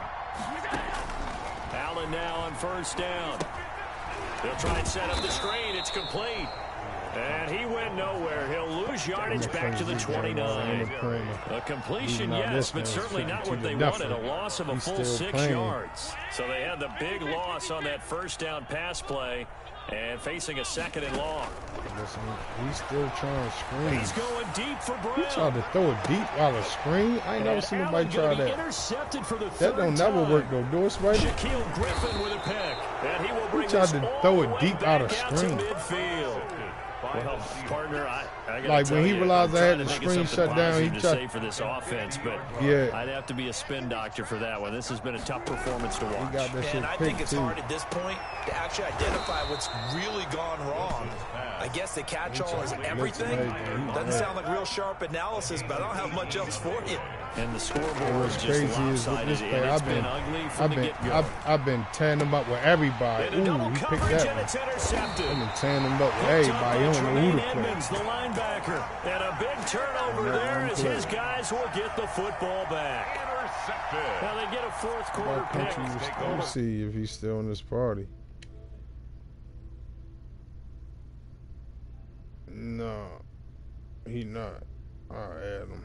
Speaker 2: Allen now on 1st down. They'll try and set up the screen. It's complete. And he went nowhere. He'll lose yardage back to the 29. A completion, yes, but certainly not what they wanted. A loss of a full 6 yards. So they had the big loss on that 1st down pass play and facing a 2nd and long.
Speaker 1: Listen, he's still trying to screen.
Speaker 2: He's going deep for Brown.
Speaker 1: He tried to throw it deep out of screen. I ain't never seen nobody try that.
Speaker 2: Intercepted for the
Speaker 1: that don't never work though. Do it, Spidey.
Speaker 2: Shaquille Griffin with a pick. And he will bring
Speaker 1: tried to throw it deep out of screen.
Speaker 2: Midfield. Well, partner, I
Speaker 1: like when he realized I had the screen shut down, he
Speaker 2: tried to say for this offense, but
Speaker 1: yeah,
Speaker 2: I'd have to be a spin doctor for that one. This has been a tough performance to watch.
Speaker 1: He got that shit
Speaker 4: I think it's hard at this point to actually identify what's really gone wrong. I guess the catch-all is everything. Doesn't sound like real sharp analysis, but I don't have much else for you.
Speaker 2: And the scoreboard is just lopsided. It's been ugly from the get-go.
Speaker 1: I've been tearing them up with everybody. Ooh, he picked that one. I've been tearing them up with everybody. I don't know who to play.
Speaker 2: The linebacker. And a big turnover there as his guys will get the football back. Now they get a 4th quarter pick.
Speaker 1: Let's see if he's still in this party. No, he not. I'll add him.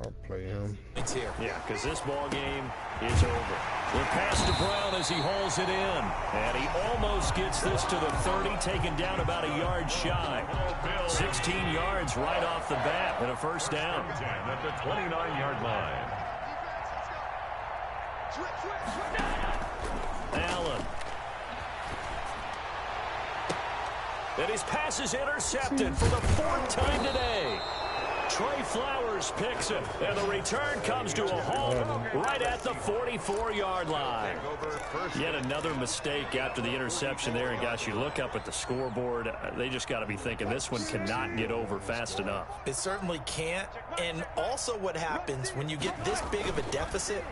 Speaker 1: I'll play him.
Speaker 4: It's here.
Speaker 2: Yeah, because this ball game is over. The pass to Brown as he hauls it in. And he almost gets this to the 30, taken down about a yard shy. 16 yards right off the bat and a 1st down.
Speaker 3: At the 29-yard line.
Speaker 2: Allen. And his pass is intercepted for the 4th time today. Trey Flowers picks it, and the return comes to a halt right at the 44-yard line. Yet another mistake after the interception there, and gosh, you look up at the scoreboard, they just got to be thinking this one cannot get over fast enough.
Speaker 4: It certainly can't, and also what happens when you get this big of a deficit,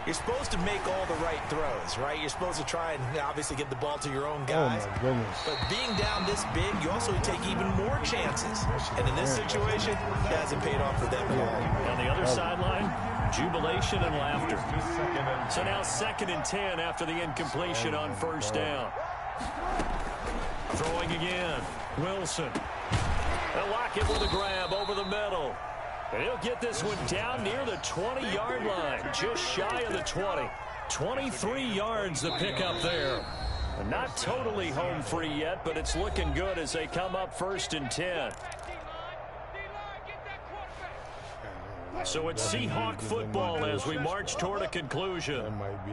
Speaker 4: you're supposed to make all the right throws, right? You're supposed to try and obviously get the ball to your own guys.
Speaker 1: Oh, my goodness.
Speaker 4: But being down this big, you also take even more chances. And in this situation, it hasn't paid off for them at all.
Speaker 2: On the other sideline, jubilation and laughter. So now 2nd and 10 after the incompletion on 1st down. Throwing again. Wilson. They'll lock it with a grab over the middle. And he'll get this one down near the 20-yard line, just shy of the 20. 23 yards the pickup there. And not totally home free yet, but it's looking good as they come up 1st and 10. So it's Seahawk football as we march toward a conclusion.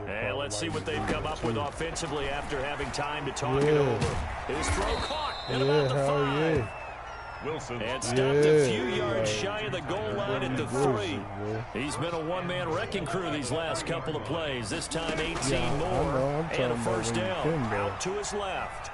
Speaker 2: And let's see what they've come up with offensively after having time to talk it over. His throw caught at about the 5.
Speaker 3: Wilson.
Speaker 2: And stopped a few yards shy of the goal line at the 3. He's been a one-man wrecking crew these last couple of plays. This time 18 more and a 1st down. Out to his left.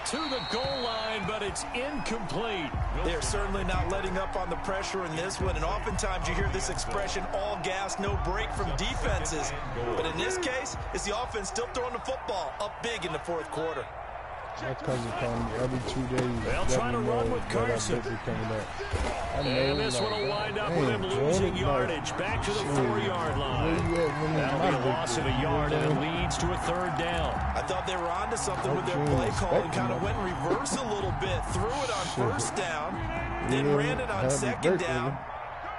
Speaker 2: To the goal line, but it's incomplete.
Speaker 4: They're certainly not letting up on the pressure in this one, and oftentimes you hear this expression, all gas, no break from defenses. But in this case, it's the offense still throwing the football up big in the 4th quarter.
Speaker 1: My cousin called me every 2 days.
Speaker 2: They'll try to run with Carson. And this one will wind up with him losing yardage back to the 4-yard line. That'll be a loss of a yard, and it leads to a 3rd down.
Speaker 4: I thought they were onto something with their play call and kind of went in reverse a little bit. Threw it on 1st down, then ran it on 2nd down.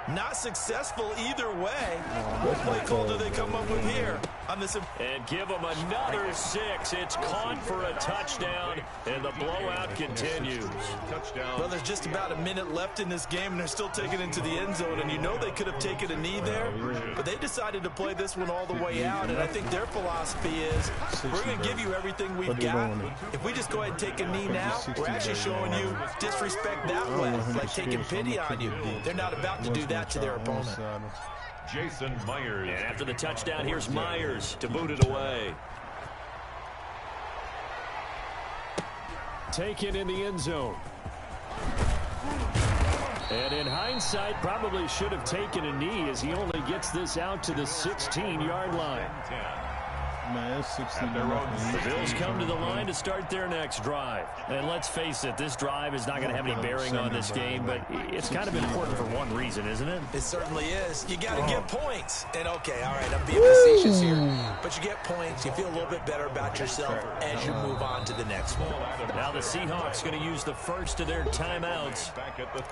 Speaker 4: Not successful either way. What play call do they come up with here? on this.
Speaker 2: And give them another 6. It's caught for a touchdown, and the blowout continues.
Speaker 4: Well, there's just about a minute left in this game, and they're still taking it into the end zone. And you know they could have taken a knee there, but they decided to play this one all the way out. And I think their philosophy is, we're going to give you everything we've got. If we just go ahead and take a knee now, we're actually showing you disrespect that way, like taking pity on you. They're not about to do that to their opponent.
Speaker 3: Jason Myers.
Speaker 2: And after the touchdown, here's Myers to boot it away. Taken in the end zone. And in hindsight, probably should have taken a knee as he only gets this out to the 16-yard line.
Speaker 1: Man, it's 16.
Speaker 2: The Bills come to the line to start their next drive. And let's face it, this drive is not going to have any bearing on this game, but it's kind of important for one reason, isn't it?
Speaker 4: It certainly is. You got to get points. And, okay, all right, I'm being facetious here. But you get points. You feel a little bit better about yourself as you move on to the next one.
Speaker 2: Now the Seahawks going to use the first of their timeouts.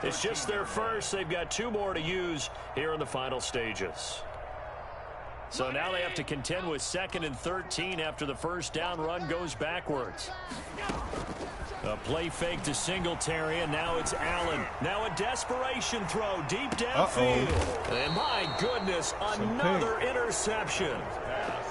Speaker 2: It's just their first. They've got 2 more to use here in the final stages. So now they have to contend with 2nd and 13 after the first down run goes backwards. A play fake to Singletary, and now it's Allen. Now a desperation throw deep downfield. And my goodness, another interception.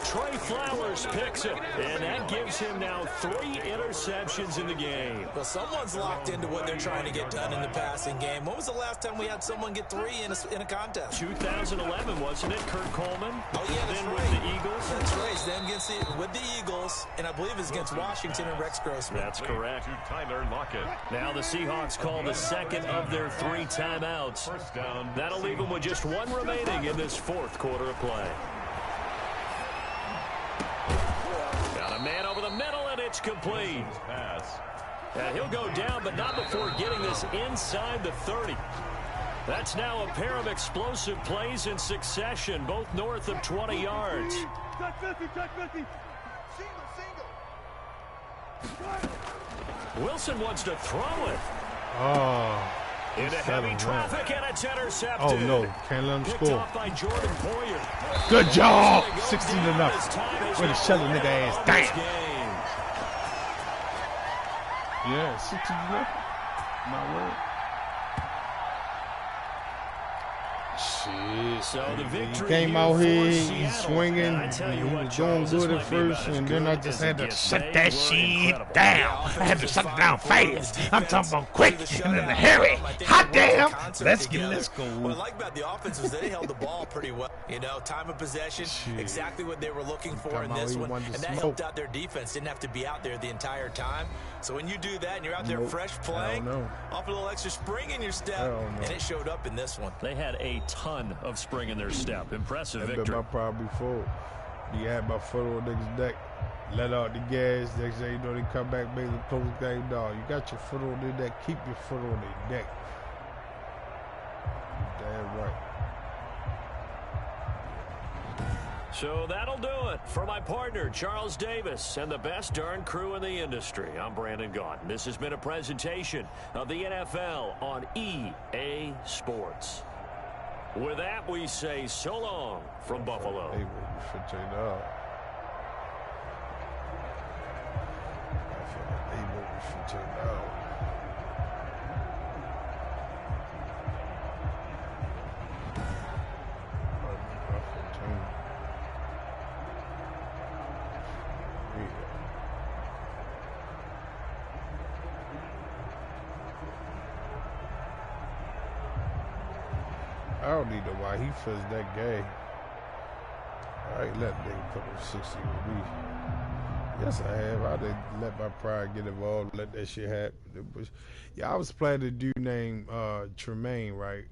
Speaker 2: Trey Flowers picks it, and that gives him now 3 interceptions in the game.
Speaker 4: Well, someone's locked into what they're trying to get done in the passing game. When was the last time we had someone get 3 in a contest?
Speaker 2: 2011, wasn't it, Kurt Coleman?
Speaker 4: Oh, yeah, that's
Speaker 2: then
Speaker 4: right.
Speaker 2: With the Eagles?
Speaker 4: That's right. With the Eagles, and I believe it's against Washington and Rex Grossman.
Speaker 2: That's correct.
Speaker 3: To Tyler Lockett.
Speaker 2: Now the Seahawks call the second of their 3 timeouts.
Speaker 3: First down.
Speaker 2: That'll leave them with just 1 remaining in this 4th quarter of play. Got a man over the middle, and it's complete.
Speaker 3: Pass.
Speaker 2: He'll go down, but not before getting this inside the 30. That's now a pair of explosive plays in succession, both north of 20 yards.
Speaker 5: Touch 50, touch 50. Single.
Speaker 2: Wilson wants to throw it.
Speaker 1: Oh.
Speaker 2: Into heavy traffic, and it's intercepted.
Speaker 1: Oh, no. Can't let him
Speaker 2: Picked
Speaker 1: score.
Speaker 2: off by Jordan Poyer.
Speaker 1: Good job. 16 enough. Way to shut a nigga ass down. Yeah, 16 enough. My word. Shit.
Speaker 2: So the victory
Speaker 1: came out here, he's
Speaker 2: Seattle.
Speaker 1: swinging, he was doing good at first, and then I just had to shut that shit down. I had to shut it down fast. I'm talking about quick and in a hurry. Hot damn. Let's go.
Speaker 4: What I like about the offense was they held the ball pretty well. You know, time of possession, exactly what they were looking for in this one, and that helped out their defense. Didn't have to be out there the entire time. So when you do that and you're out there fresh playing, off a little extra spring in your step, and it showed up in this one.
Speaker 2: They had a ton of spring in their step. Impressive victory.
Speaker 1: That's been my problem before. You had my foot on niggas' neck, let out the gas, next thing you know they come back, make the close game. No, you got your foot on their neck, keep your foot on their neck. You're damn right.
Speaker 2: So that'll do it for my partner, Charles Davis, and the best darn crew in the industry. I'm Brandon Gaudin. This has been a presentation of the NFL on EA Sports. With that, we say so long from Buffalo.
Speaker 1: Hey, you should check it out. I feel like you should check it out. I don't need to know why he feels that gay. I ain't let nigga put up 60 with me. Yes, I have. I didn't let my pride get involved, let that shit happen. I was playing a dude named Tremaine, right?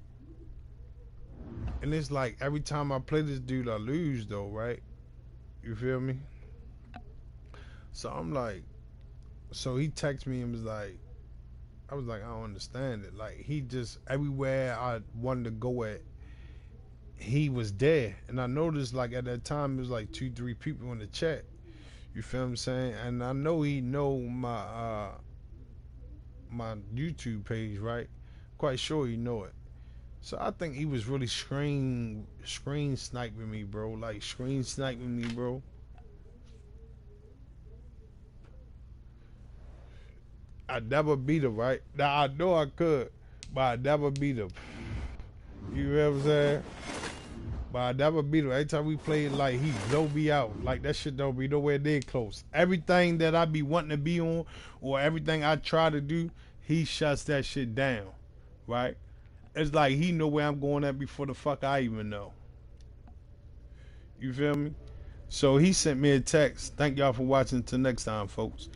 Speaker 1: And it's like every time I play this dude, I lose, though, right? You feel me? So I'm like, so he texted me and was like, I was like, I don't understand it. Like, he just, everywhere I wanted to go at, he was there. And I noticed, like, at that time, it was like 2-3 people in the chat. You feel what I'm saying? And I know he know my my YouTube page, right? Quite sure he know it. So I think he was really screen sniping me, bro. Like screen sniping me, bro. I never beat him, right? Now I know I could, but I never beat him. You know what I'm saying? But I never beat him. Every time we played, like, he blow me out. Like, that shit don't be nowhere near close. Everything that I be wanting to be on, or everything I try to do, he shuts that shit down, right? It's like he know where I'm going at before the fuck I even know. You feel me? So he sent me a text. Thank y'all for watching. Till next time, folks.